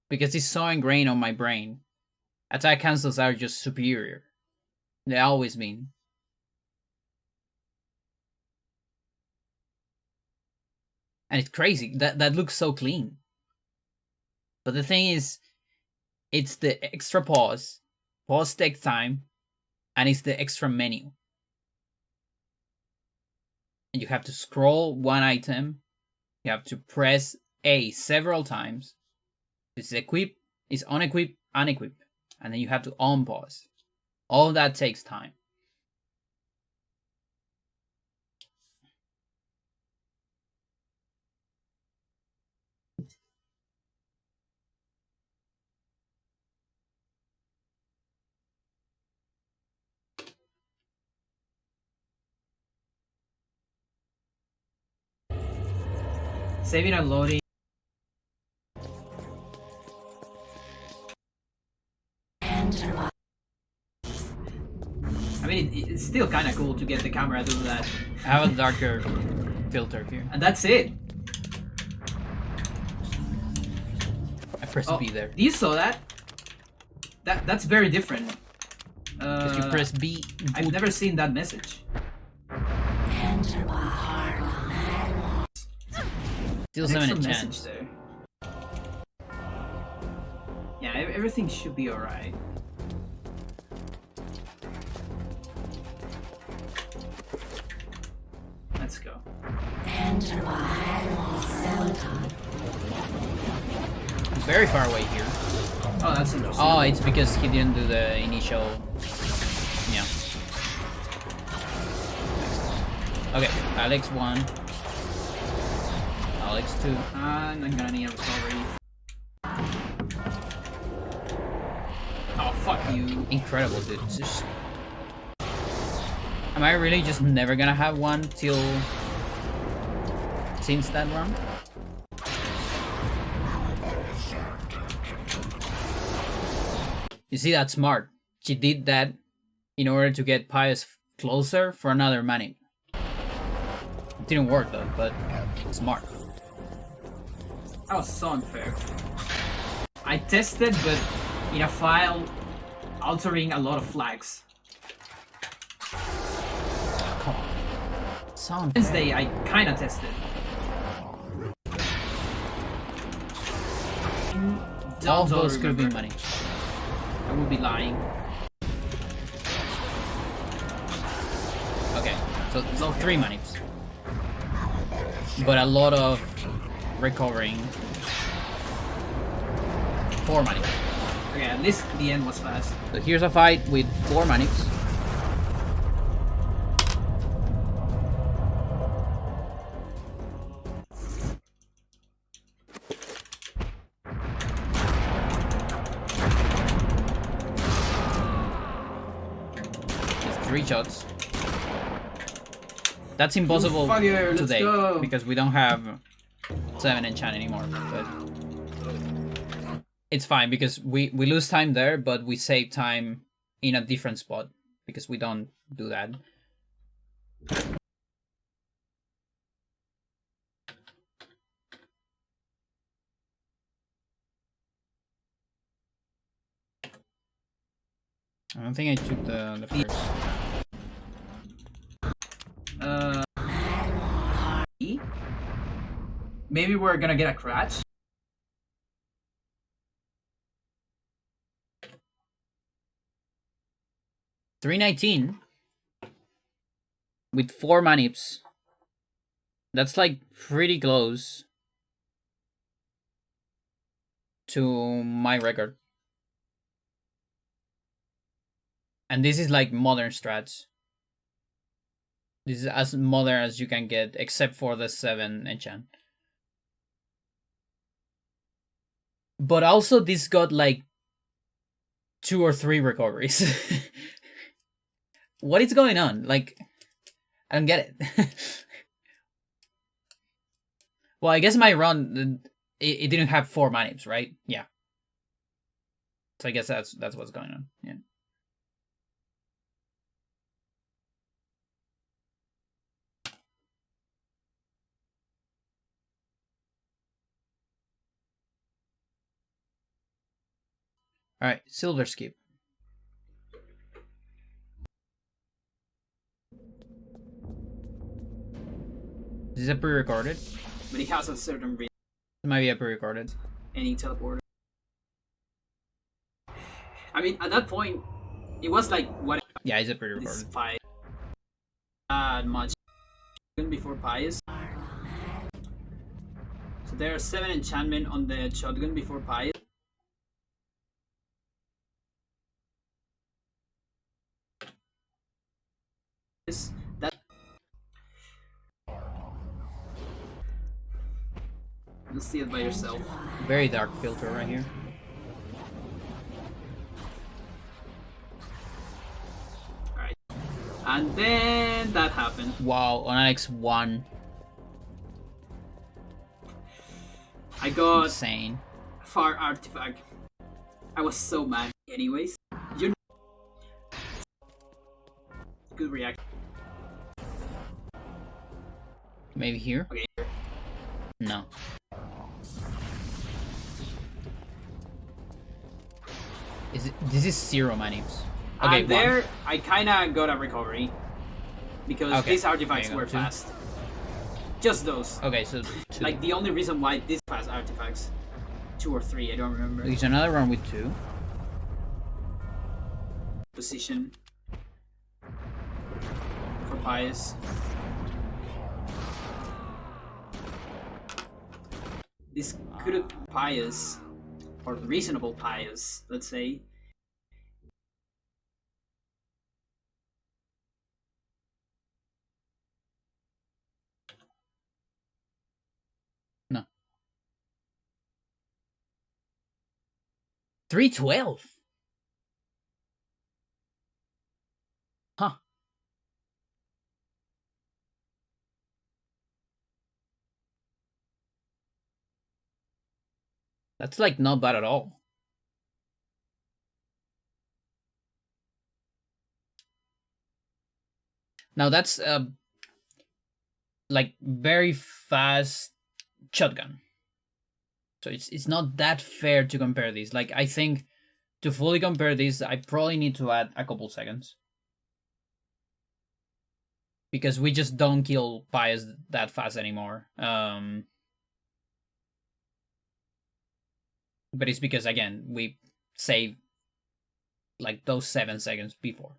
Because it's so ingrained on my brain. Attack cancels are just superior. They always been. And it's crazy. That looks so clean. But the thing is, it's the extra pause. Pause takes time. And it's the extra menu. And you have to scroll one item. You have to press A several times. This is equip, is unequip, unequip. And then you have to unpause. All of that takes time. Saving and loading. Pandora. I mean, it's still kind of cool to get the camera to do that. I have a darker filter here. And that's it. I press B there. You saw that? That's very different. Because you press B. I've never seen that message. Still An 7 extra enchant. message there. Yeah, everything should be alright. Let's go. Xel'lotath. He's very far away here. Oh, that's interesting. Oh, it's because he didn't do the initial. Yeah. Okay, Alex 1. Alex 2. I'm gonna need a recovery. Oh, fuck you. Incredible, dude. It's just... Am I really just never gonna have one till... since that run? You see, that's smart. She did that in order to get Pius closer for another money. It didn't work though, but smart. That was so unfair. I tested, but in a file altering a lot of flags. Come on. Sound. Wednesday, I kinda tested. All of Don't those could have been remember. money. I would be lying. Okay, so 3 monies. But a lot of recovering. 4 money. Okay, at least the end was fast. So here's a fight with 4 monies. Just 3 shots. That's impossible Fire, let's today go. because we don't have 7 enchant anymore. But it's fine because we lose time there, but we save time in a different spot because we don't do that. I don't think I took the first. Maybe we're gonna get a crash. $319 with 4 manips. That's like pretty close to my record. And this is like modern strats. This is as modern as you can get, except for the 7 enchant. But also this got like 2 or 3 recoveries. What is going on? Like, I don't get it. Well, I guess my run it didn't have 4 manips, right? Yeah. So I guess that's what's going on. Yeah. All right, silver skip. Is this a pre-recorded? But he has a certain reason It might be a pre-recorded. and he teleported. I mean, at that point, it was like what Yeah, it's a this pre-recorded. fight much before Pious. So there are 7 enchantment on the shotgun before Pious. That you'll see it by yourself. Very dark filter right here. Alright. And then that happened. Wow, on X1. I got Insane. far artifact. I was so mad. Anyways, you good reaction. Maybe here? Okay. No. This is 0 manips. Okay, And there, I kinda got a recovery. Because Okay, these artifacts there you go, were 2. fast. Just those. Okay, so 2. Like the only reason why these fast artifacts. 2 or 3, I don't remember. There's another run with 2. Position. For Pious. This could have Pious, or reasonable Pious, let's say. No. 312. Huh. That's like not bad at all. Now that's like very fast shotgun. So it's not that fair to compare these. Like I think to fully compare these, I probably need to add a couple seconds. Because we just don't kill Pious that fast anymore. But it's because again we save like those 7 seconds before.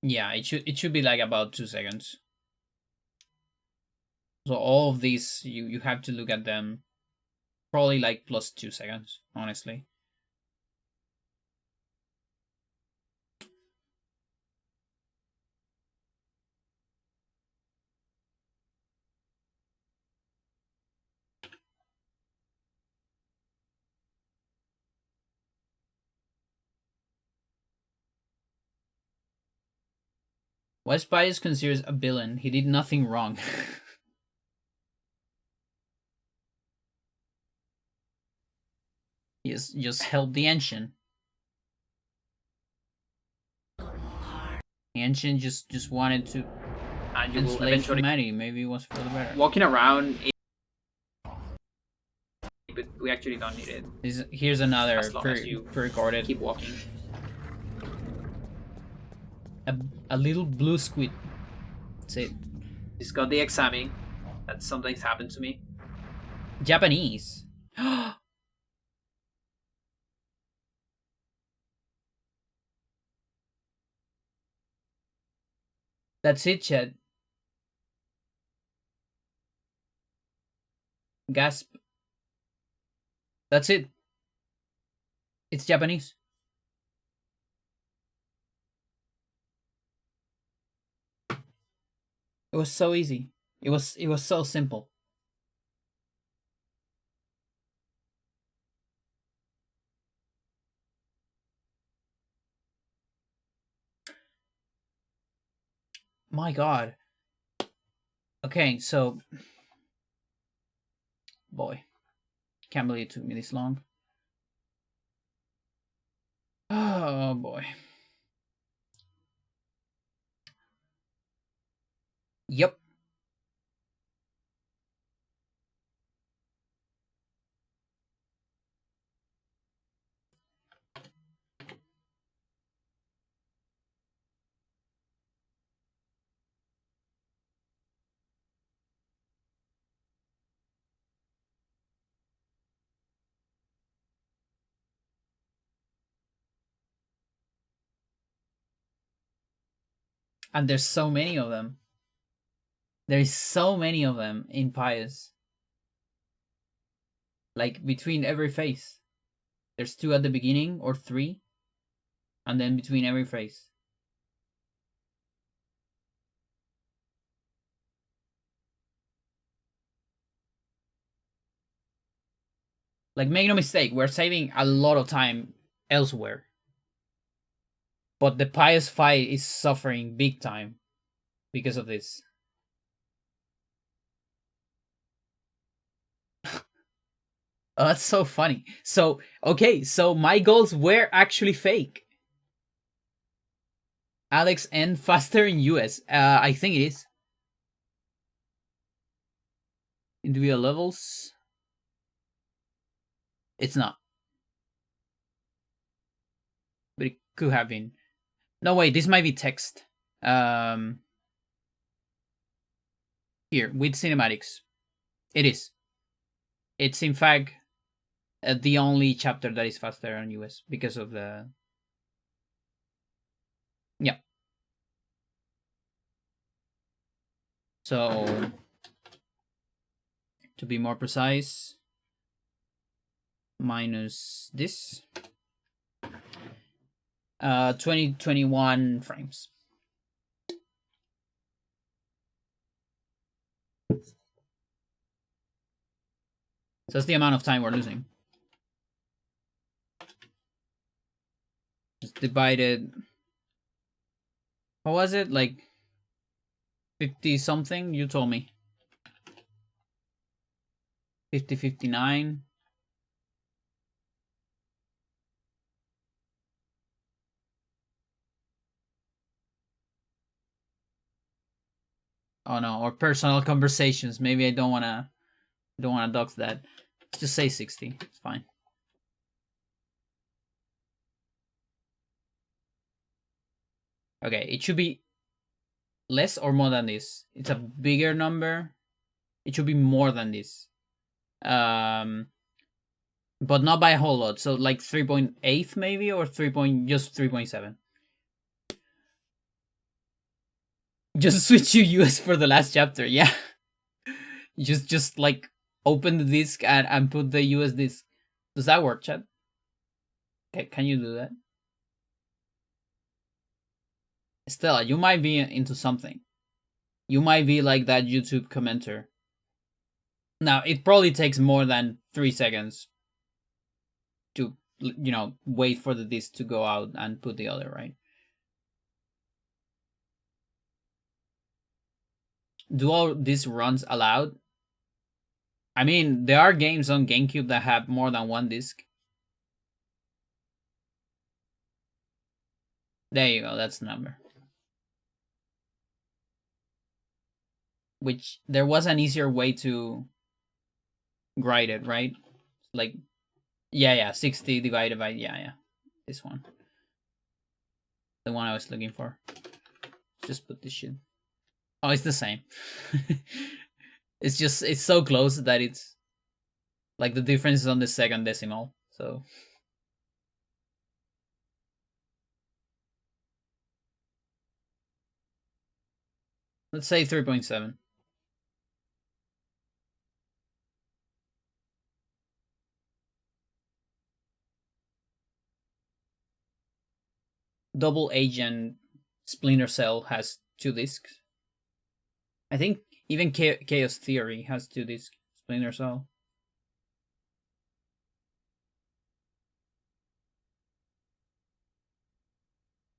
Yeah, it should be like about 2 seconds. So all of these you have to look at them probably like plus 2 seconds, honestly. West Bias considers a villain. He did nothing wrong. He just helped the ancient. The ancient just wanted to And you will enslave eventually humanity. Maybe it was for the better. walking around. But we actually don't need it. Here's another As long as you pre-recorded. Keep walking. A little blue squid. That's it. Just got the examining. That something's happened to me. Japanese. That's it, Chad. Gasp. That's it. It's Japanese. It was so easy. It was so simple. My god. Okay, so... Boy. Can't believe it took me this long. Oh boy. Yep. And there's so many of them. There's so many of them in Pious. Like, between every phase. There's 2 at the beginning, or 3. And then between every phase. Like, make no mistake, we're saving a lot of time elsewhere. But the Pious fight is suffering big time because of this. Oh, that's so funny. So, okay, so my goals were actually fake. Alex end faster in US. I think it is. Individual levels. It's not. But it could have been. No, wait, this might be text. Here, with cinematics. It is. It's in fact the only chapter that is faster on US because of the... Yeah. So, to be more precise, minus this. 2021 frames. So that's the amount of time we're losing. Just divided. What was it? Like 50 something? You told me. 50, 59. Oh no, or personal conversations. Maybe I don't wanna dox that. Let's just say 60. It's fine. Okay, it should be less or more than this. It's a bigger number. It should be more than this. But not by a whole lot. So like 3.8 maybe, or just 3.7. Just switch to US for the last chapter. Yeah. just like open the disc and put the US disc. Does that work, chat? Okay, can you do that? Stella, you might be into something. You might be like that YouTube commenter. Now, it probably takes more than 3 seconds to, wait for the disc to go out and put the other, right? Do all these runs allowed? I mean, there are games on GameCube that have more than one disc. There you go, that's the number. Which, there was an easier way to grade it, right? Like, yeah, 60 divided by, yeah, this one. The one I was looking for. Just put this shit. Oh, it's the same. It's so close that it's like the difference is on the second decimal. So let's say 3.7. Double Agent Splinter Cell has 2 discs. I think even Chaos Theory has 2 discs. Splinter Cell.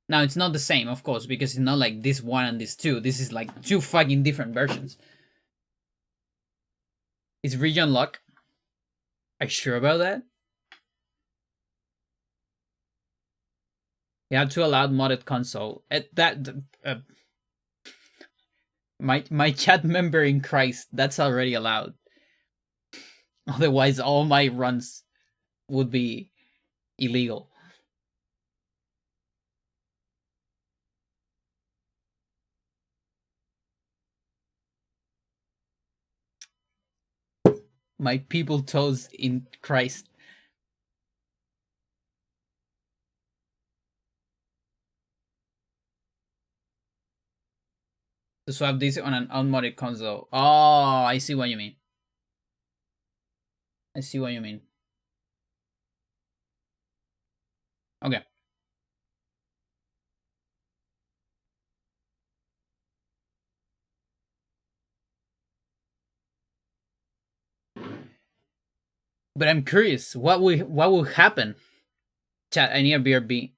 Now it's not the same, of course, because it's not like this one and this two. This is like two fucking different versions. Is region lock? Are you sure about that? You have to allow modded console. My chat member in Christ, that's already allowed. Otherwise, all my runs would be illegal. My people toes in Christ. To swap this on an unmodded console. Oh, I see what you mean. I see what you mean. Okay. But I'm curious, what will happen? Chat, I need a BRB.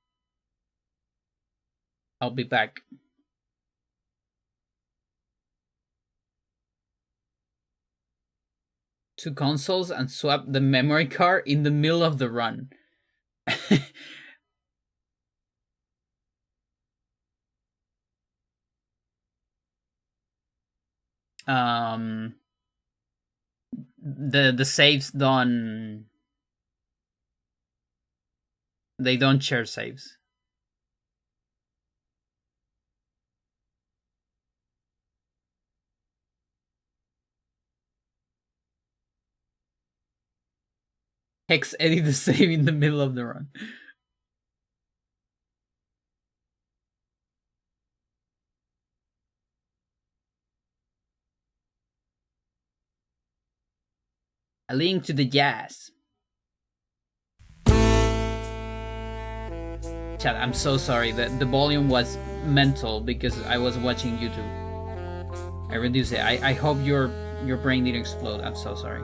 I'll be back. Two consoles and swap the memory card in the middle of the run. The saves don't, they don't share saves. Hex edit the save in the middle of the run. A link to the jazz. Chat, I'm so sorry. The volume was mental because I was watching YouTube. I reduced it. I hope your brain didn't explode. I'm so sorry.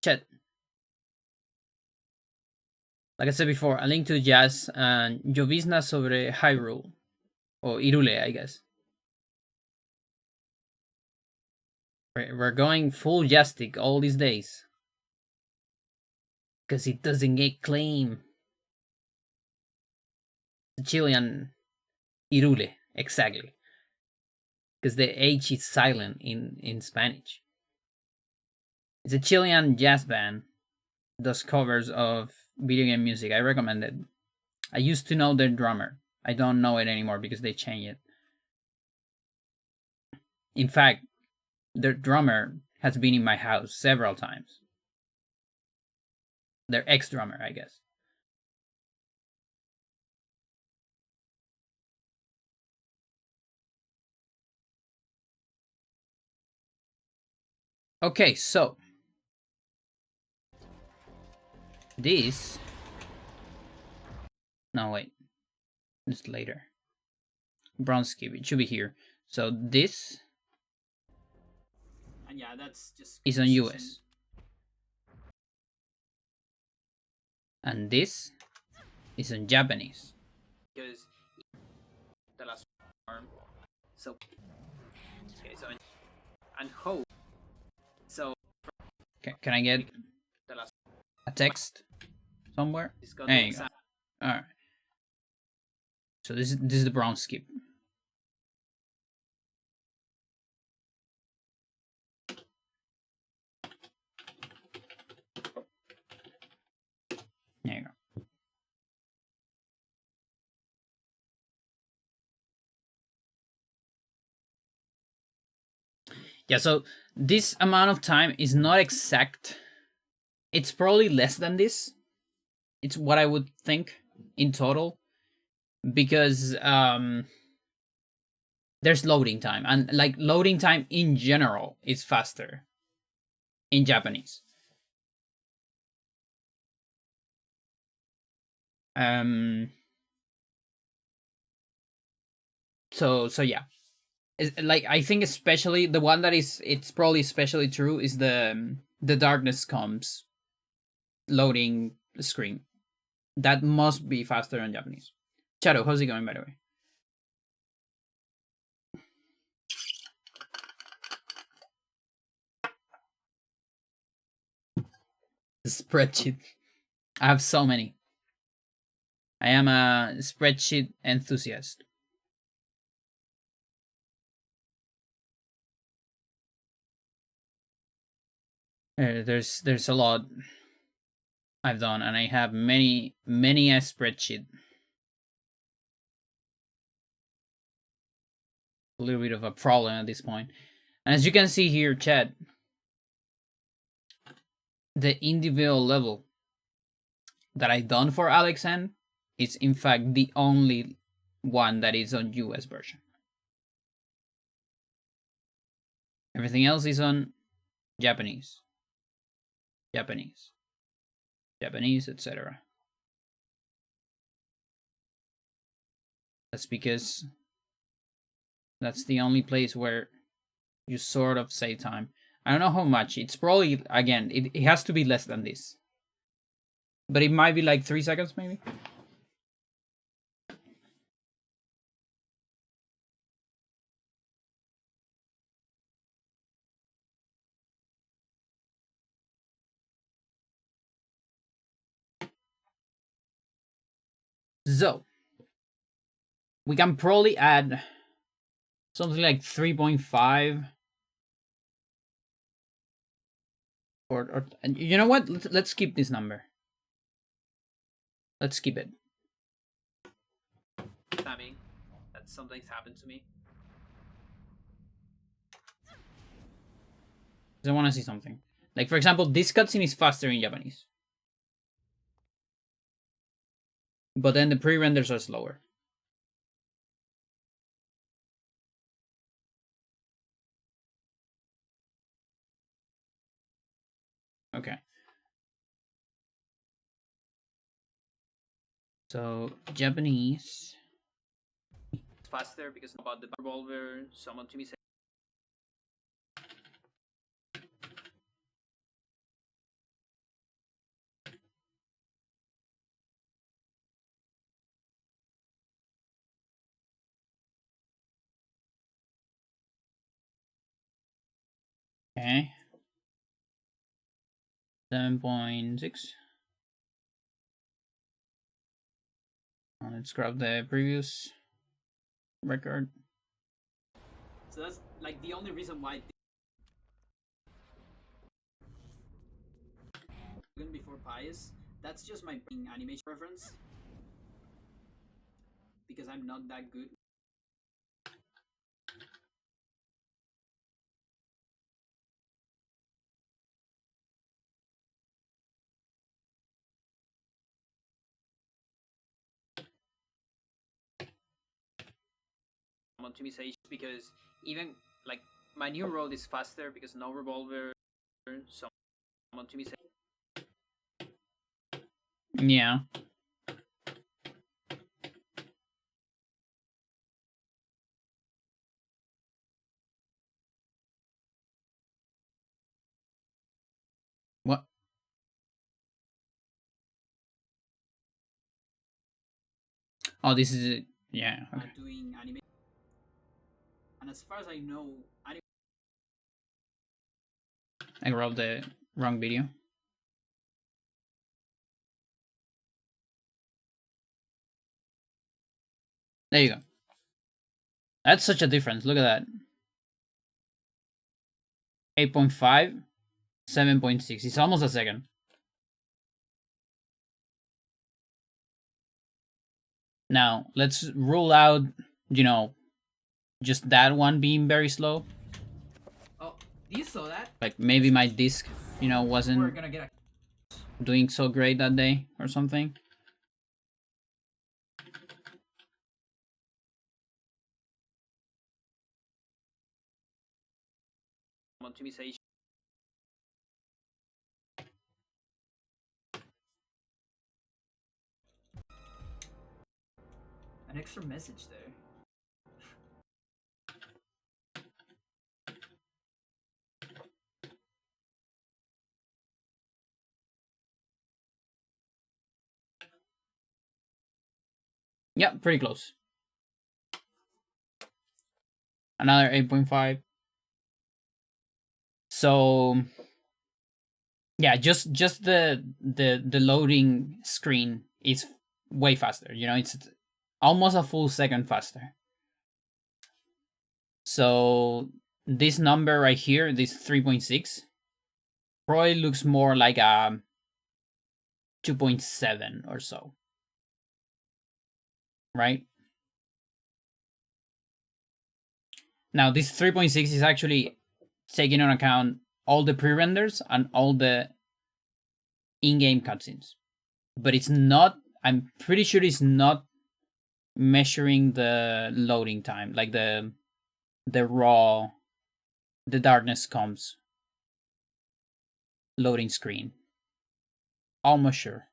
Chat. Like I said before, A Link to Jazz and Llovizna sobre Hyrule. Or Irule, I guess. We're going full Jastic all these days. Because it doesn't get claim. The Chilean Irule, exactly. Because the H is silent in Spanish. It's a Chilean jazz band. Does covers of video game music. I recommend it. I used to know their drummer. I don't know it anymore because they changed it. In fact, their drummer has been in my house several times. Their ex-drummer, I guess. Okay, so this. No, wait. It's later. Bronski, it should be here. So this. And yeah, that's just is on US. And this is on Japanese. Because the last form. So okay, so and hope. So Can I get the last a text somewhere? There you go. All right. So this is the brown skip. There you go. Yeah, so this amount of time is not exact. It's probably less than this. It's what I would think in total. Because there's loading time. And like loading time in general is faster in Japanese. So yeah. Like I think especially the one that it's probably especially true is the Darkness Comes loading screen. That must be faster in Japanese. Charo, how's it going, by the way? The spreadsheet. I have so many. I am a spreadsheet enthusiast. There's a lot I've done, and I have many a spreadsheet. A little bit of a problem at this point. And as you can see here, chat, the individual level that I done for Alex N is in fact the only one that is on US version. Everything else is on Japanese, etc. That's because that's the only place where you sort of save time. I don't know how much. It's probably, again, it has to be less than this. But it might be like 3 seconds, maybe. So, we can probably add something like 3.5. Or you know what? Let's keep this number. Let's keep it. Spamming. That something's happened to me. I want to see something. Like, for example, this cutscene is faster in Japanese. But then the pre-renders are slower. Okay. So, Japanese. It's faster because about the revolver, someone to me said. Okay. 7.6. Let's grab the previous record. So that's like the only reason why. Even before Pious, that's just my animation preference because I'm not that good. Optimization because even like my new road is faster because no revolver, so optimization. Yeah. What? Oh, this is it. Yeah. Okay. Doing animation, and as far as I know, I grabbed the wrong video. There you go. That's such a difference. Look at that. 8.5, 7.6. It's almost a second. Now, let's rule out, just that one being very slow. oh, you saw that? Like maybe my disc, We're wasn't gonna get doing so great that day or something. Optimization. an extra message there. Yeah, pretty close. Another 8.5. So yeah, just the loading screen is way faster. It's almost a full second faster. So this number right here, this 3.6, probably looks more like a 2.7 or so. Right? Now this 3.6 is actually taking on account all the pre-renders and all the in-game cutscenes. But it's not, I'm pretty sure it's not measuring the loading time, like the raw, the darkness comes loading screen. Almost sure.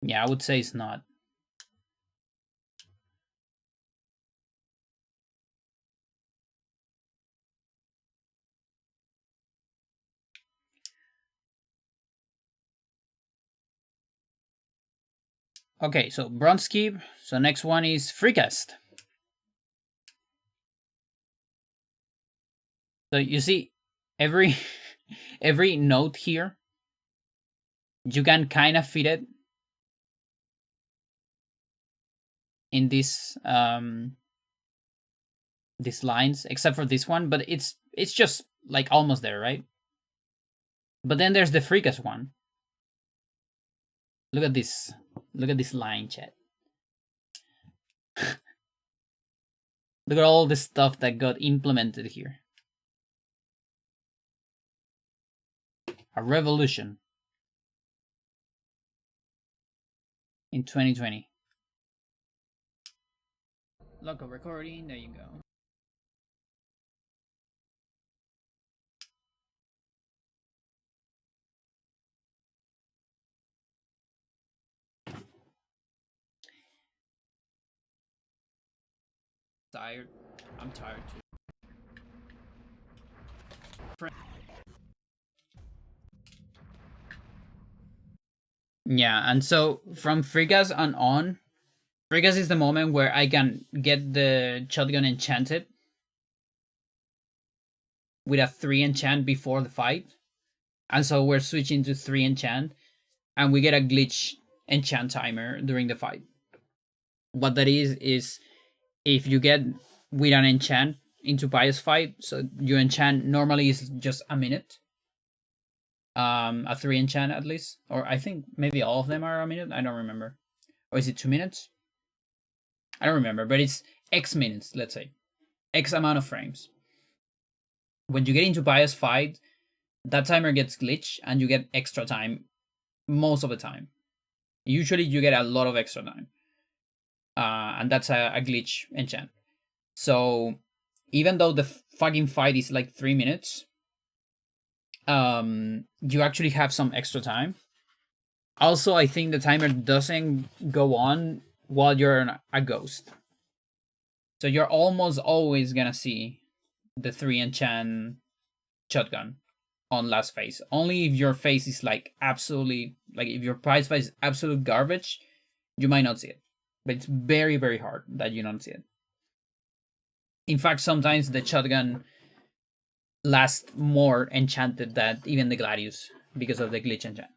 Yeah, I would say it's not. Okay, so bronze keep. So next one is Freecast. So you see, every every note here, you can kind of fit it in these lines, except for this one, but it's just like almost there, right? But then there's the Freecast one. Look at this. Look at this line, chat. Look at all the stuff that got implemented here. A revolution in 2020. Local recording, there you go. Tired. I'm tired too. Yeah, and so from Freecast and on, Frigas is the moment where I can get the shotgun enchanted with a 3 enchant before the fight. And so we're switching to 3 enchant, and we get a glitch enchant timer during the fight. What that is if you get with an enchant into Pious fight, so your enchant normally is just a minute. A 3 enchant at least. Or I think maybe all of them are a minute, I don't remember. Or is it 2 minutes? I don't remember, but it's X minutes, let's say. X amount of frames. When you get into Pious fight, that timer gets glitched and you get extra time most of the time. Usually you get a lot of extra time. And that's a glitch enchant. So even though the fucking fight is like 3 minutes, you actually have some extra time. Also, I think the timer doesn't go on while you're a ghost. So you're almost always gonna see the 3 enchant shotgun on last phase. Only if your face is like absolutely, like if your prize fight is absolute garbage, you might not see it. But it's very, very hard that you don't see it. In fact, sometimes the shotgun lasts more enchanted than even the Gladius because of the glitch enchant.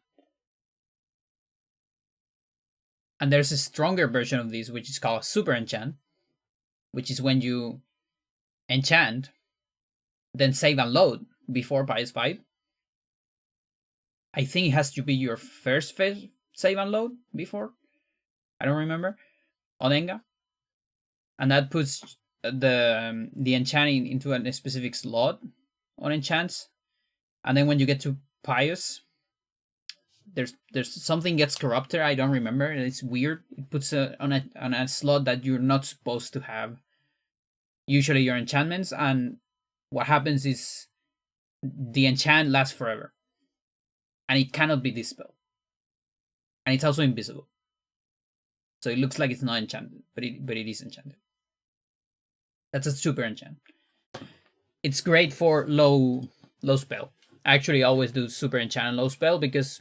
And there's a stronger version of this, which is called Super Enchant, which is when you enchant, then save and load before Pious fight. I think it has to be your first save and load before. I don't remember. Odenga. And that puts the enchanting into a specific slot on enchants. And then when you get to Pious, there's something gets corrupted. I don't remember. It's weird. It puts on a slot that you're not supposed to have. Usually your enchantments, and what happens is the enchant lasts forever, and it cannot be dispelled, and it's also invisible. So it looks like it's not enchanted, but it is enchanted. That's a super enchant. It's great for low spell. I actually always do super enchant and low spell because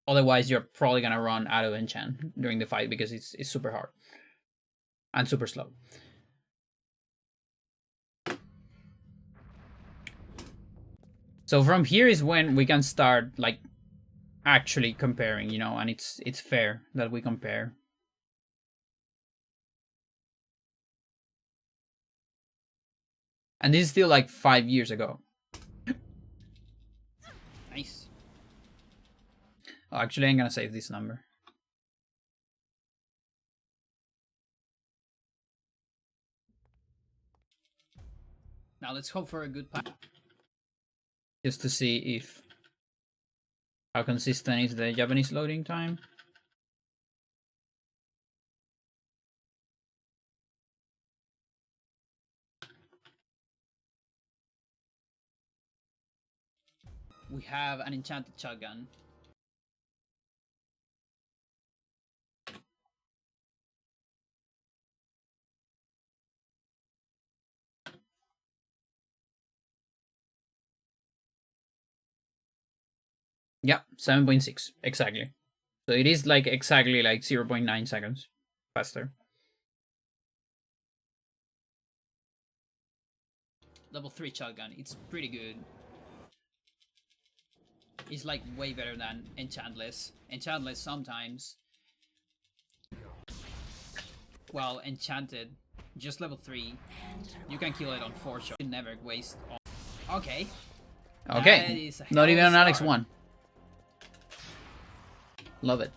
otherwise you're probably gonna run out of enchant during the fight because it's super hard and super slow. So from here is when we can start like actually comparing, you know, and it's fair that we compare. And this is still like 5 years ago. Nice. Oh, actually, I'm gonna save this number. Now let's hope for a good pack. Just to see if how consistent is the Japanese loading time. We have an enchanted shotgun. Yeah, 7.6 exactly. So it is like exactly like 0.9 seconds faster. Level 3 shotgun, it's pretty good. It's like way better than Enchantless. Enchantless sometimes, well, Enchanted, just level 3, you can kill it on 4 shots. You never waste all. Okay. Okay, not even on Alex 1. Love it.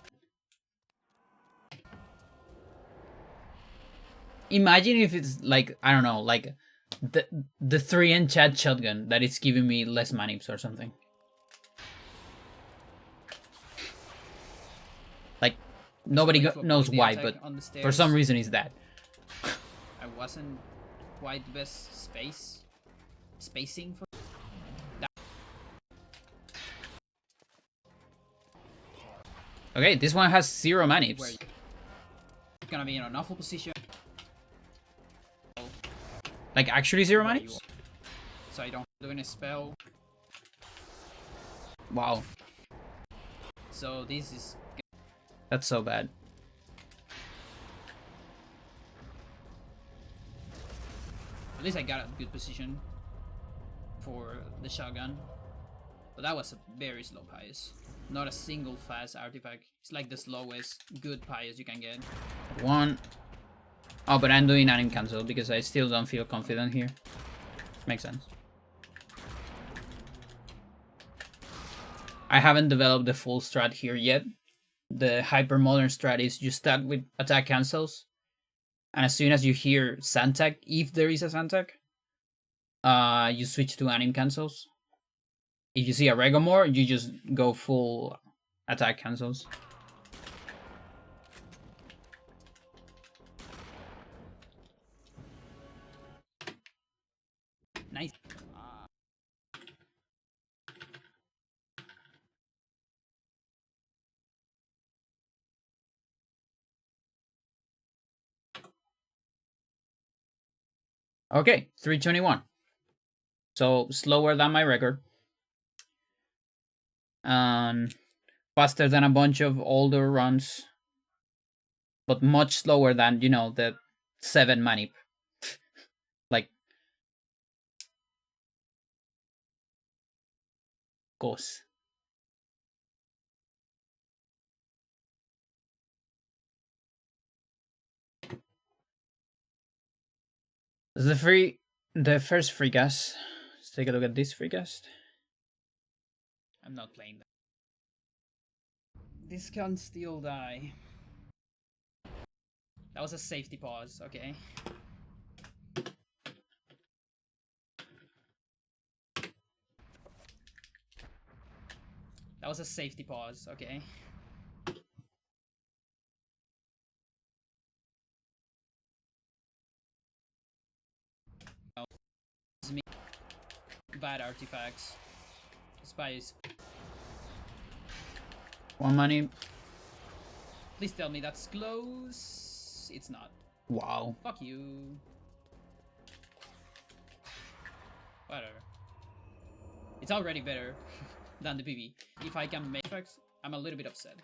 Imagine if it's like, I don't know, like the 3 enchant shotgun that is giving me less manips or something. Like, nobody knows why, but for some reason it's that. I wasn't quite the best spacing for that. Okay, this one has 0 manips. Gonna be in an awful position. Like actually 0 manips? So I don't do any spell. Wow. So this is... That's so bad. At least I got a good position for the shotgun. But that was a very slow Pious. Not a single fast artifact. It's like the slowest good Pious you can get. One. Oh, but I'm doing anim cancel because I still don't feel confident here. Makes sense. I haven't developed the full strat here yet. The hyper modern strat is you start with attack cancels, and as soon as you hear Sandtag, if there is a Sandtag, you switch to anim cancels. If you see a Regomore, you just go full attack cancels. Nice. Okay, 321. So slower than my record. Faster than a bunch of older runs. But much slower than, you know, the 7 manip. Like, goes. The first free cast. Let's take a look at this free cast. I'm not playing that. This can still die. That was a safety pause, okay. That was a safety pause, okay. Me. Bad artifacts. Spies. 1 money. Please tell me that's close. It's not. Wow. Fuck you. Whatever. It's already better than the PB. If I can make effects, I'm a little bit upset.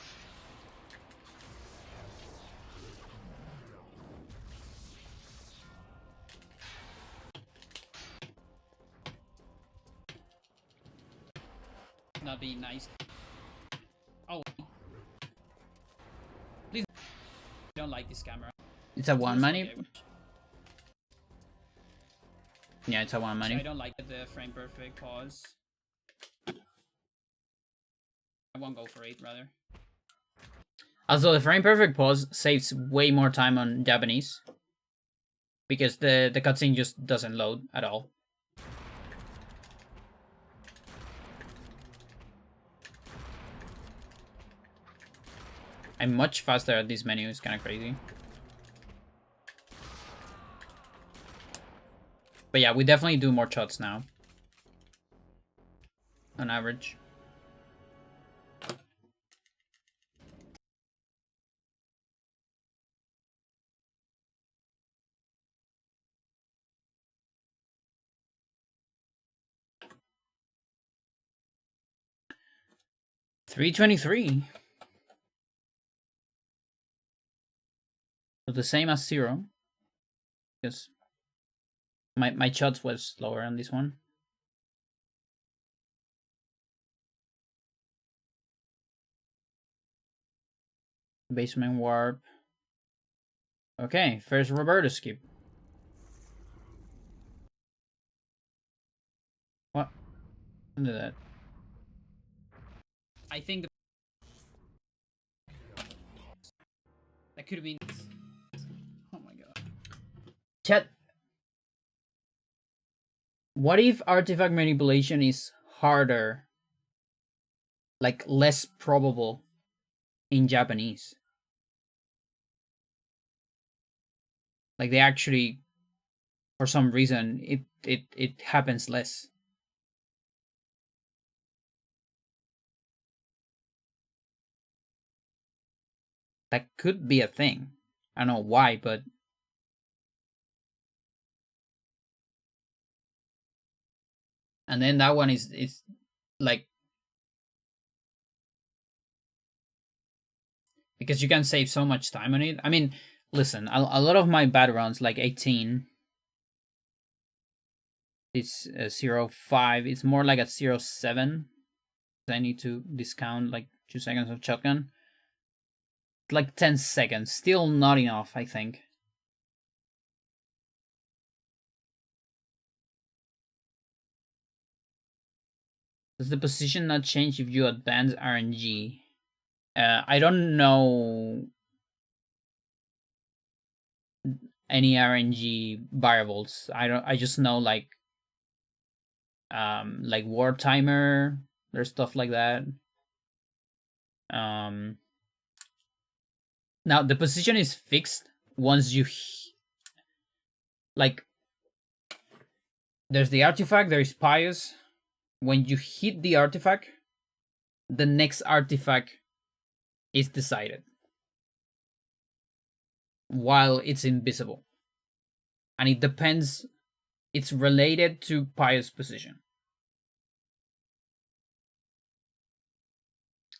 Not being nice. Oh. Please. I don't like this camera. It's a 1 money? Okay. Yeah, it's a 1 money. I don't like the frame perfect pause. I won't go for 8 rather. Also, the frame perfect pause saves way more time on Japanese. Because the cutscene just doesn't load at all. I'm much faster at this menu, it's kinda crazy. But yeah, we definitely do more shots now. On average. $323. So the same as 0. Because my shots was slower on this one. Basement warp. Okay, first Roberto skip. What? Under that. I think that could have been. Oh my god. Chat. What if artifact manipulation is harder, like less probable in Japanese? Like they actually, for some reason, it happens less. That could be a thing. I don't know why, but and then that one is like because you can save so much time on it. I mean, listen, a lot of my bad runs, like 18, It's 0.5. It's more like a 0.7. I need to discount like 2 seconds of shotgun. Like 10 seconds. Still not enough, I think. Does the position not change if you advance RNG? I don't know any RNG variables. I just know like war timer. There's stuff like that. Now the position is fixed once you like. There's the artifact. There is Pious. When you hit the artifact, the next artifact is decided while it's invisible, and it depends. It's related to Pious position.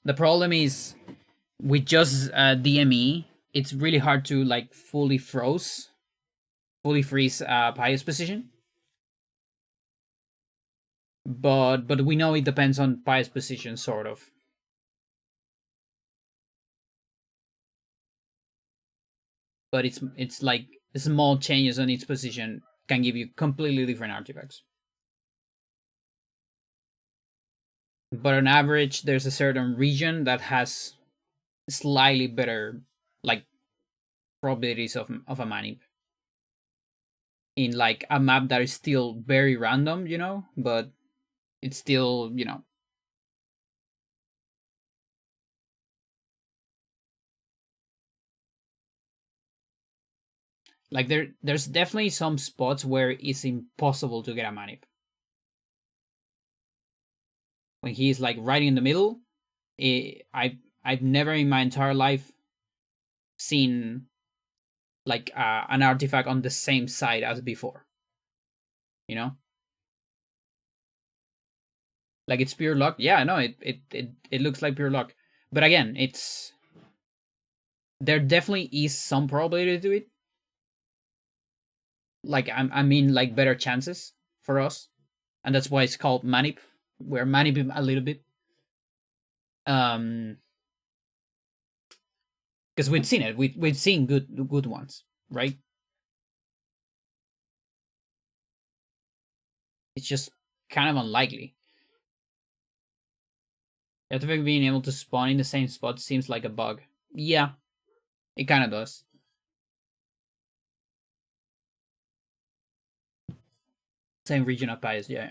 The problem is with just DME, it's really hard to like fully freeze Pious position. But we know it depends on Pious position, sort of. But it's like small changes on its position can give you completely different artifacts. But on average, there's a certain region that has slightly better like probabilities of a manip. In like a map that is still very random, you know, but it's still, you know. Like there's definitely some spots where it's impossible to get a manip. When he's like right in the middle, I've never in my entire life seen like an artifact on the same side as before. You know? Like it's pure luck. Yeah, no, it looks like pure luck. But again, it's there definitely is some probability to it. Like I mean like better chances for us. And that's why it's called manip. We're maniping a little bit. Because we've seen it. We've seen good ones, right? It's just kind of unlikely. The artifact being able to spawn in the same spot seems like a bug. Yeah, it kind of does. Same region of bias, yeah.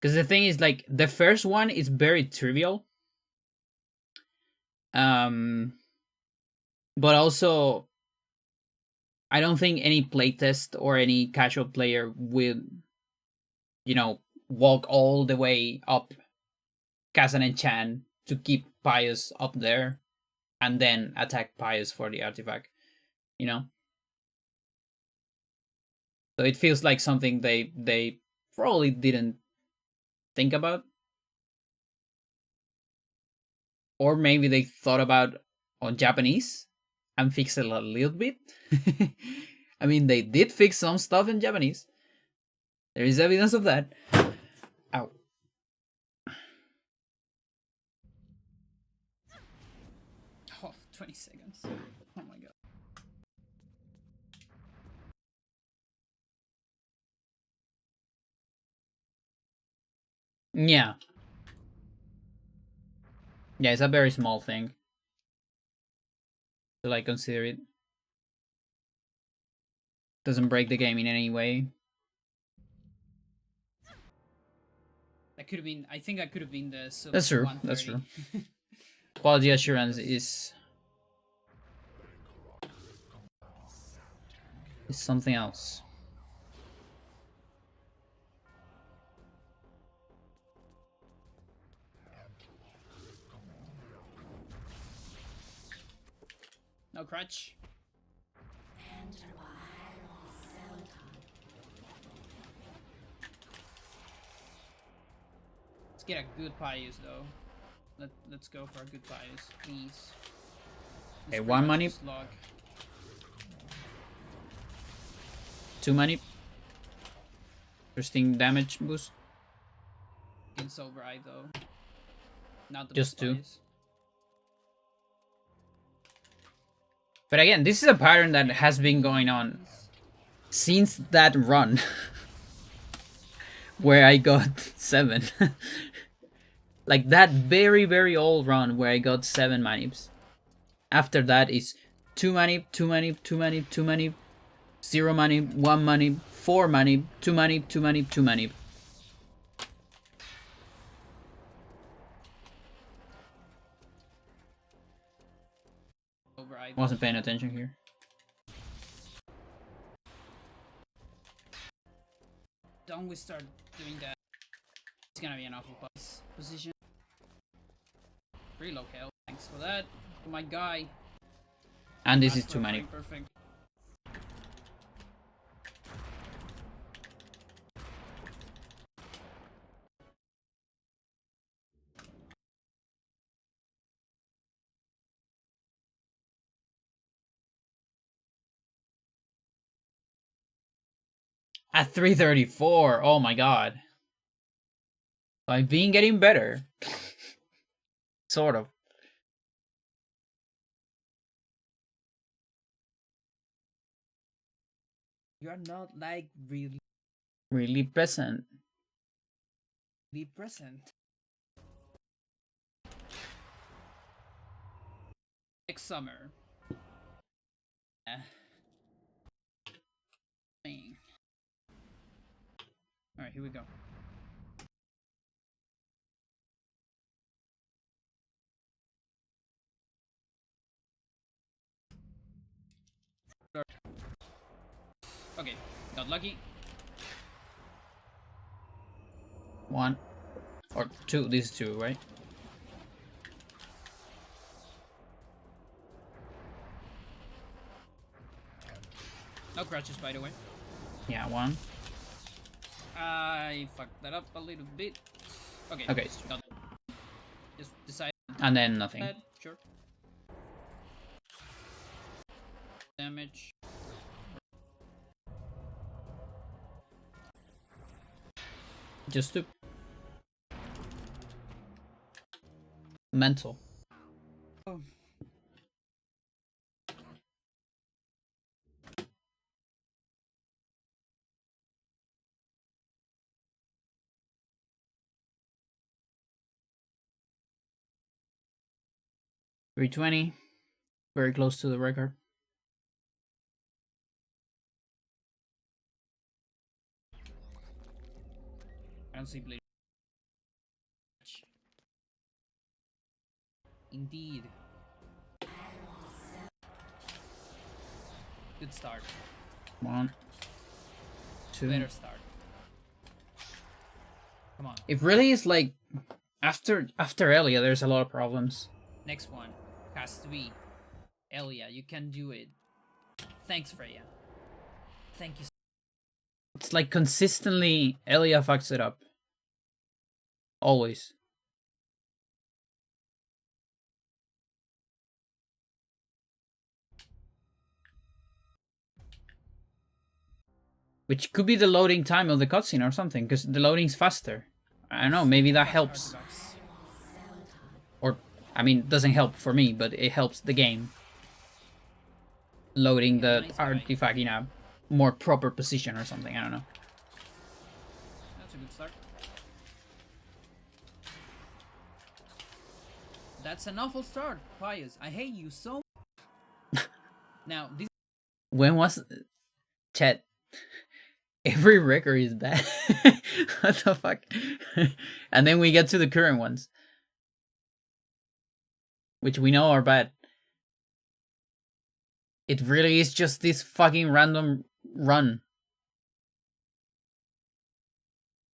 Because the thing is, like, the first one is very trivial. But also, I don't think any playtest or any casual player will, you know, walk all the way up Kazan and Chan to keep Pious up there and then attack Pious for the artifact, you know? So it feels like something they probably didn't think about. Or maybe they thought about on Japanese and fix it a little bit. I mean, they did fix some stuff in Japanese. There is evidence of that. Ow. Oh, 20 seconds. Oh my god. Yeah. Yeah, it's a very small thing. To like consider it. Doesn't break the game in any way. That could have been. I think that could have been the. That's true. That's true. Quality assurance is something else. No crutch. Pandora. Xel'lotath. Let's get a good Pious though. Let's go for a good Pious, please. Okay, one money. Slug. 2 money. Interesting damage boost. It's so bright though. Not the just 2. But again, this is a pattern that has been going on since that run where I got 7. Like that very, very old run where I got 7 manips. After that is 2 manip, 2 manip, 2 manip, 2 manip, 0 manip, 1 manip, 4 manip, 2 manip, 2 manip, 2 manip. Wasn't paying attention here. Don't we start doing that? It's gonna be an awful position. Pretty low health. Thanks for that. Oh my guy. And this is too many. Perfect. At 334, oh my god. I've been getting better. Sort of. You're not like really present. Be present. Next summer. Alright, here we go. Okay, got lucky. 1 or 2, this is 2, right? No crutches, by the way. Yeah, 1. I fucked that up a little bit. Okay. Okay. Just decide. And then nothing. Sure. Damage. Just to mental. Oh. $320, very close to the record. I don't see bleed. Indeed. Good start. 1, 2. Better start. Come on. It really is like after Elia, there's a lot of problems. Next one has to be Elia. You can do it. Thanks, Freya. Thank you. It's like consistently Elia fucks it up. Always. Which could be the loading time of the cutscene or something, because the loading's faster. I don't know, maybe that helps. Or, I mean, it doesn't help for me, but it helps the game. Loading the artifact in a more proper position or something, I don't know. That's a good start. That's an awful start, Pius. I hate you so much. Now, this... When was... Chat. Every record is bad. What the fuck? And then we get to the current ones, which we know are bad. It really is just this fucking random run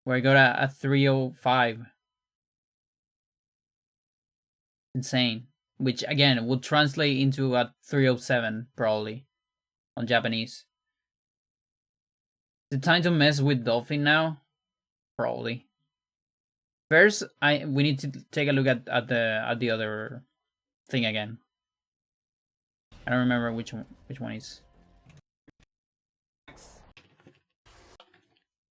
where I got a 305. Insane. Which again would translate into a 307 probably on Japanese. Is it time to mess with Dolphin now? Probably. First, we need to take a look at the other thing again. I don't remember which one is.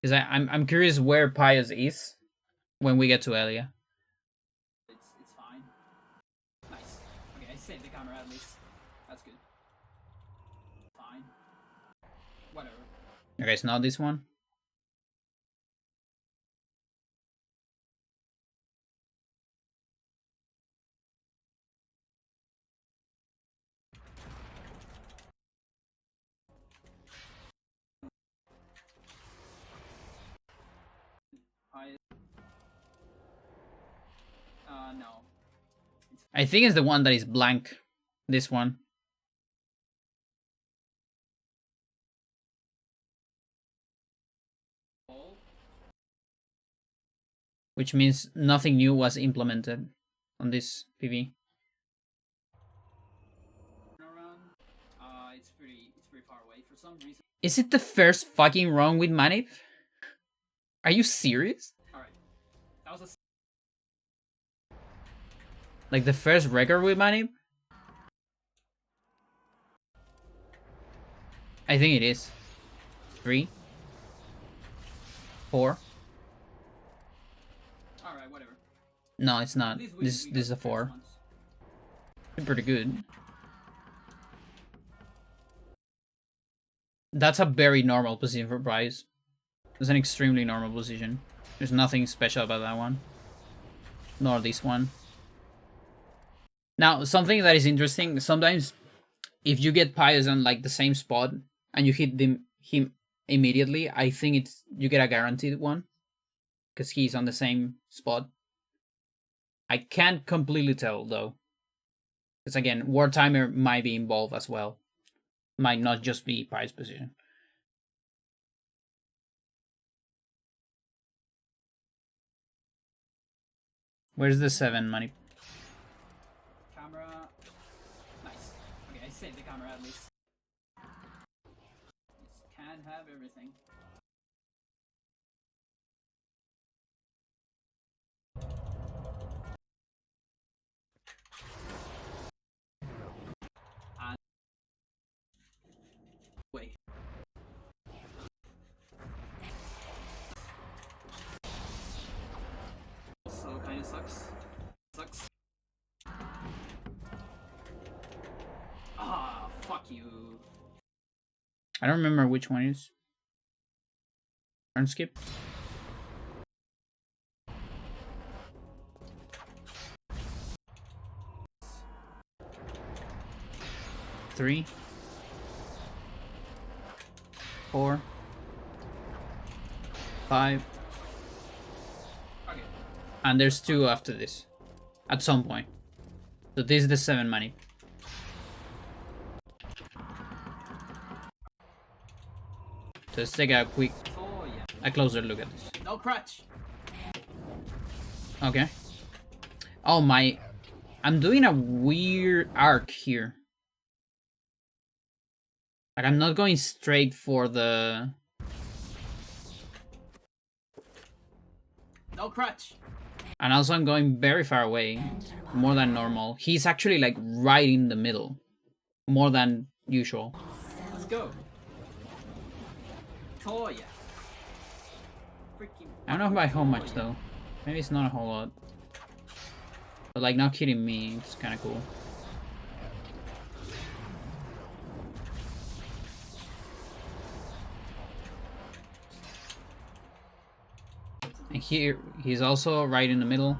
Because I'm curious where Pius is when we get to Elia. It's fine. Nice. Okay, I saved the camera at least. That's good. Fine. Whatever. Okay, it's not this one. No. I think it's the one that is blank. This one. Which means nothing new was implemented on this PV. It's pretty far away for some reason. Is it the first fucking run with Manip? Are you serious? Alright. That was Like the first record with Manip? I think it is. 3. 4. Alright, whatever. No, it's not. At least we This got is the a first 4. ones. Pretty good. That's a very normal position for Bryce. It's an extremely normal position. There's nothing special about that one. Nor this one. Now, something that is interesting, sometimes if you get Pius on like the same spot and you hit him immediately, I think it's you get a guaranteed one. Because he's on the same spot. I can't completely tell though. Because again, War Timer might be involved as well. Might not just be Pius' position. Where's the 7 money? Camera. Nice. Okay, I saved the camera at least. This can have everything. And wait. Also kinda sucks. Sucks. Ah, fuck you. I don't remember which one is. Turn skip. Three. 4. 5. Okay. And there's 2 after this. At some point. So this is the 7 money. So let's take a quick, Oh yeah. a closer look at this. No crutch. Okay. Oh my, I'm doing a weird arc here. Like I'm not going straight for the... No crutch. And also I'm going very far away. More than normal. He's actually like right in the middle. More than usual. Let's go. Oh yeah. Freaking. I don't know by how much though. Maybe it's not a whole lot. But like not kidding me, it's kind of cool. And here, he's also right in the middle.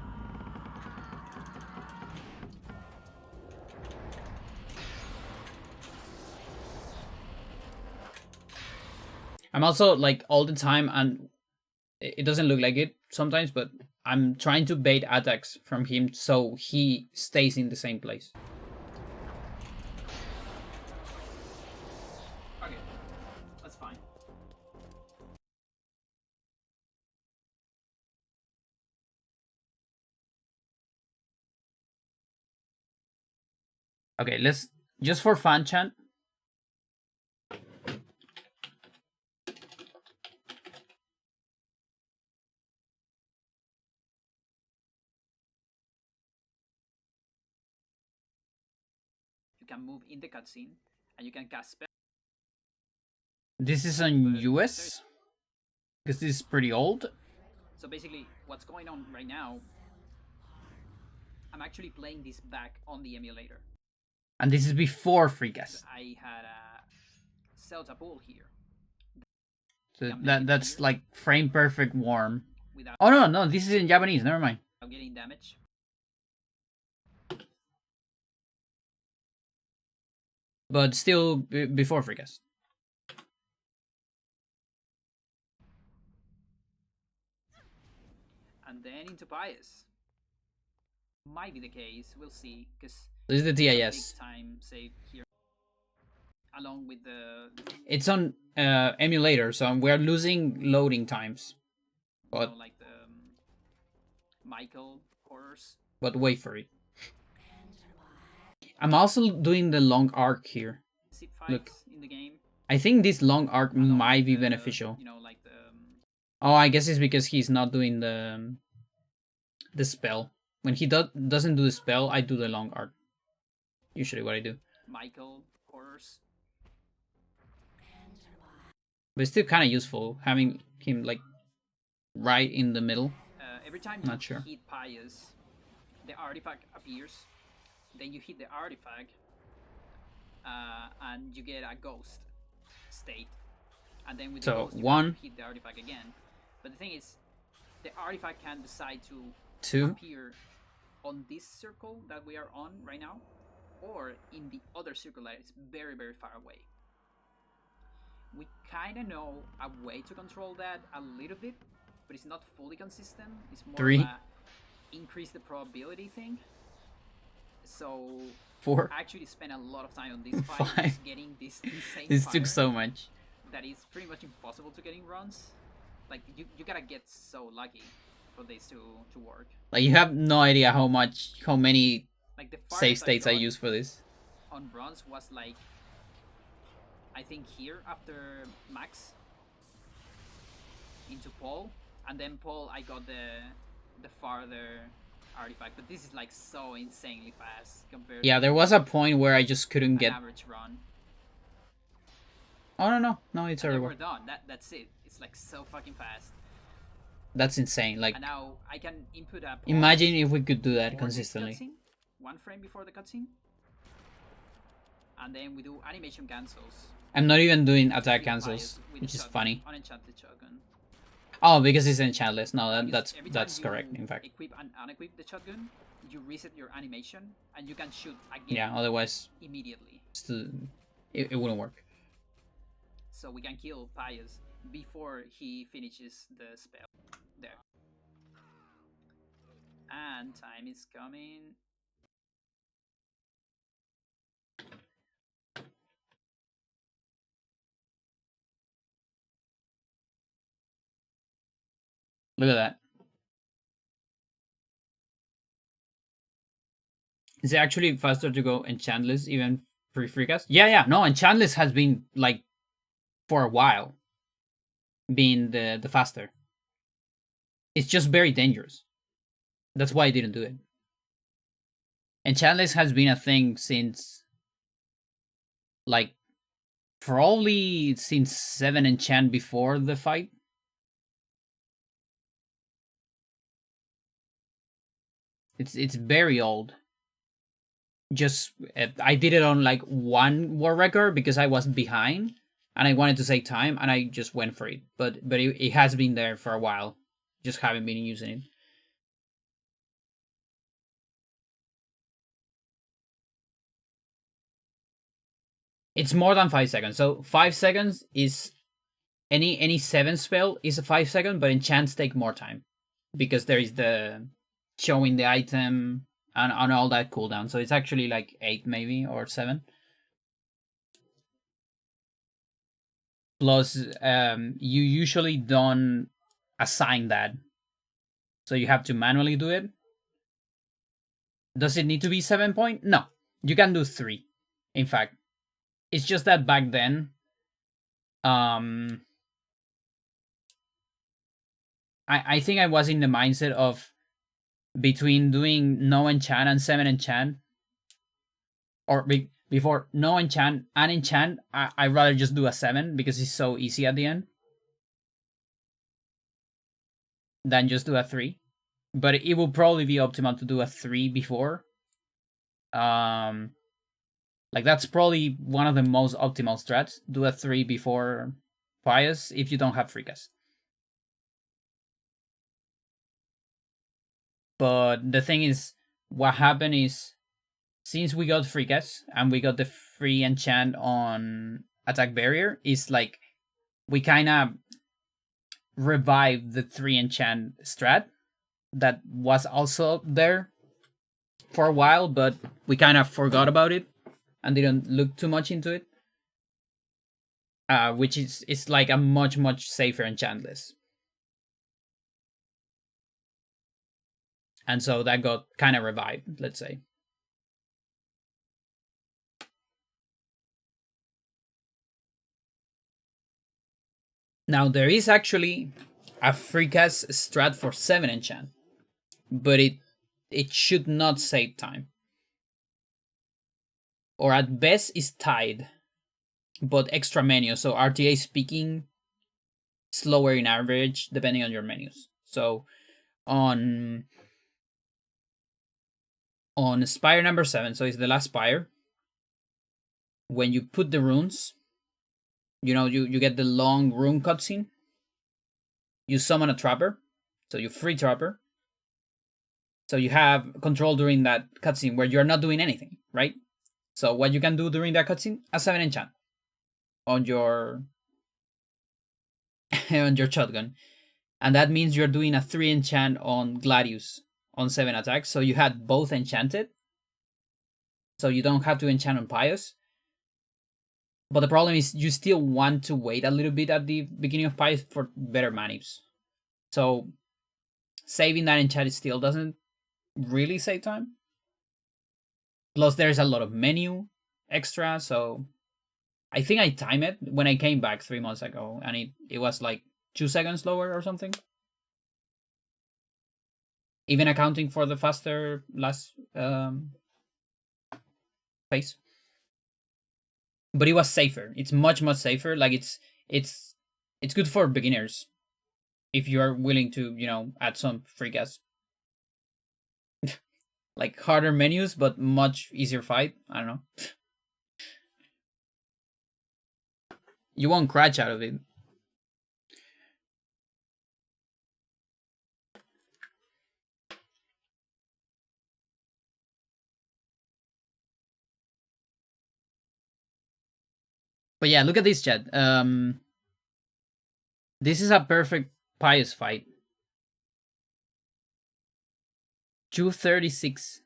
I'm also like all the time, and it doesn't look like it sometimes, but I'm trying to bait attacks from him so he stays in the same place. Okay. That's fine. Okay, let's just for fun, chat. You can move in the cutscene, and you can cast spell. This is on US. Because this is pretty old. So basically, what's going on right now, I'm actually playing this back on the emulator. And this is before free gas. I had a Xel'lotath pool here. So I'm making that's here like frame perfect warm. without Oh no, this is in Japanese. Never mind. getting damage. But still before free gas. And then into bias. Might be the case. We'll see. Because This is the TIS. big time save here. Along with the It's on emulator, so we're losing loading times. But like the Michael horrors. but wait for it. I'm also doing the long arc here. Zip fights in the game. I think this long arc Along might be with beneficial. You know, like the Oh, I guess it's because he's not doing the spell. When he doesn't do the spell, I do the long arc. Usually what I do. Michael horrors. But it's still kind of useful having him like right in the middle. Every time Not you sure. hit Pious, the artifact appears. Then you hit the artifact, and you get a ghost state. And then with the So, ghost, you one. have to hit the artifact again. But the thing is, the artifact can decide to 2. appear on this circle that we are on right now, or in the other circle that is very, very far away. We kind of know a way to control that a little bit, but it's not fully consistent. It's more 3. of a increase the probability thing. So 4. I actually spent a lot of time on this fight 5. just getting this insane This fire took so much. that is pretty much impossible to get in runs. Like you gotta get so lucky for this to work. Like you have no idea how many Like the save farthest states I got use for this. on runs was like, I think here after Max into Paul, and then Paul I got the farther artifact, but this is like so insanely fast compared Yeah, to there was a point where I just couldn't an get. average run. Oh no, it's And then everywhere. we're done. That's it. It's like so fucking fast. That's insane. Like And now I can input a pause imagine if we could do that before this consistently. cutscene, 1 frame before the cutscene, and then we do animation cancels. I'm not even doing attack with cancels, bias with which the is shotgun, funny. Unenchanted shotgun. Oh, because it's enchantless. No, Because every time that's you correct. In fact, equip and unequip the shotgun, you reset your animation and you can shoot again. yeah. Otherwise, Immediately. it wouldn't work. So we can kill Pius before he finishes the spell. There. And time is coming. Look at that. Is it actually faster to go enchantless even free cast? Yeah. No, enchantless has been like for a while being the faster. It's just very dangerous. That's why I didn't do it. Enchantless has been a thing since like probably since 7 enchant before the fight. It's very old. Just I did it on like 1 war record because I was behind and I wanted to save time and I just went for it. But it has been there for a while. Just haven't been using it. It's more than 5 seconds. So 5 seconds is any 7 spell is a 5 second, but enchants take more time because there is the showing the item and all that cooldown. So it's actually like 8 maybe or 7. Plus, you usually don't assign that, so you have to manually do it. Does it need to be 7 point? No, you can do 3. In fact, it's just that back then, I think I was in the mindset of between doing no enchant and 7 enchant, or before no enchant and enchant, I'd rather just do a 7 because it's so easy at the end. than just do a 3. But it will probably be optimal to do a 3 before. Like that's probably one of the most optimal strats. Do a 3 before Pious if you don't have free cast. But the thing is, what happened is, since we got free cast and we got the free enchant on attack barrier, is like we kind of revived the 3 enchant strat that was also there for a while, but we kind of forgot about it and didn't look too much into it. Which is it's like a much safer enchantless. And so that got kind of revived, let's say. Now there is actually a free cast strat for 7 enchant, but it should not save time. Or at best is tied, but extra menu, so RTA speaking slower in average depending on your menus. So on Spire number 7, so it's the last Spire, when you put the runes, you get the long rune cutscene, you summon a trapper, so you free trapper, so you have control during that cutscene where you're not doing anything, right? So what you can do during that cutscene, a 7 enchant on your on your shotgun, and that means you're doing a 3 enchant on Gladius on 7 attacks, so you had both enchanted, so you don't have to enchant on Pious. But the problem is you still want to wait a little bit at the beginning of Pious for better manips. So saving that enchant still doesn't really save time. Plus there's a lot of menu extra, so I think I timed it when I came back 3 months ago, and it was like 2 seconds lower or something. Even accounting for the faster last phase. But it was safer. It's much safer. Like it's good for beginners if you are willing to, add some free gas. Like harder menus, but much easier fight. I don't know. You won't crash out of it. But yeah, look at this, chat. This is a perfect Pious fight. 236.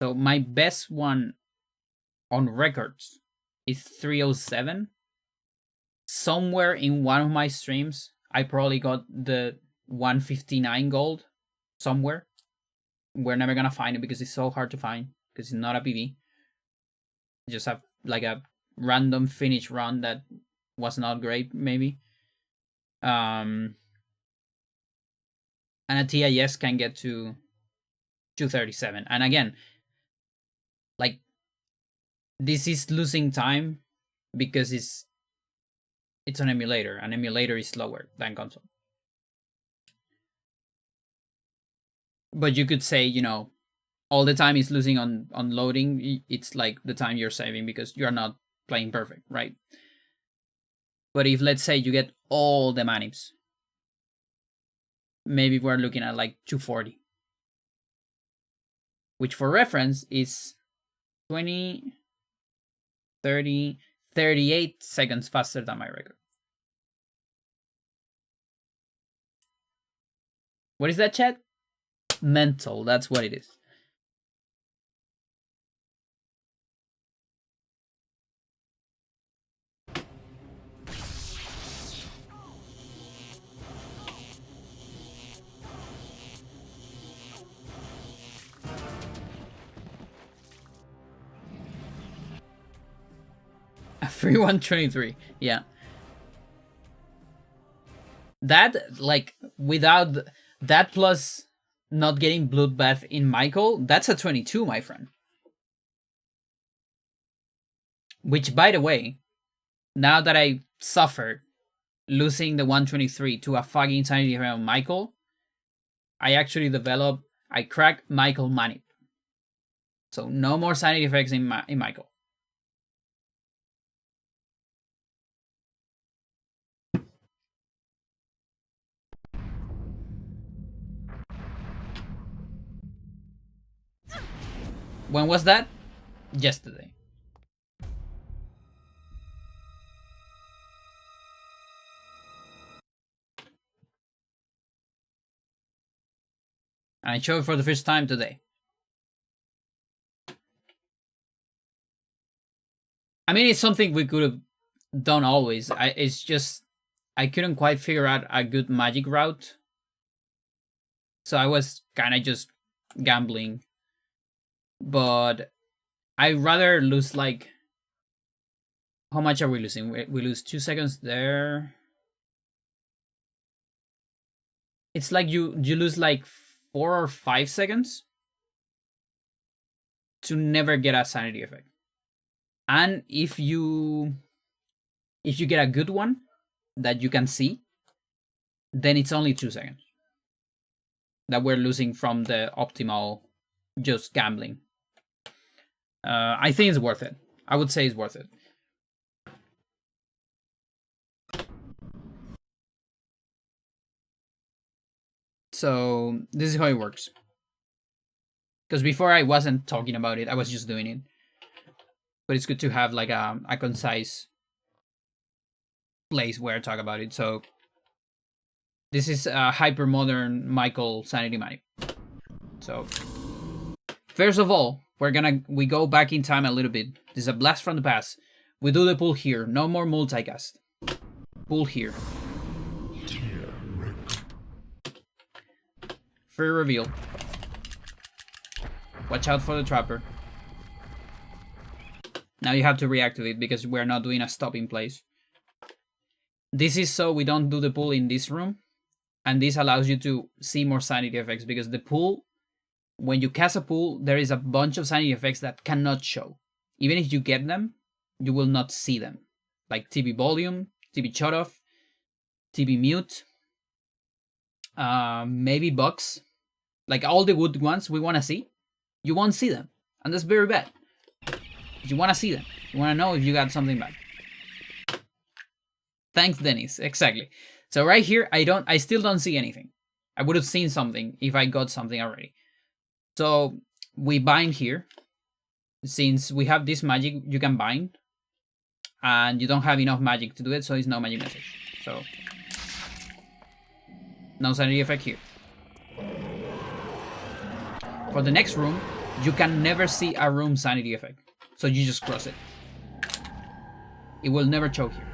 So my best one on records is 307. Somewhere in one of my streams, I probably got the 159 gold somewhere. We're never gonna find it because it's so hard to find, because it's not a PV. You just have like a random finish run that was not great, maybe. And a TIS can get to 237. And again, like, this is losing time because it's an emulator. An emulator is slower than console. But you could say, all the time is losing on loading. It's like the time you're saving because you're not playing perfect, right? But if, let's say, you get all the manips, maybe we're looking at like 240. Which for reference is 20, 30, 38 seconds faster than my record. What is that, chat? Mental, that's what it is. A free 123, yeah. That, like, without that plus not getting Bloodbath in Michael, that's a 22, my friend. Which, by the way, now that I suffered losing the 123 to a fucking insanity effect on Michael, I actually I cracked Michael Manip. So no more sanity effects in Michael. When was that? Yesterday. And I showed it for the first time today. I mean, it's something we could have done always. It's just I couldn't quite figure out a good magic route. So I was kind of just gambling. But I'd rather lose like... How much are we losing? We lose 2 seconds there. It's like you lose like 4 or 5 seconds to never get a sanity effect. And if you get a good one that you can see, then it's only 2 seconds that we're losing from the optimal just gambling. I think it's worth it. I would say it's worth it. So this is how it works. Because before I wasn't talking about it, I was just doing it. But it's good to have like a concise place where I talk about it. So this is a hyper modern Michael Sanity Manip. So first of all, we go back in time a little bit. This is a blast from the past. We do the pull here. No more multicast. Pull here. Free reveal. Watch out for the trapper. Now you have to reactivate because we're not doing a stop in place. This is so we don't do the pull in this room. And this allows you to see more sanity effects because the pull, when you cast a pull, there is a bunch of sanity effects that cannot show. Even if you get them, you will not see them. Like TV volume, TV shut off, TV mute, maybe bugs. Like all the good ones we want to see, you won't see them. And that's very bad. You want to see them. You want to know if you got something bad. Thanks, Dennis. Exactly. So right here, I still don't see anything. I would have seen something if I got something already. So we bind here. Since we have this magic, you can bind. And you don't have enough magic to do it, so it's no magic message. So no sanity effect here. For the next room, you can never see a room sanity effect. So you just cross it. It will never show here.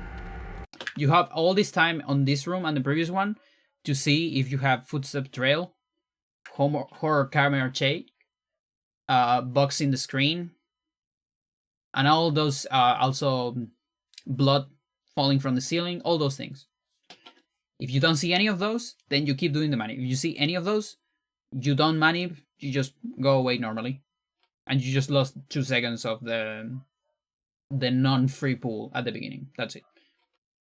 You have all this time on this room and the previous one to see if you have footstep trail, horror camera shade, bugs in the screen, and all those also blood falling from the ceiling, all those things. If you don't see any of those, then you keep doing the manip. If you see any of those, you don't manip, you just go away normally. And you just lost 2 seconds of the non-free pool at the beginning. That's it.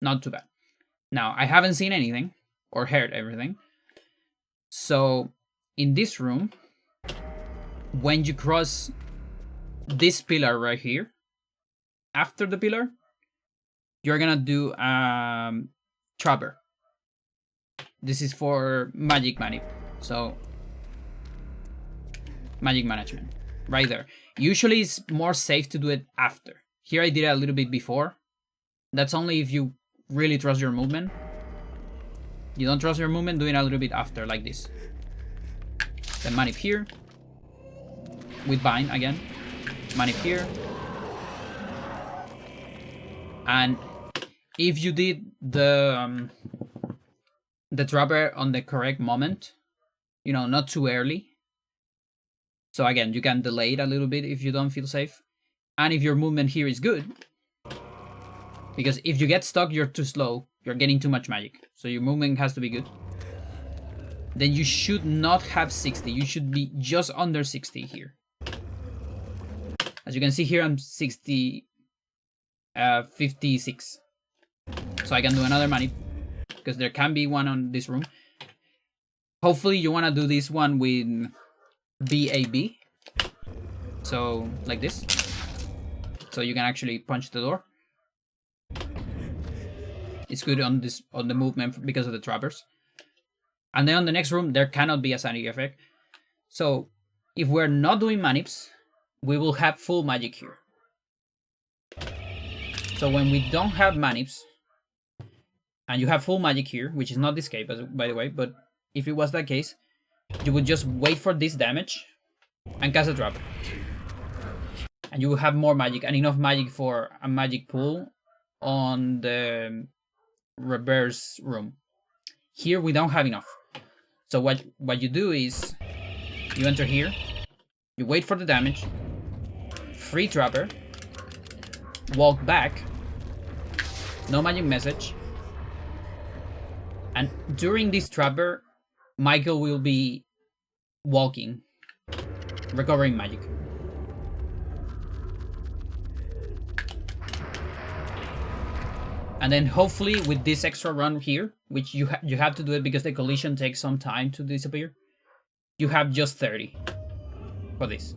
Not too bad. Now, I haven't seen anything or heard everything. So, in this room, when you cross this pillar right here, after the pillar, you're gonna do Trapper. This is for magic manip. So, magic management. Right there. Usually it's more safe to do it after. Here I did it a little bit before. That's only if you really trust your movement. You don't trust your movement, doing a little bit after, like this. Then manip here. With bind again. Manip here. And if you did the trapper on the correct moment, you know, not too early. So again, you can delay it a little bit if you don't feel safe. And if your movement here is good, because if you get stuck, you're too slow, you're getting too much magic. So your movement has to be good. Then you should not have 60. You should be just under 60 here. As you can see here, I'm 60. 56. So I can do another manip, because there can be one on this room. Hopefully you want to do this one with BAB. So, like this. So you can actually punch the door. It's good on the movement because of the trappers. And then on the next room, there cannot be a sanity effect. So, if we're not doing manips, we will have full magic here. So when we don't have manips, and you have full magic here, which is not this case, by the way, but if it was that case, you would just wait for this damage and cast a trap. And you will have more magic, and enough magic for a magic pool on the reverse room. Here we don't have enough. So what you do is, you enter here, you wait for the damage, free trapper, walk back, no magic message, and during this trapper, Michael will be walking, recovering magic. And then hopefully with this extra run here, which you have to do it because the collision takes some time to disappear, you have just 30 for this.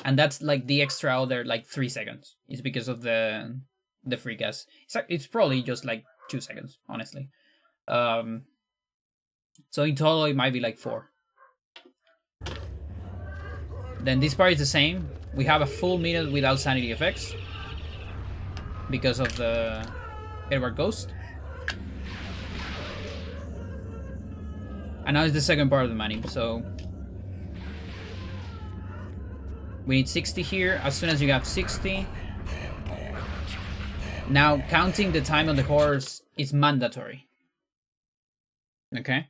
And that's like the extra other like 3 seconds. It's because of the free gas. It's probably just like 2 seconds, honestly. So in total it might be like 4. Then this part is the same. We have a full minute without sanity effects because of the Edward Ghost. And now it's the second part of the manip, so we need 60 here. As soon as you have 60, now counting the time on the horse is mandatory. Okay?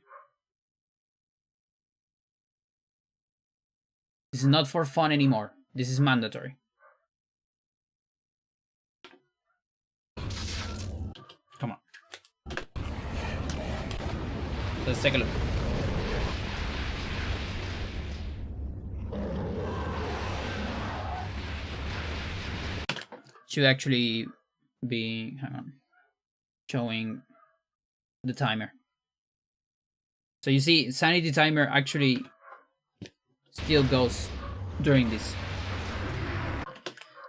This is not for fun anymore. This is mandatory. Come on. Let's take a look. Should actually be, hang on, showing the timer. So you see, sanity timer actually still goes during this.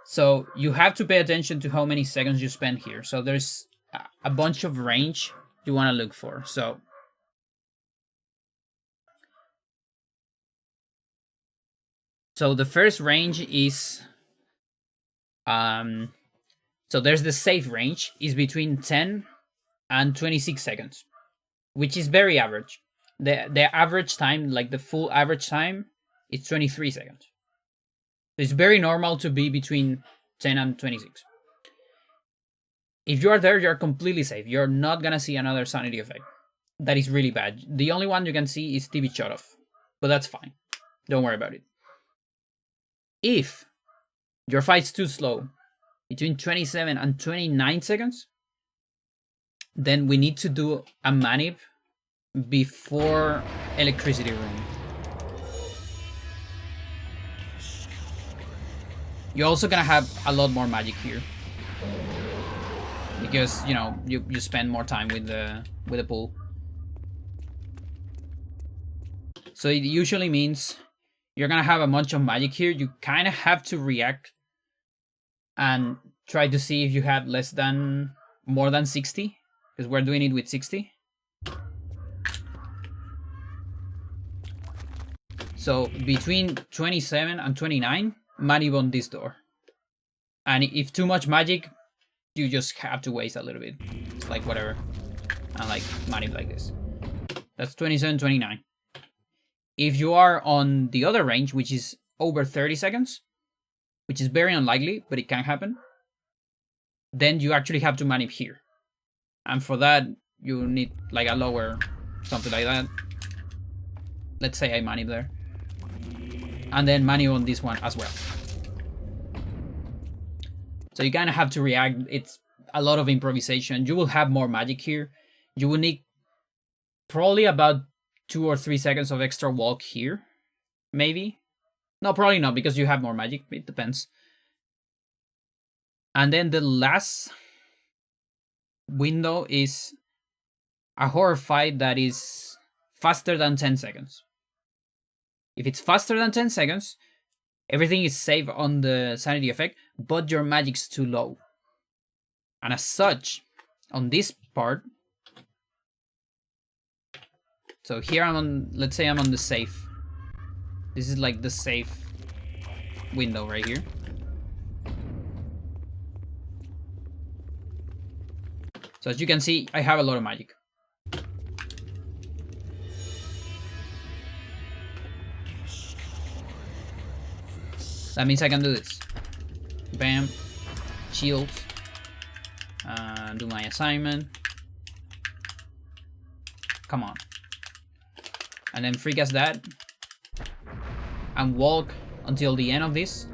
So you have to pay attention to how many seconds you spend here. So there's a bunch of range you want to look for. So the first range is so there's the safe range is between 10 and 26 seconds, which is very average. The average time, like the full average time, is 23 seconds. It's very normal to be between 10 and 26. If you are there, you're completely safe. You're not gonna see another sanity effect. That is really bad. The only one you can see is TV shut off, but that's fine. Don't worry about it. If your fight's too slow, between 27 and 29 seconds, then we need to do a manip before electricity room. You're also gonna have a lot more magic here because you know you spend more time with the pool. So it usually means you're gonna have a bunch of magic here. You kind of have to react and try to see if you have more than 60, because we're doing it with 60. So between 27 and 29, manip on this door. And if too much magic, you just have to waste a little bit. It's like whatever. And like manip like this. That's 27, 29. If you are on the other range, which is over 30 seconds, which is very unlikely, but it can happen, then you actually have to manip here. And for that, you need like a lower, something like that. Let's say I manip there. And then manip on this one as well. So you kind of have to react. It's a lot of improvisation. You will have more magic here. You will need probably about 2 or 3 seconds of extra walk here, maybe. No, probably not, because you have more magic. It depends. And then the last window is a horror fight that is faster than 10 seconds. If it's faster than 10 seconds, everything is safe on the sanity effect, but your magic's too low. And as such, on this part, so here I'm on, let's say I'm on the safe. This is like the safe window right here. So as you can see, I have a lot of magic. That means I can do this. Bam. Shields. Do my assignment. Come on. And then free cast that. And walk until the end of this.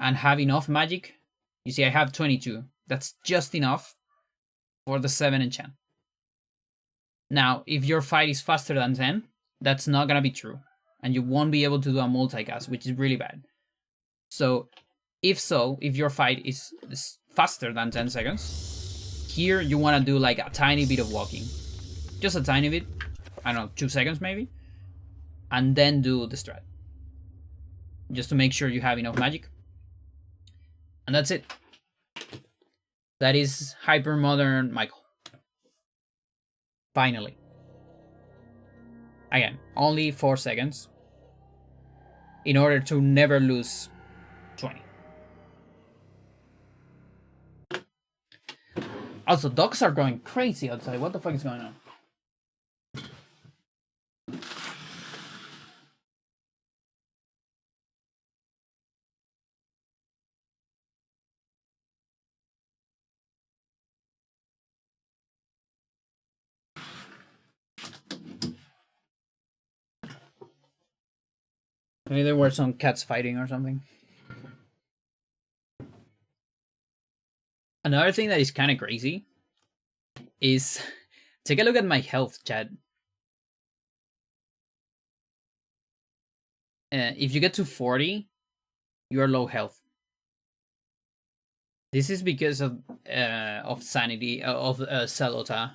And have enough magic. You see, I have 22. That's just enough for the 7 enchant. Now, if your fight is faster than 10, that's not gonna be true. And you won't be able to do a multicast, which is really bad. So, if your fight is faster than 10 seconds, here you want to do like a tiny bit of walking. Just a tiny bit. I don't know, 2 seconds maybe. And then do the strat. Just to make sure you have enough magic. And that's it. That is Hyper Modern Michael. Finally. Again, only 4 seconds. In order to never lose 20. Also, dogs are going crazy outside. What the fuck is going on? Maybe there were some cats fighting or something. Another thing that is kind of crazy is take a look at my health, chat. If you get to 40, you are low health. This is because of sanity of Xel'lotath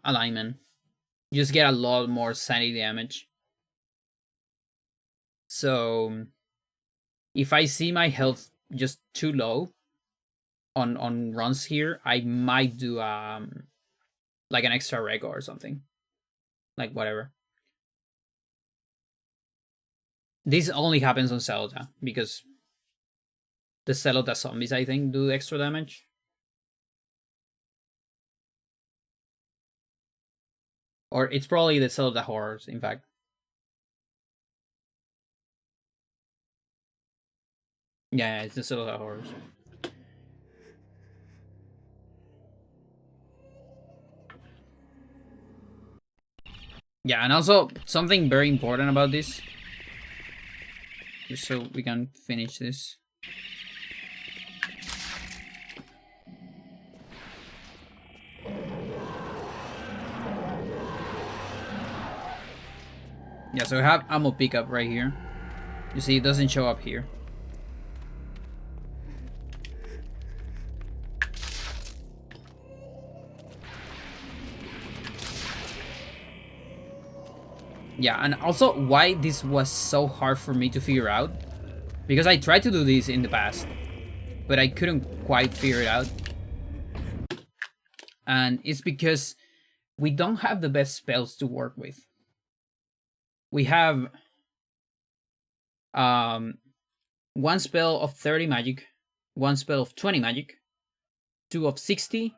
alignment. You just get a lot more sanity damage. So if I see my health just too low on runs here, I might do like an extra rego or something. Like whatever. This only happens on Xel'lotath because the Xel'lotath zombies, I think, do extra damage. Or it's probably the Xel'lotath horrors, in fact. Yeah, it's the Xel'lotath horrors. Yeah, and also something very important about this, just so we can finish this. Yeah, so we have ammo pickup right here. You see, it doesn't show up here. Yeah, and also why this was so hard for me to figure out, because I tried to do this in the past, but I couldn't quite figure it out. And it's because we don't have the best spells to work with. We have one spell of 30 magic, one spell of 20 magic, 2 of 60,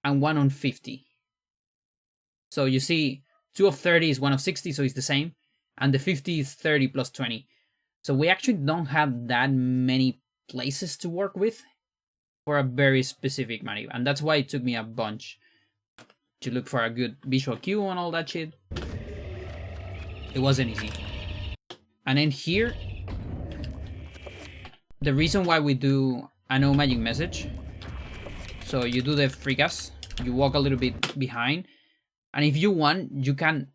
and 1 on 50. So you see, 2 of 30 is 1 of 60, so it's the same. And the 50 is 30 plus 20. So we actually don't have that many places to work with for a very specific magic. And that's why it took me a bunch to look for a good visual cue and all that shit. It wasn't easy. And then here, the reason why we do a no magic message. So you do the free cast, you walk a little bit behind. And if you want, you can...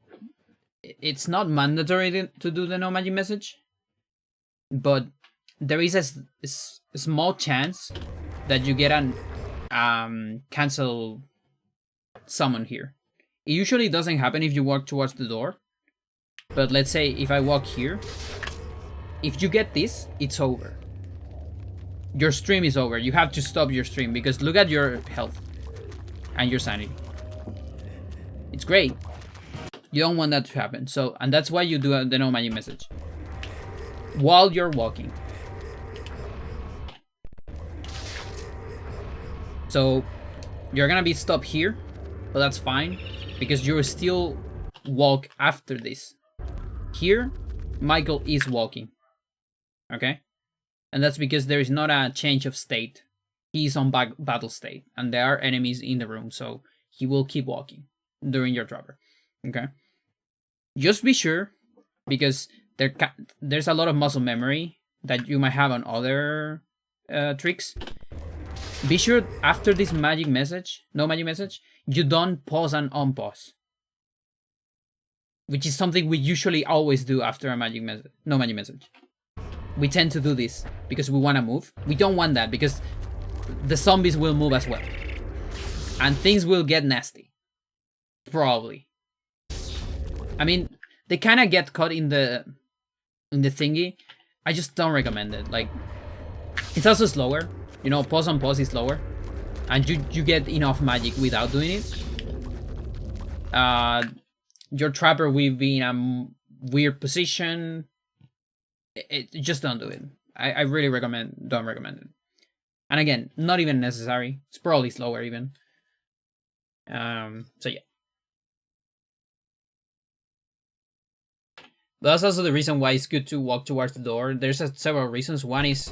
It's not mandatory to do the no magic message, but there is a small chance that you get an cancel summon here. It usually doesn't happen if you walk towards the door, but let's say if I walk here, if you get this, it's over. Your stream is over. You have to stop your stream because look at your health and your sanity. It's great. You don't want that to happen. So, and that's why you do the no magic message while you're walking. So you're gonna be stopped here, but that's fine because you'll still walk after this. Here, Michael is walking. Okay? And that's because there is not a change of state. He's on battle state, and there are enemies in the room, so he will keep walking during your dropper. Okay? Just be sure, because there's a lot of muscle memory that you might have on other tricks. Be sure after this magic message, no magic message, you don't pause and unpause. Which is something we usually always do after a magic message, no magic message. We tend to do this because we want to move. We don't want that because the zombies will move as well. And things will get nasty. Probably. I mean, they kind of get caught in the thingy. I just don't recommend it. Like, it's also slower. You know, pause on pause is slower. And you get enough magic without doing it. Your trapper will be in a weird position. Just don't do it. I really don't recommend it. And again, not even necessary. It's probably slower even. So yeah. But that's also the reason why it's good to walk towards the door. There's several reasons. One is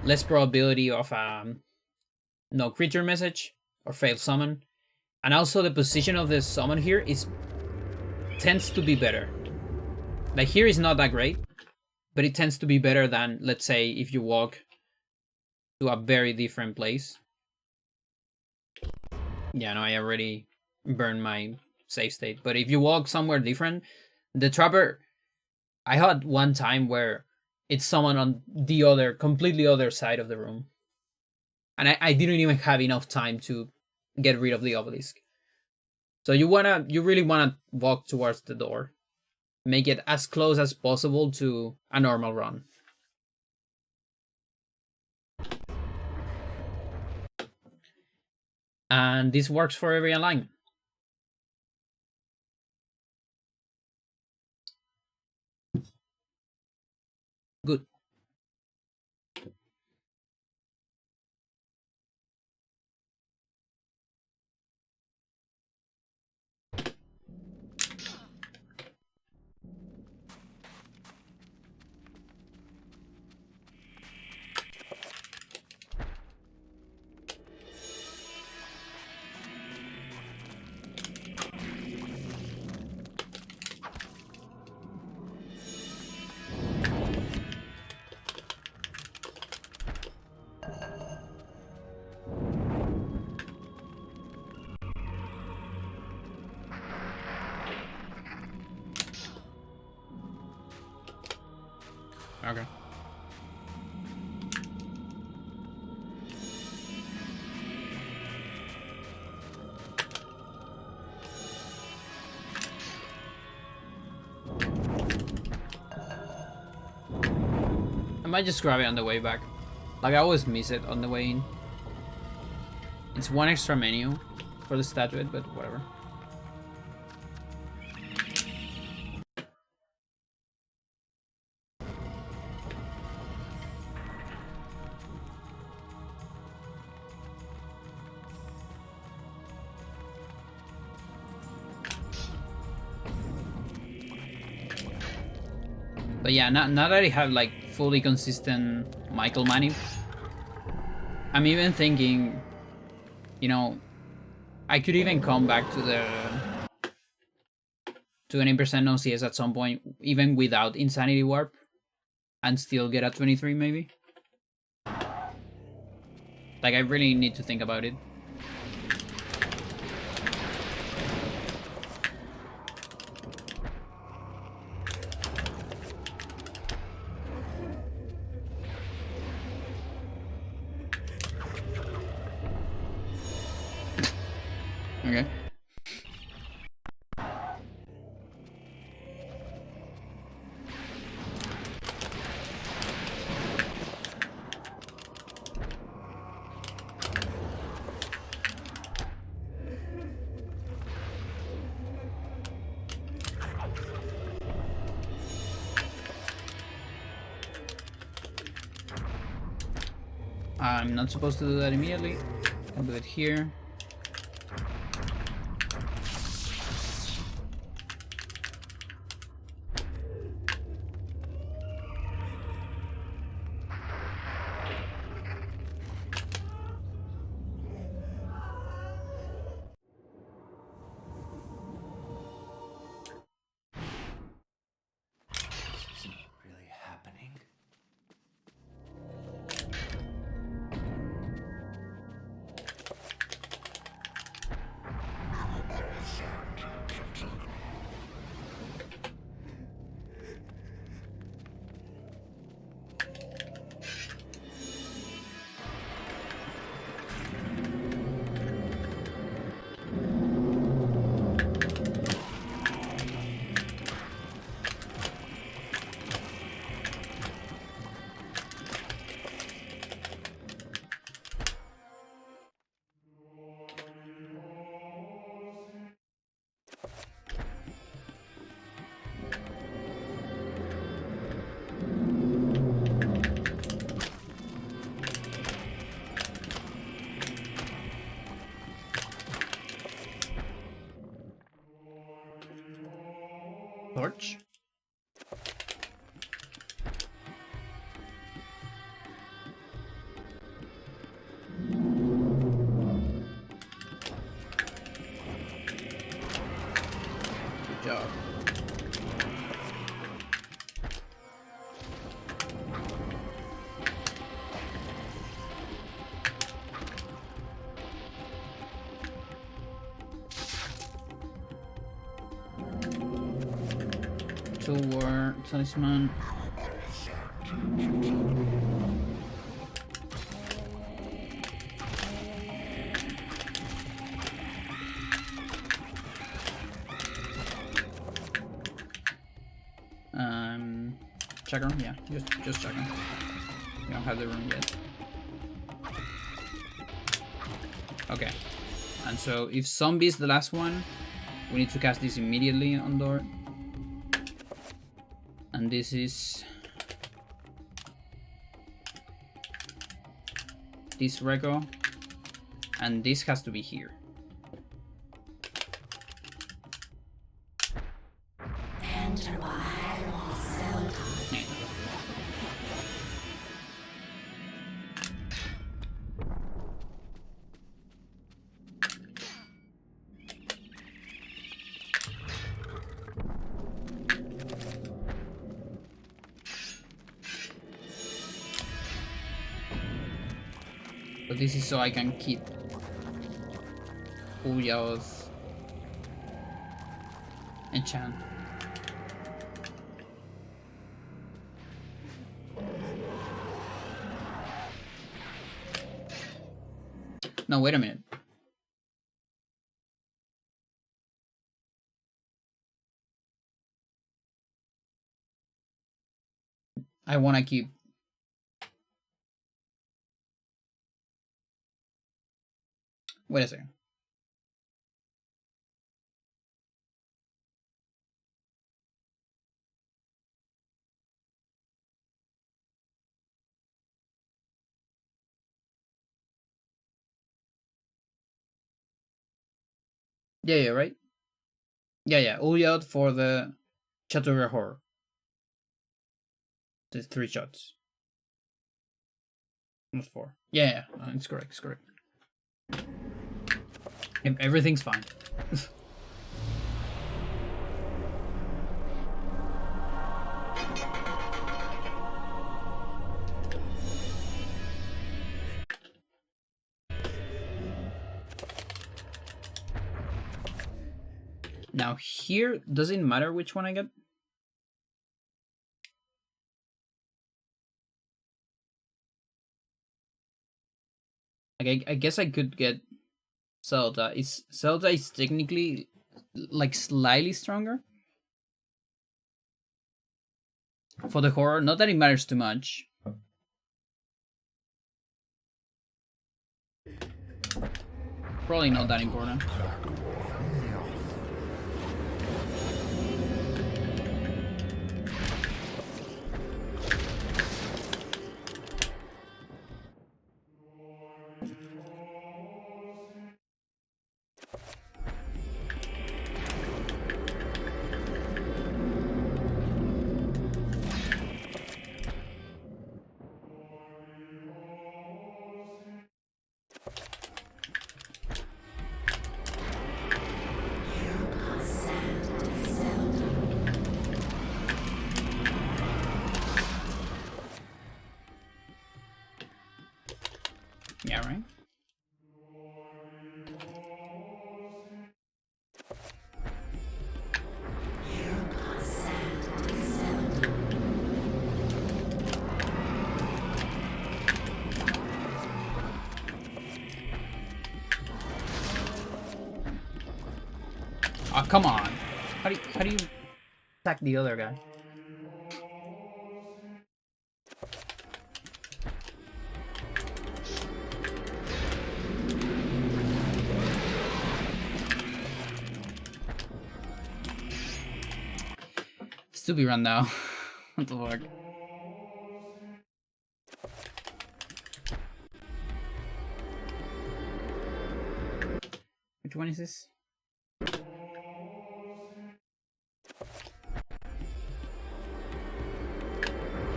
less probability of no creature message or failed summon. And also the position of the summon here tends to be better. Like here is not that great, but it tends to be better than, let's say, if you walk to a very different place. Yeah, no, I already burned my save state. But if you walk somewhere different, the trapper... I had one time where it's someone on the completely other side of the room. And I didn't even have enough time to get rid of the obelisk. So you really wanna walk towards the door. Make it as close as possible to a normal run. And this works for every alignment. Good. Okay. I might just grab it on the way back. Like I always miss it on the way in. It's one extra menu for the statuette, but whatever. But yeah, now that I have like fully consistent Michael manip, I'm even thinking, you know, I could even come back to the 20% OCS at some point, even without Insanity Warp, and still get a 23 maybe. Like I really need to think about it. I'm not supposed to do that immediately. I'll do it here. This isn't really happening. Torch. Good job. Two war talisman. Checker? Yeah, just checking. We don't have the room yet. Okay. And so if zombie is the last one, we need to cast this immediately on door. And this is this Rego, and this has to be here. Enter by Xel'lotath. Yeah. So this is so I can keep Xel'lotath enchant. No, wait a minute. I want to keep. Wait a second. Yeah, right? Yeah. Xel'lotath for the Chateau Horror. The 3 shots. Not 4. Yeah, it's correct, it's correct. Yep, everything's fine. Now here, does it matter which one I get? Like, I guess I could get Xel'lotath. Xel'lotath is technically like slightly stronger for the horror. Not that it matters too much. Probably not that important. Come on. How do you attack the other guy? Stupid run now. What the fuck? Which one is this?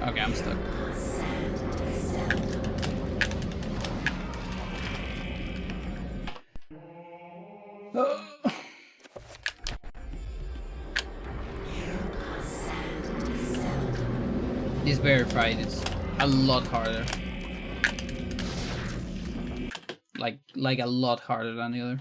Okay, I'm stuck. This bear fight is a lot harder. Like a lot harder than the other.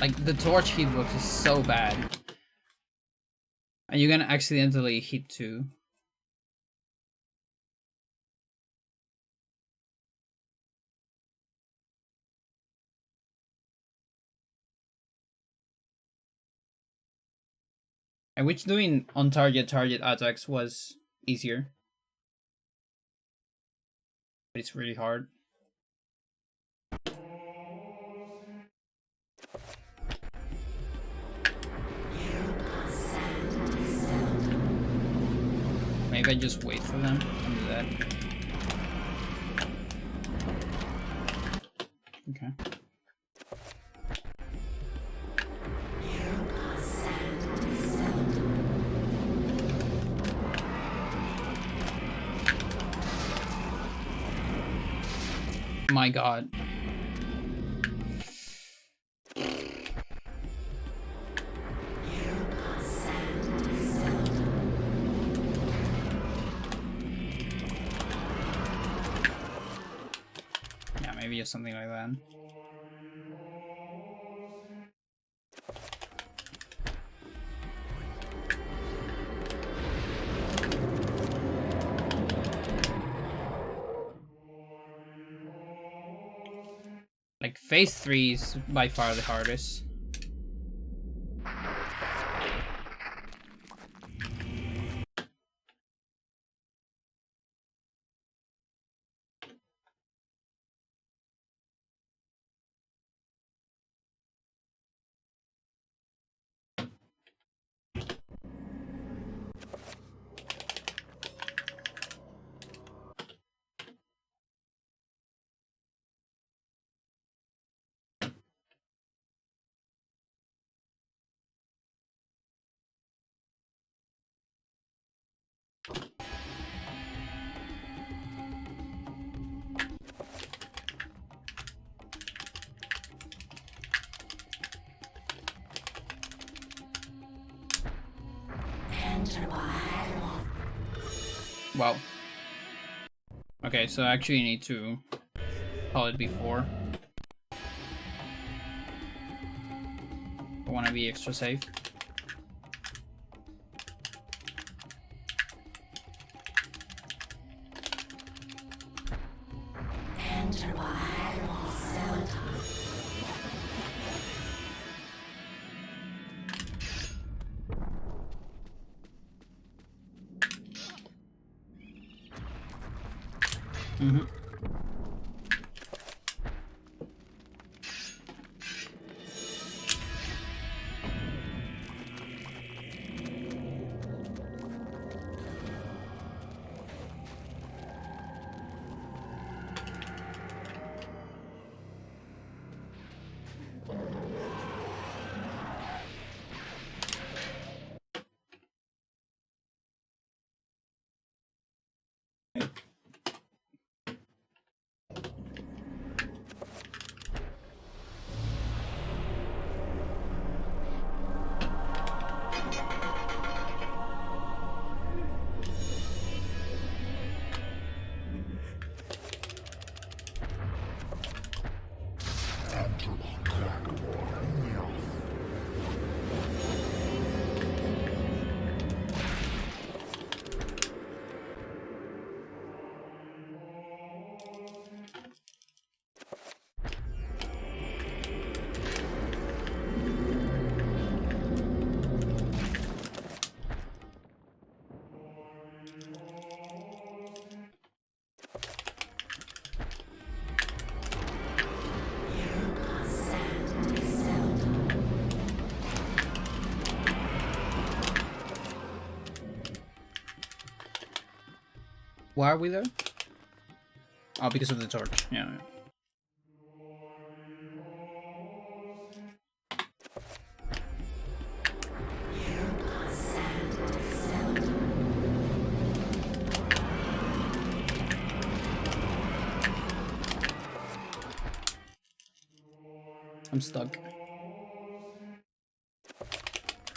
Like, the torch hitbox is so bad. And you're gonna accidentally hit too. And which doing on target attacks was easier. But it's really hard. Maybe I just wait for them and do that. Okay. My god. Yeah, maybe just something like that. Like, phase 3 is by far the hardest. Wow. Okay, so I actually need to call it before. I want to be extra safe. Enter by Xel'lotath. Mm-hmm. Why are we there? Oh, because of the torch. Yeah. I'm stuck.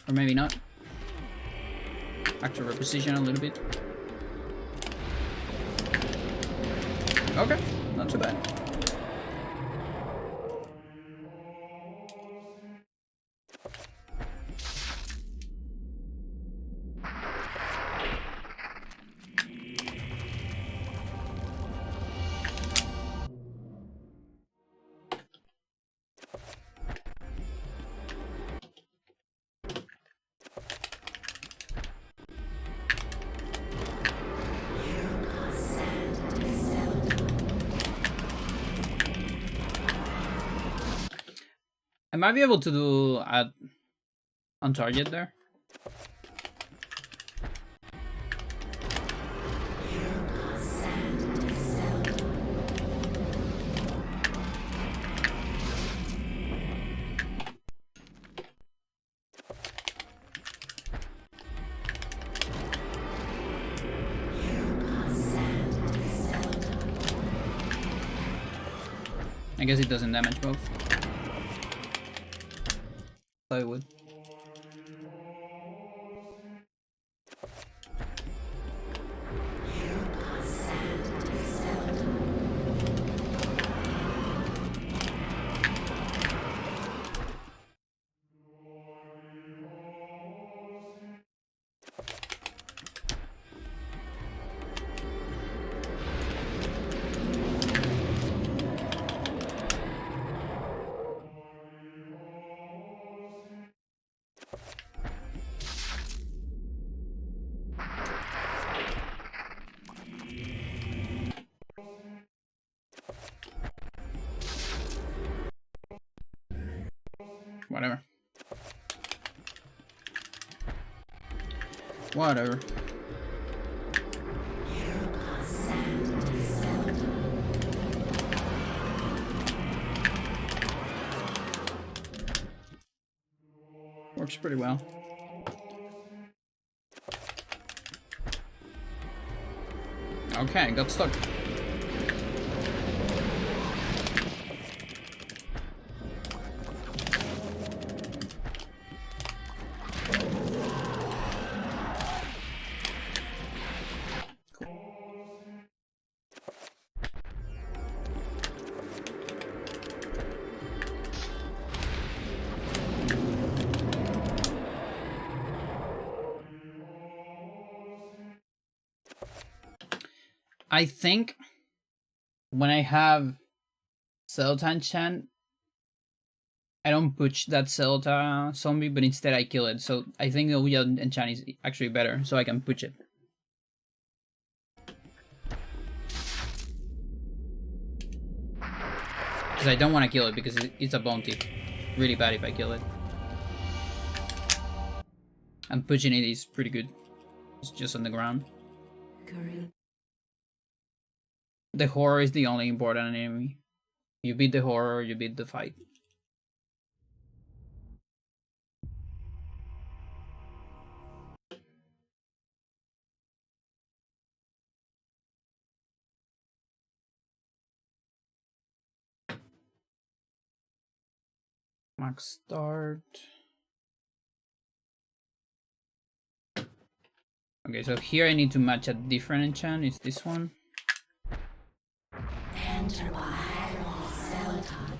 Or maybe not. Have to reposition a little bit. Okay, not too bad. I might be able to do on target there. I guess it doesn't damage both. Thought it would. Whatever. Whatever. Works pretty well. Okay, got stuck. I think when I have Xel'lotath enchant, I don't push that Xel'lotath zombie, but instead I kill it. So I think the Ouya enchant is actually better, so I can push it. Because I don't want to kill it because it's a bounty. Really bad if I kill it. And pushing it is pretty good. It's just on the ground. Curry. The horror is the only important enemy. You beat the horror, you beat the fight. Max start. Okay, so here I need to match a different enchant. It's this one. Pandora. Xel'lotath.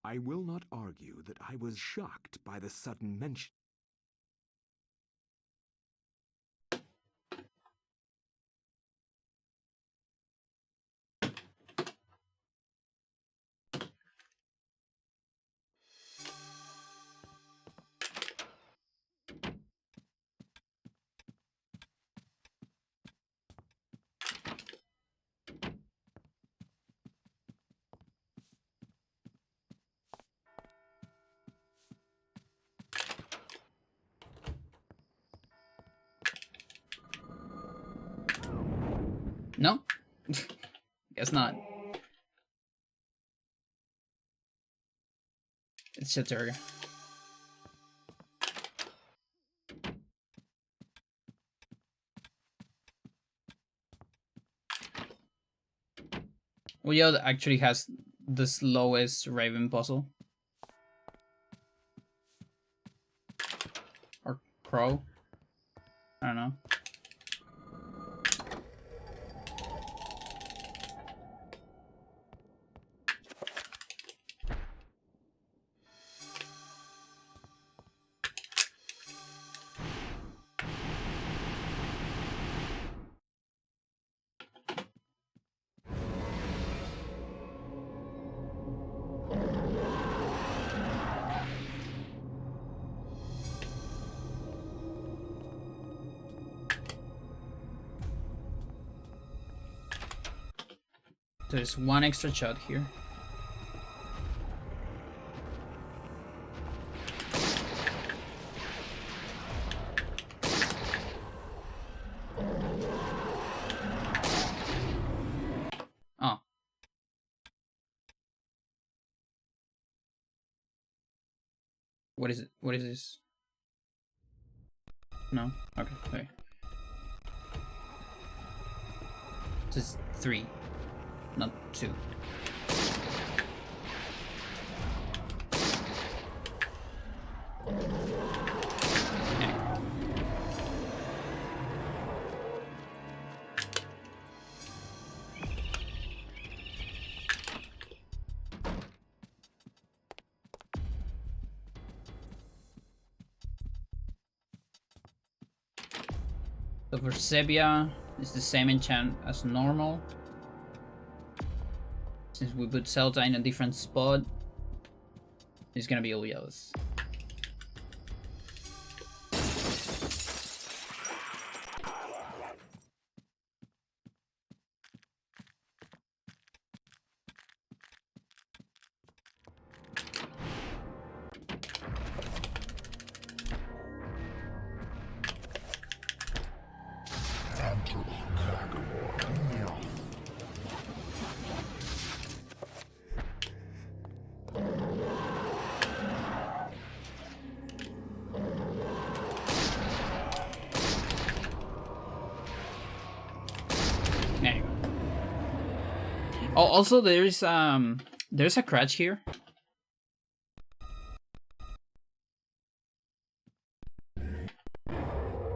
I will not argue that I was shocked by the sudden mention. No? Guess not. It's Chaturga. Uyod actually has the slowest Raven puzzle. Or Crow. I don't know. There's one extra shot here. Oh. What is it? What is this? No? Okay, wait. This is 3. Not 2. Okay. So for Sebia, it's the same enchant as normal. Since we put Xel'lotath in a different spot, it's gonna be all yellows. There you go. Oh, also there's a crutch here.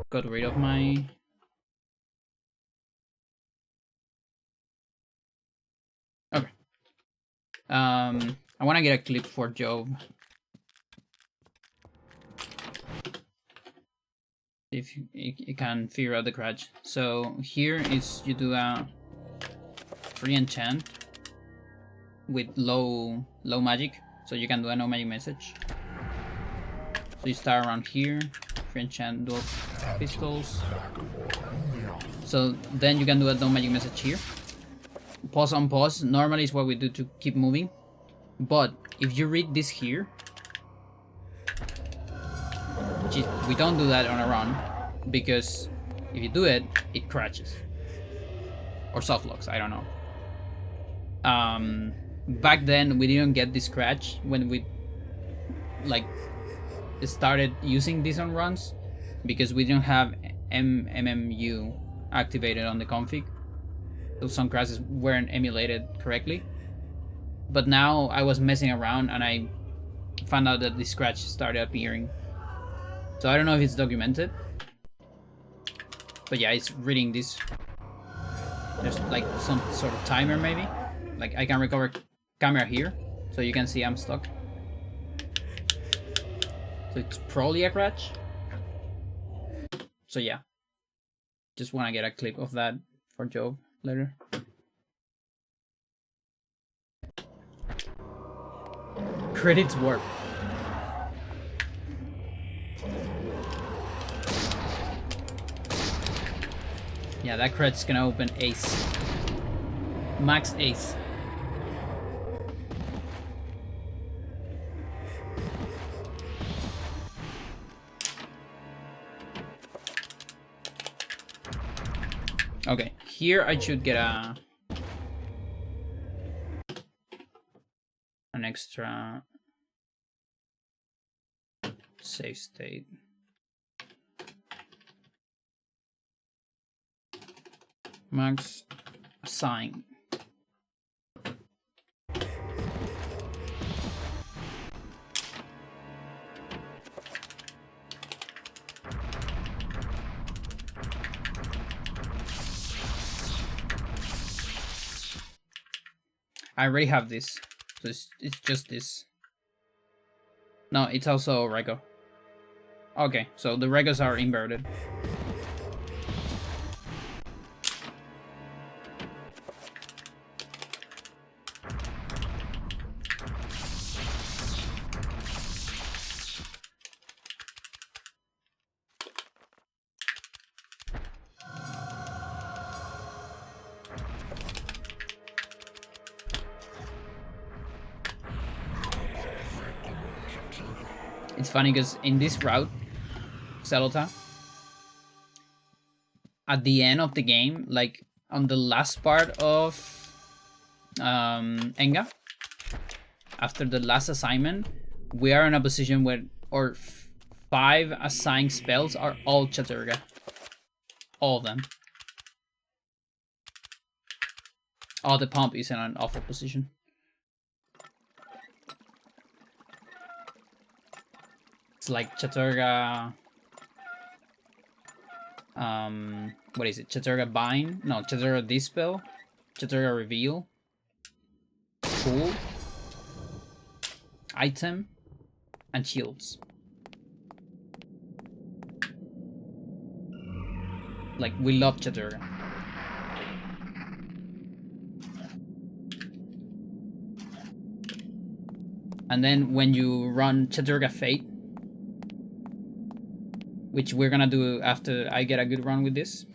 Got rid of my okay. I want to get a clip for Job. If you can figure out the crutch. So here is you do a free enchant with low magic, so you can do a no magic message. So you start around here, free enchant dual pistols. So then you can do a no magic message here. Pause on pause normally is what we do to keep moving, but if you read this here, we don't do that on a run, because if you do it, it crashes. Or softlocks, I don't know. Back then, we didn't get this scratch when we like started using this on runs, because we didn't have MMU activated on the config. So some crashes weren't emulated correctly. But now I was messing around and I found out that this scratch started appearing. So I don't know if it's documented, but yeah, it's reading this. There's like some sort of timer maybe. Like I can recover camera here, so you can see I'm stuck. So it's probably a crutch. So yeah. Just want to get a clip of that for Job later. Credits work. Yeah, that credit's gonna open ace. Max ace. Okay, here I should get an extra save state. Max assign. I already have this, so it's just this. No, it's also Rego. Okay, so the Regos are inverted. It's funny because in this route, Xel'lotath, at the end of the game, like on the last part of Enga, after the last assignment, we are in a position where our 5 assigned spells are all Chaturga. All of them. Oh, the pump is in an awful position. It's like Chaturga. What is it? Chaturga Bind? No, Chaturga Dispel. Chaturga Reveal. Cool. Item. And Shields. Like, we love Chaturga. And then when you run Chaturga Fate, which we're gonna do after I get a good run with this.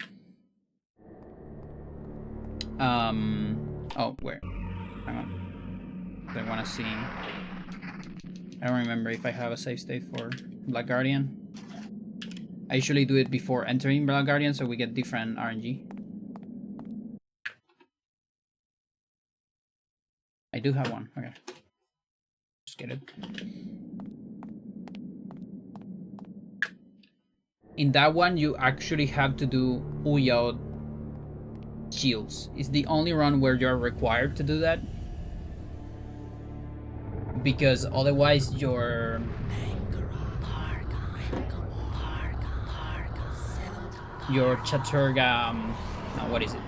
Oh, where? Hang on. I wanna see. I don't remember if I have a save state for Black Guardian. I usually do it before entering Black Guardian so we get different RNG. I do have one, okay. Just get it. In that one, you actually have to do Uyao shields. It's the only run where you're required to do that. Because otherwise your... your Chaturga... no, what is it?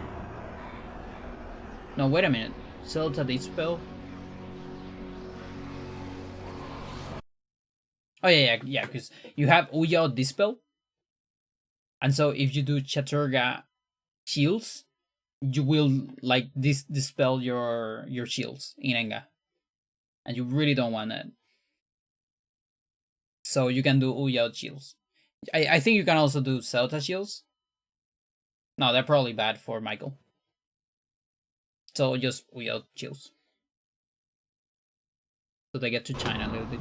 No, wait a minute. Xel'lotath Dispel? Oh yeah, because you have Uyao Dispel. And so if you do Chaturga shields, you will like dispel your shields in Enga. And you really don't want that. So you can do Uyao shields. I think you can also do Xel'lotath shields. No, they're probably bad for Michael. So just Uyao shields. So they get to China a little bit.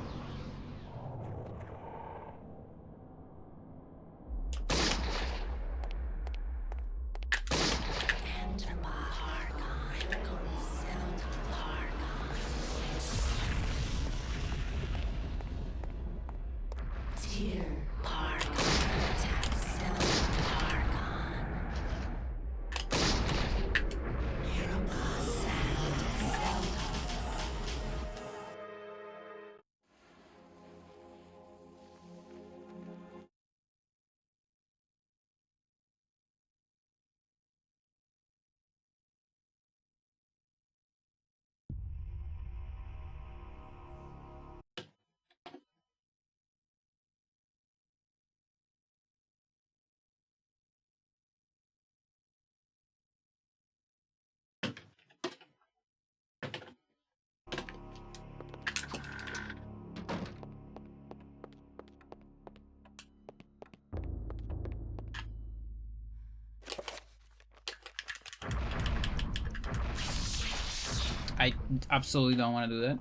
I absolutely don't want to do that.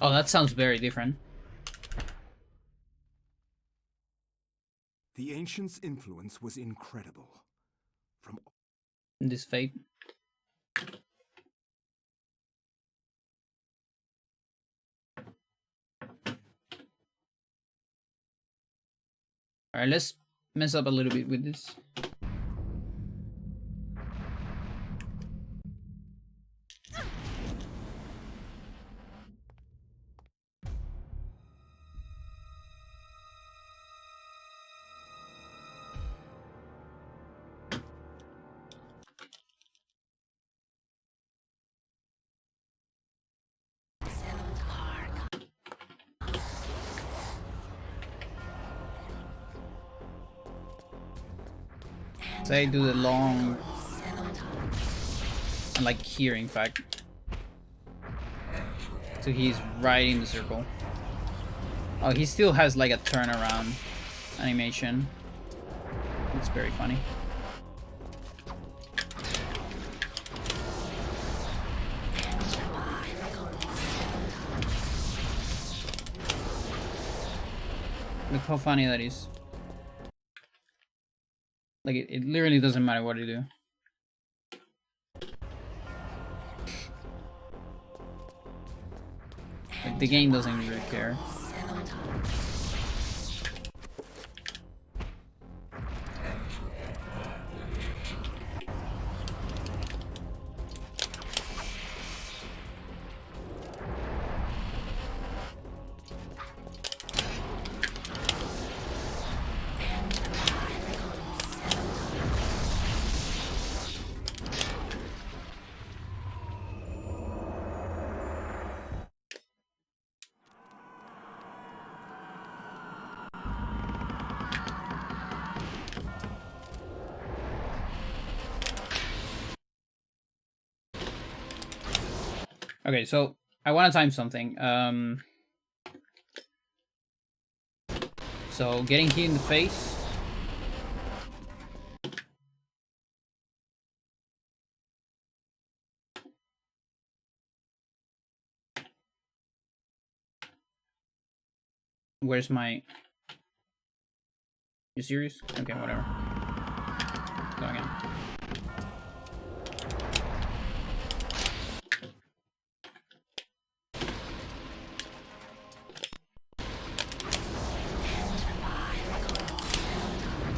Oh, that sounds very different. The ancients' influence was incredible. From This fate. Alright, let's mess up a little bit with this. So I do the long and like here, in fact. So he's right in the circle. Oh, he still has like a turnaround animation. It's very funny. Look how funny that is. Like, it literally doesn't matter what you do. Like, the game doesn't really care. Okay, so I want to time something. So getting hit in the face. Where's my... You serious? Okay, whatever. Go again.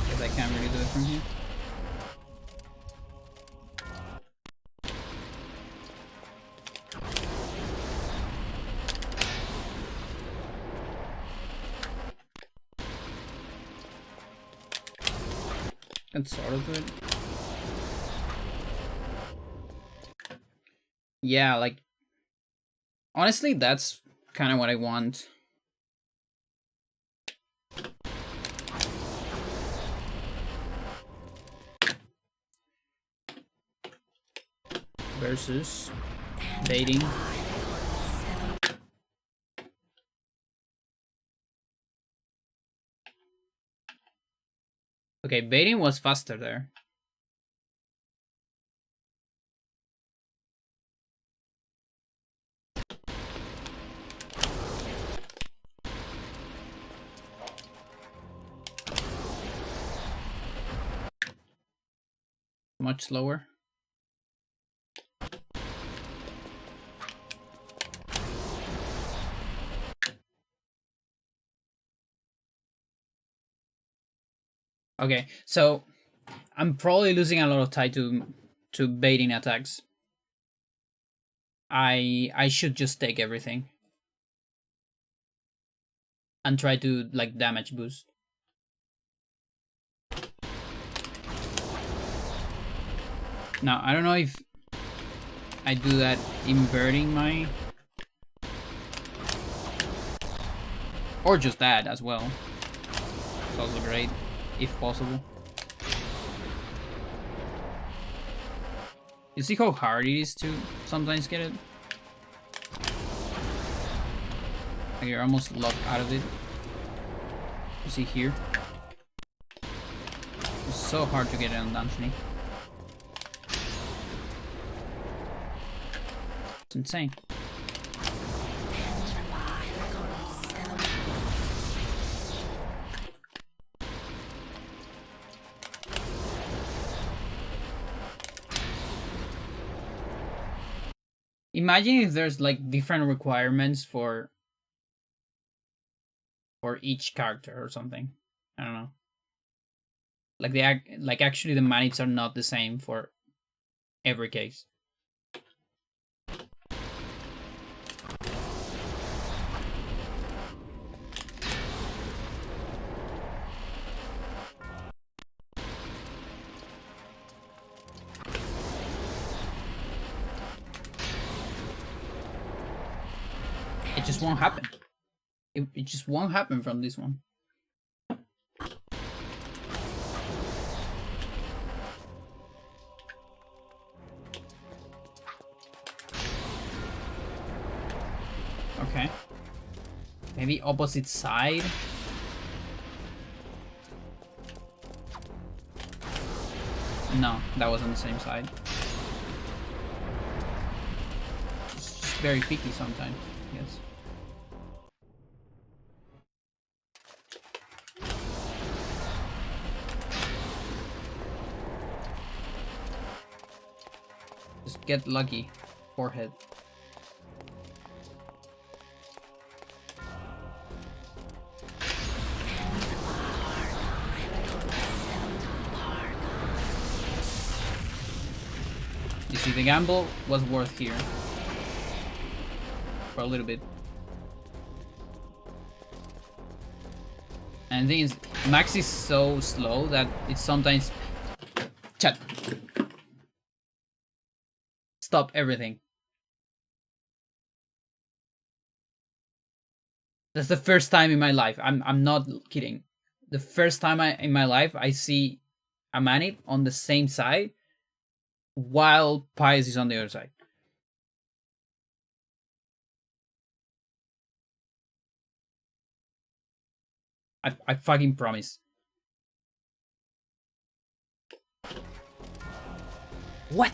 Guess I can't really do it from here. Can sort of do it. Yeah, like... Honestly, that's kind of what I want. Versus... baiting. Okay, baiting was faster there. Much slower. Okay, so I'm probably losing a lot of time to to baiting attacks. I should just take everything and try to like damage boost. Now I don't know if I do that inverting my, or just that as well. It's also great if possible. You see how hard it is to sometimes get it? Like you're almost locked out of it. You see here? It's so hard to get it on Anthony. It's insane. Imagine if there's like different requirements for each character or something. I don't know. Like like actually the manits are not the same for every case. It just won't happen. It just won't happen from this one. Okay. Maybe opposite side. No, that was on the same side. It's just very picky sometimes, yes. Just get lucky. Forehead. You see, the gamble was worth here. For a little bit. And the thing is, Max is so slow that it's sometimes... Chat. Stop everything. That's the first time in my life. I'm not kidding. The first time in my life I see a Manit on the same side while Pius is on the other side. I fucking promise. What?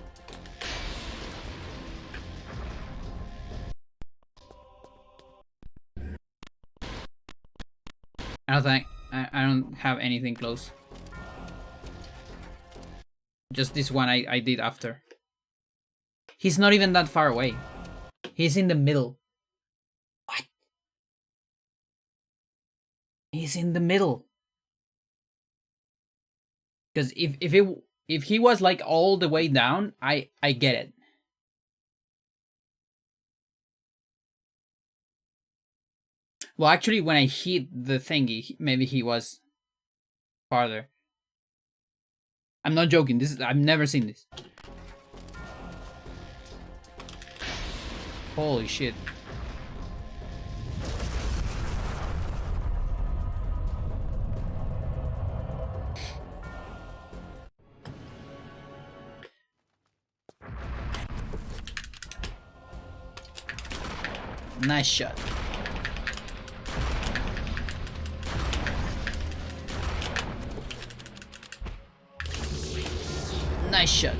I don't think I don't have anything close. Just this one I did after. He's not even that far away. He's in the middle. What? He's in the middle. Because if he was like all the way down, I get it. Well, actually, when I hit the thingy, maybe he was farther. I'm not joking. I've never seen this. Holy shit. Nice shot. Nice shot.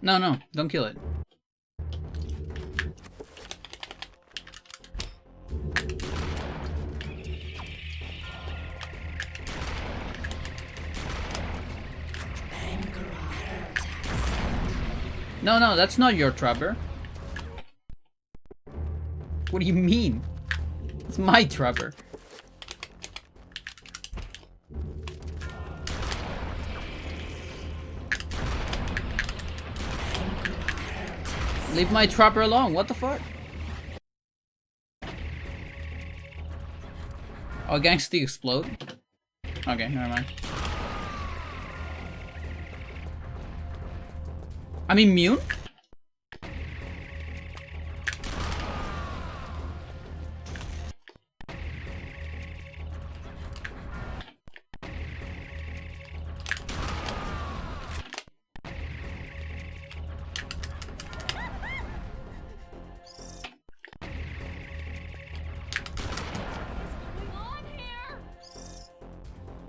No, no, don't kill it. No, no, that's not your trapper. What do you mean? It's my trapper. Leave my trapper alone, what the fuck? Oh, gangsta explode? Okay, never mind. I'm immune?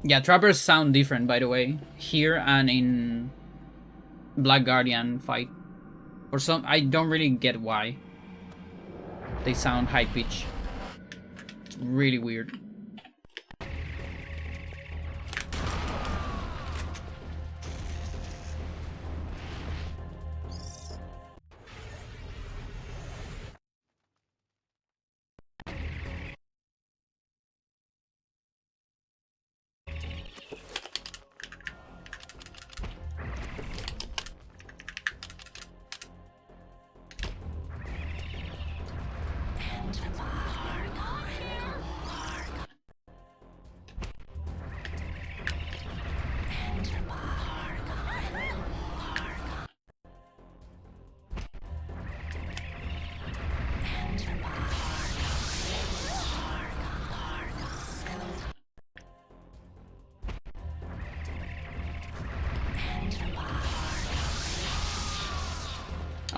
Yeah, trappers sound different, by the way, here and in Black Guardian fight. For some, I don't really get why they sound high pitch. It's really weird.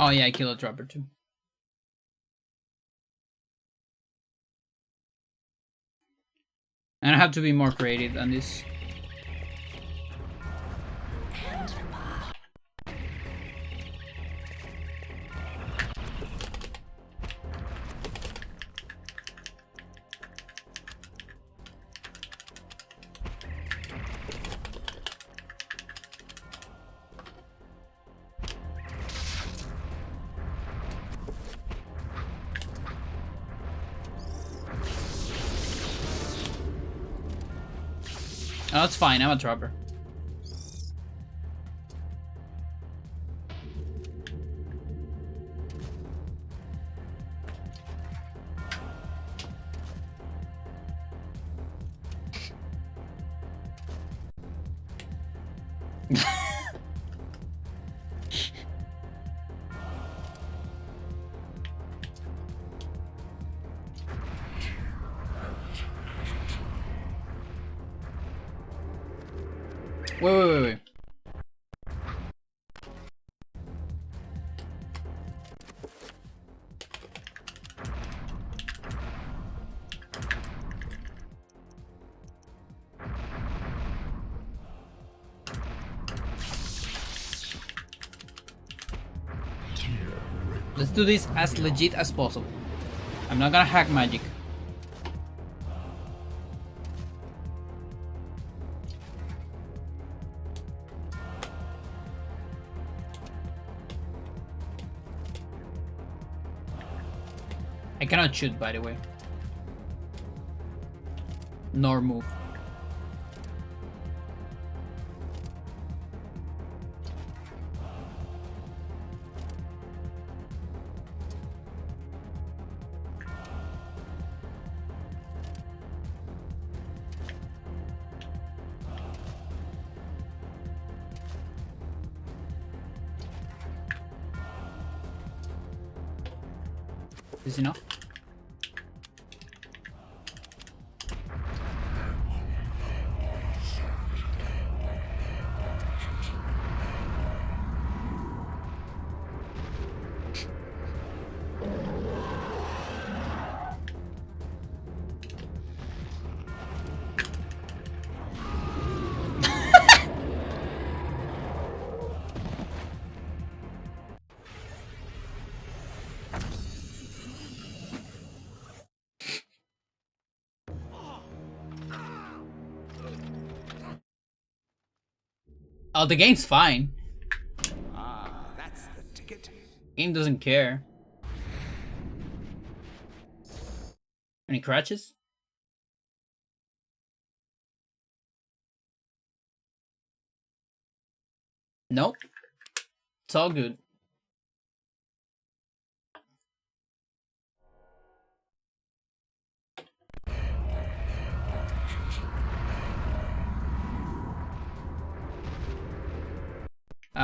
Oh yeah, I killed a trapper too. And I have to be more creative than this. Oh, that's fine, I'm a trapper. Wait. Let's do this as legit as possible. I'm not gonna hack magic. I cannot shoot, by the way. Nor move. Is enough? Oh, the game's fine. Ah, that's the ticket. Game doesn't care. Any crutches? Nope. It's all good.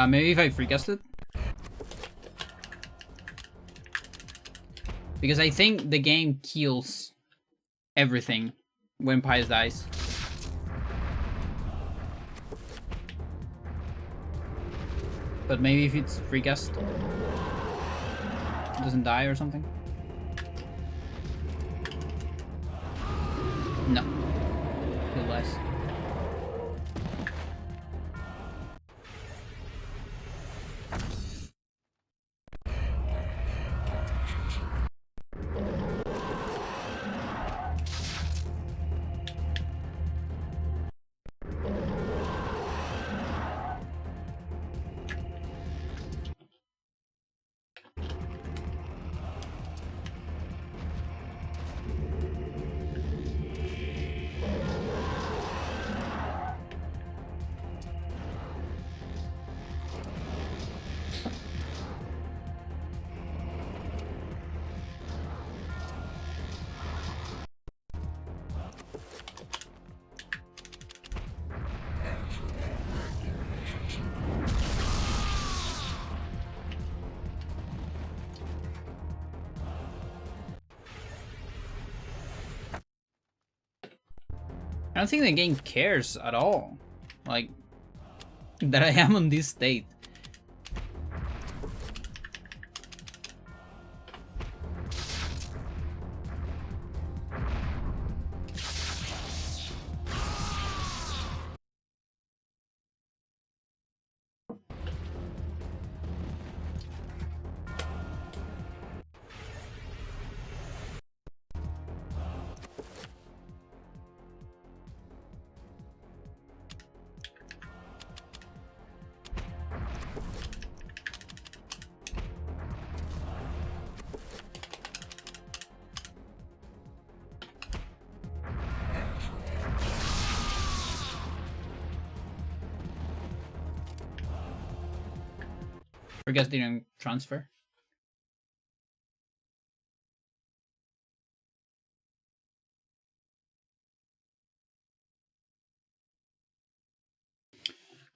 Maybe if I freecast it? Because I think the game kills everything when Pius dies. But maybe if it's freecast, it doesn't die or something? No. Kill less. I don't think the game cares at all. Like, that I am on this state. I guess didn't transfer.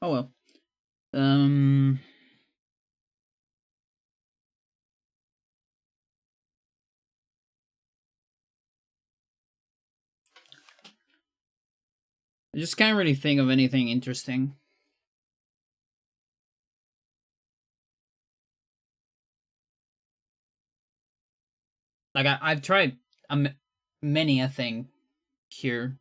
Oh well. I just can't really think of anything interesting. Like I've tried many a thing here.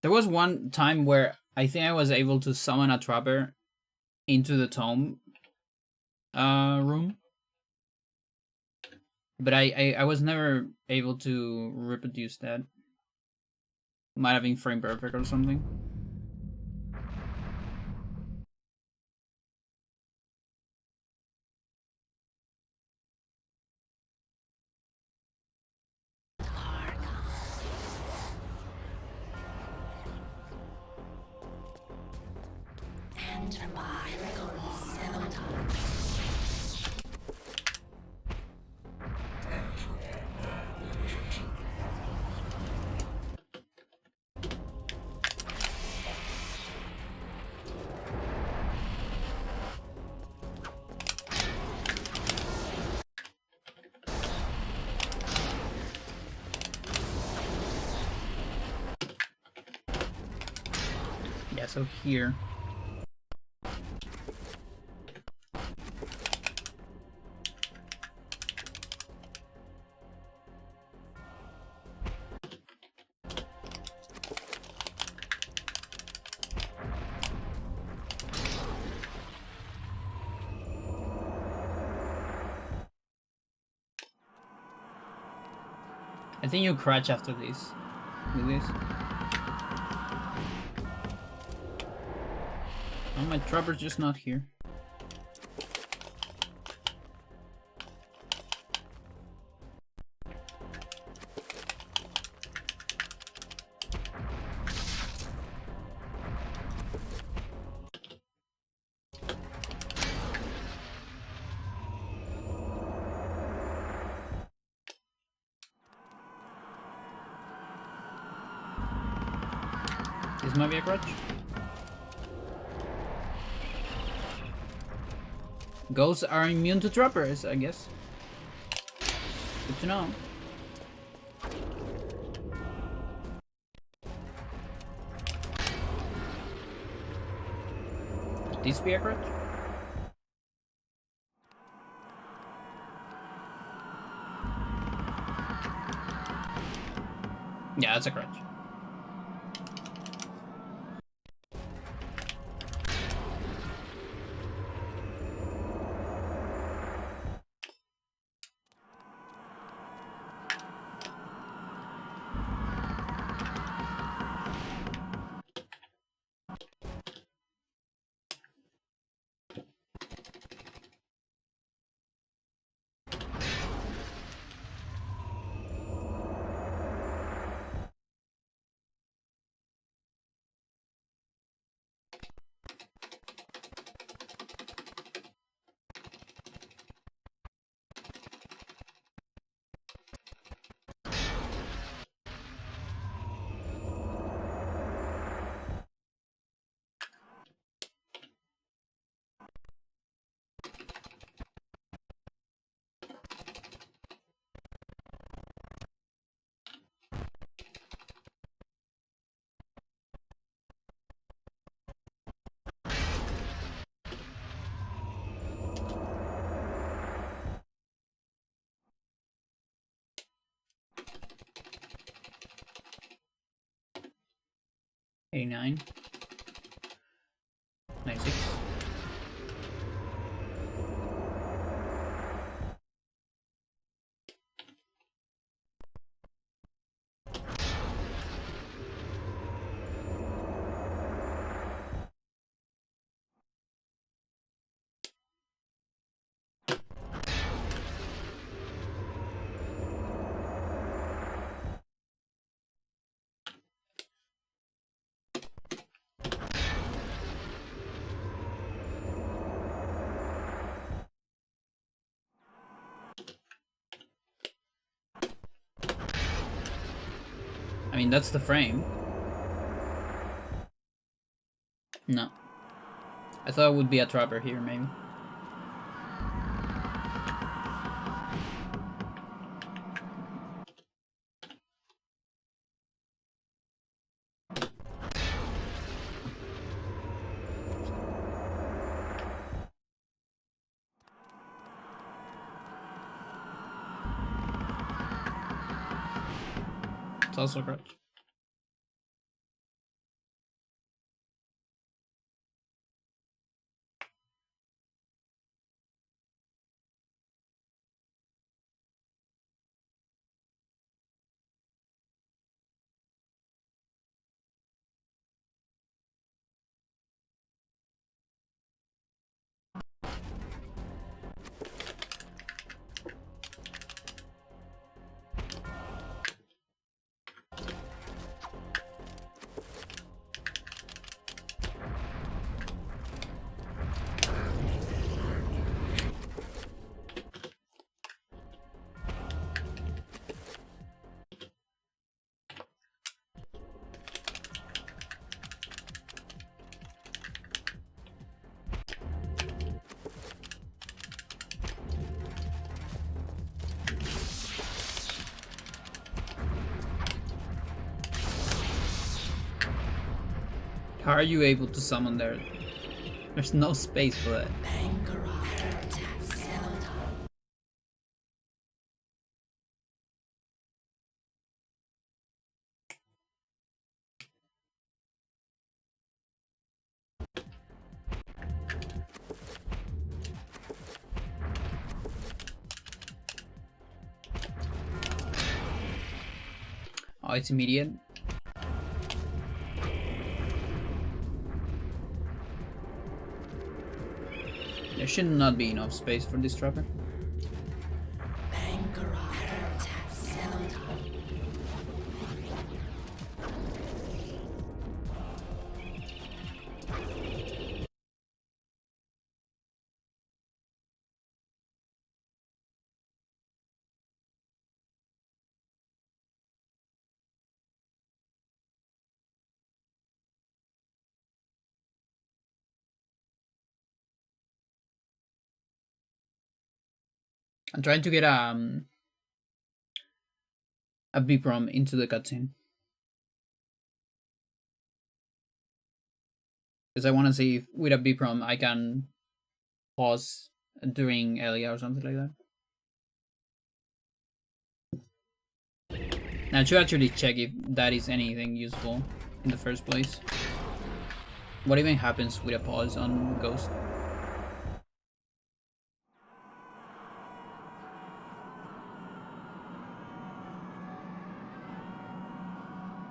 There was one time where I think I was able to summon a trapper into the tome room. But I was never able to reproduce that. Might have been frame perfect or something. Enter by Xel'lotath. Yeah, so here. I think you crouch after this. With this. Oh, my trapper's just not here. This might be a crutch. Ghosts are immune to trappers, I guess. Good to know. Could this be a crutch? Yeah, that's a crutch. A9. 96. I mean, that's the frame. No. I thought it would be a trapper here, maybe. It's also a crutch. How are you able to summon there? There's no space for that. Pandora attacks Xel'lotath. Oh, it's immediate. There should not be enough space for this trapper. Pandora attacks Xel'lotath. I'm trying to get a B-prom into the cutscene. Because I want to see if with a B-prom I can pause during Elia or something like that. Now I should actually check if that is anything useful in the first place. What even happens with a pause on Ghost?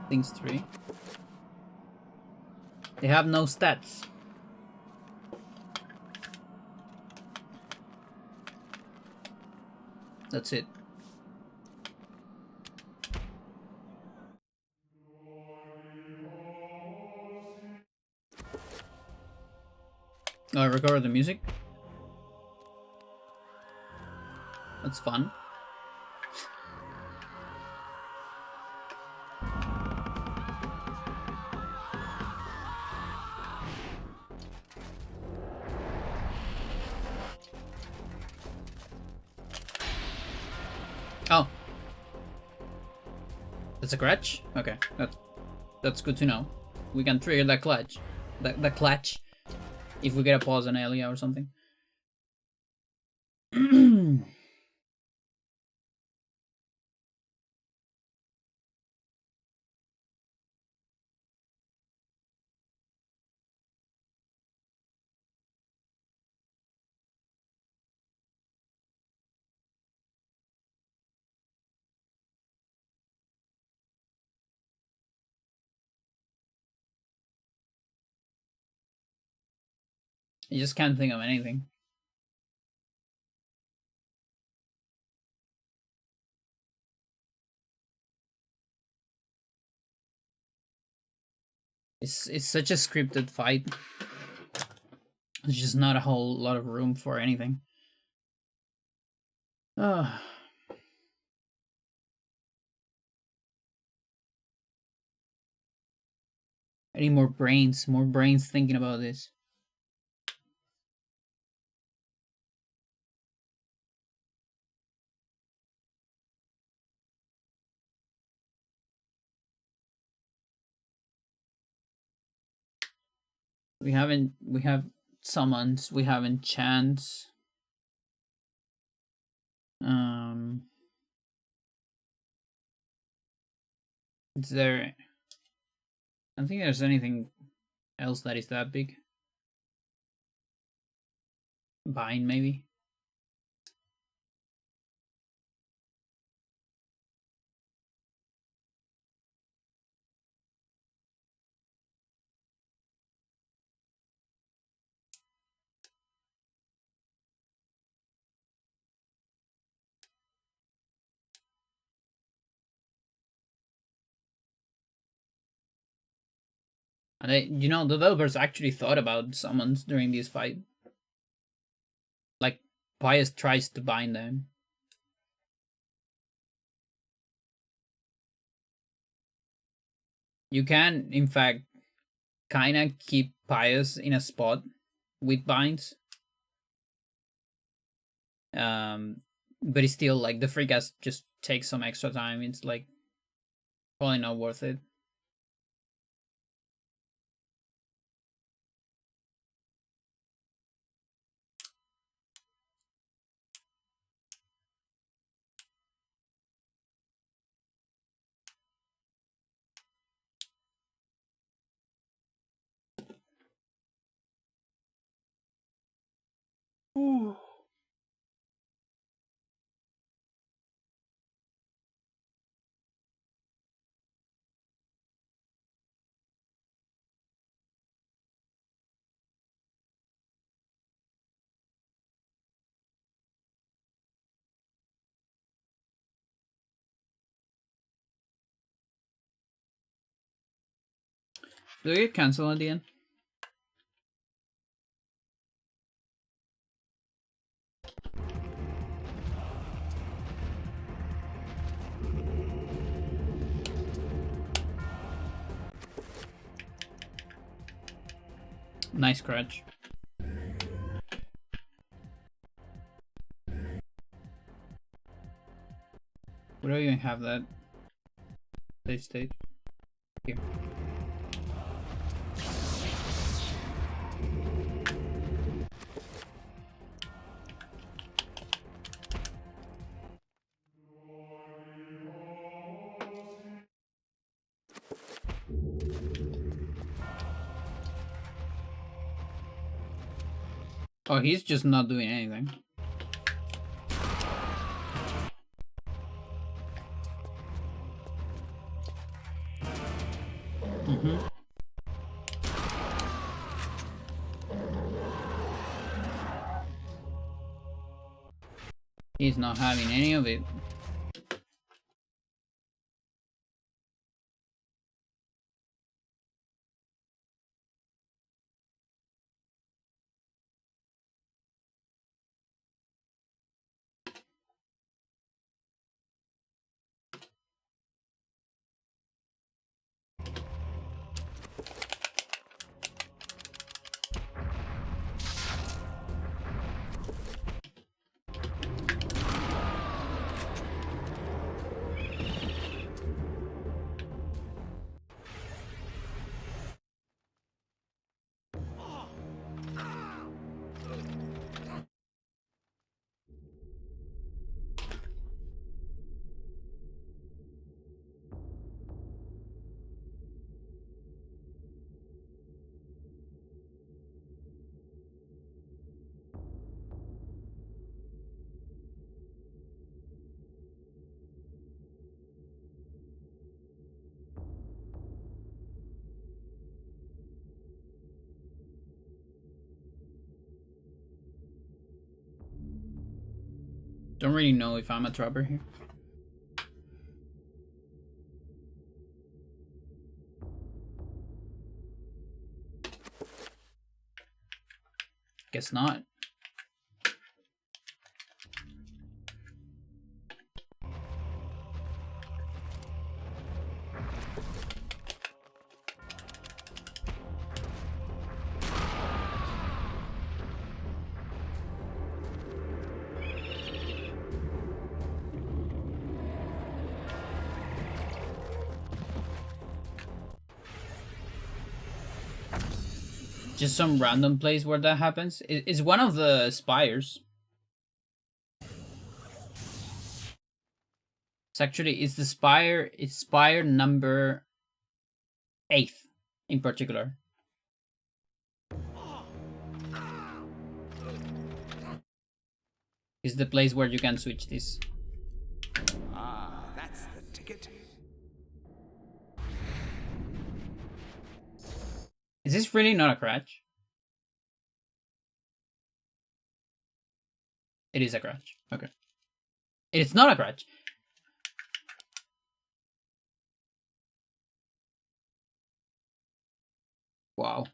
Things 3. They have no stats. That's it. Oh, I recorded the music. That's fun. Oh. That's a clutch? Okay, that's good to know. We can trigger that clutch. The clutch. If we get a pause on Elia or something. I just can't think of anything. It's such a scripted fight. There's just not a whole lot of room for anything. I need more brains thinking about this. We have summons, we have enchants. Is there, I don't think there's anything else that is that big. Bind maybe. And they, you know, the developers actually thought about summons during this fight. Like, Pius tries to bind them. You can, in fact, kind of keep Pius in a spot with binds. But it's still like the free cast just takes some extra time. It's like probably not worth it. Ooh. Do you cancel at the end? Nice scratch. Where do you even have that? Save state. Here. Oh, he's just not doing anything. He's not having any of it. Don't really know if I'm a trapper here. Guess not. Just some random place where that happens. It's one of the spires. It's the spire. It's spire number 8 in particular. It's the place where you can switch this. Ah, that's the ticket. Is this really not a crash? It is a crash. Okay. It's not a crash. Wow.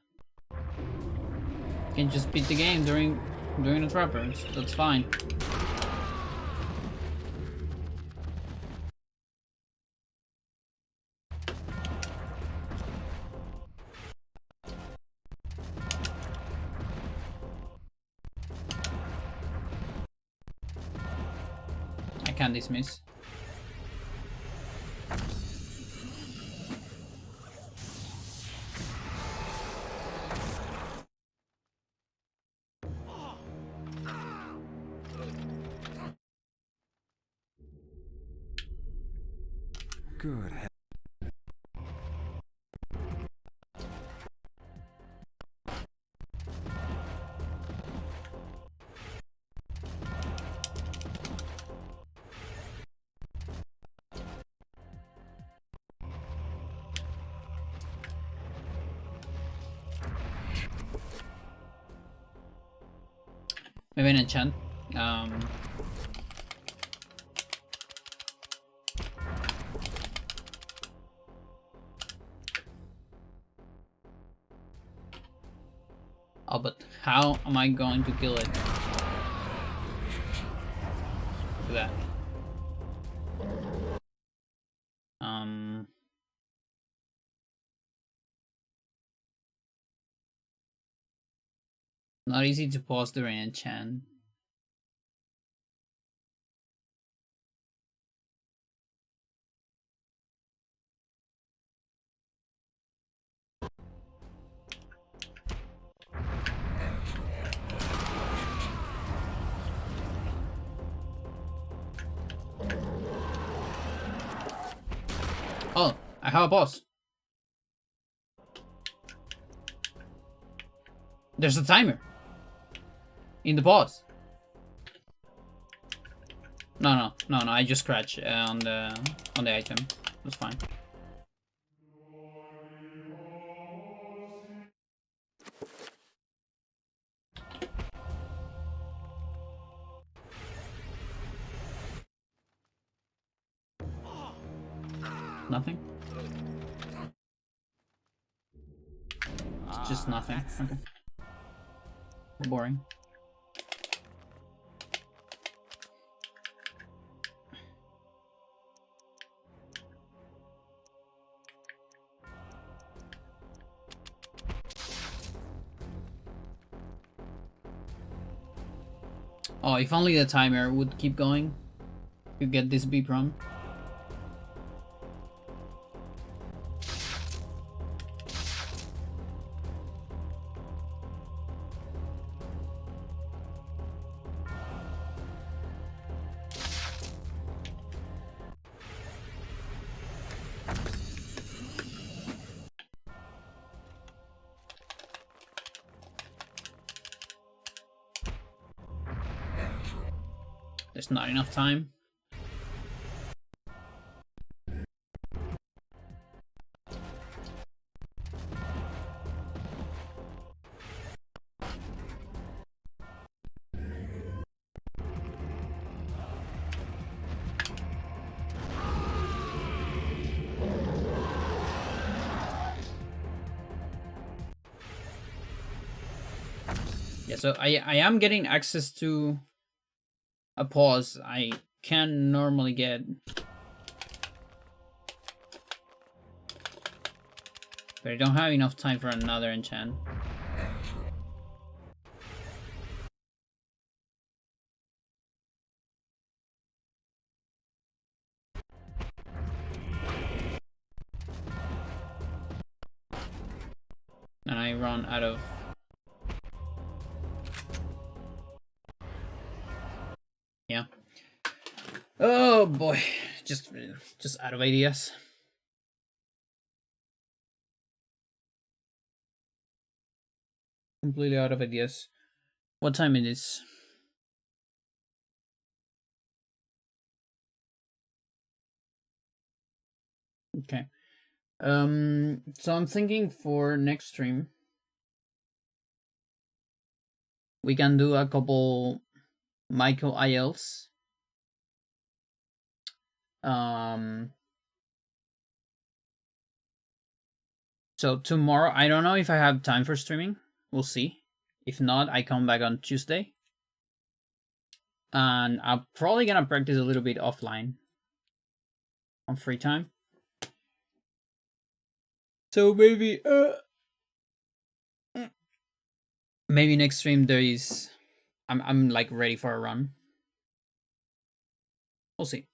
You can just beat the game during the trappers. That's fine. I can't dismiss. Good. Maybe an enchant. How am I going to kill it? Look at that. Not easy to pause during enchant. Oh, I have a boss. There's a timer in the boss. No, I just scratched on the item. That's fine. Nothing? It's just nothing. Okay. Boring. Oh, if only the timer would keep going. You get this beep run. There's not enough time. Yeah, so I am getting access to a pause I can normally get. But I don't have enough time for another enchant. And I run out of... Yeah. Oh boy, just out of ideas. Completely out of ideas. What time it is? Okay. So I'm thinking for next stream we can do a couple Michael ILs. So tomorrow, I don't know if I have time for streaming. We'll see. If not, I come back on Tuesday. And I'm probably gonna practice a little bit offline on free time. So maybe maybe next stream there is I'm like ready for a run. We'll see.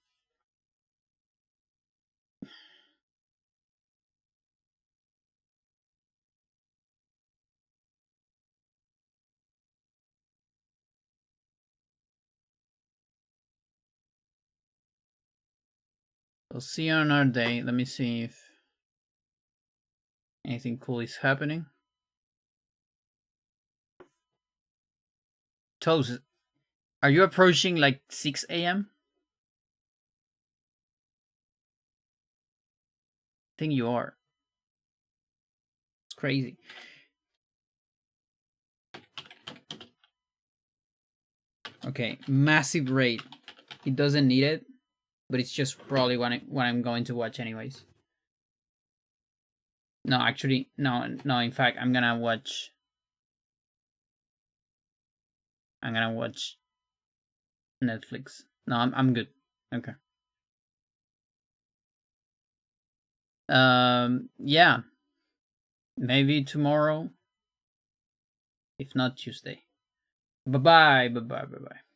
We'll see on another day. Let me see if anything cool is happening. Toes, are you approaching like 6 a.m.? I think you are. It's crazy. Okay, massive raid. He doesn't need it, but it's just probably what I'm going to watch anyways. No, actually, no. In fact, I'm gonna watch I'm gonna watch Netflix. No, I'm good. Okay. Yeah. Maybe tomorrow. If not Tuesday. Bye bye. Bye bye. Bye bye.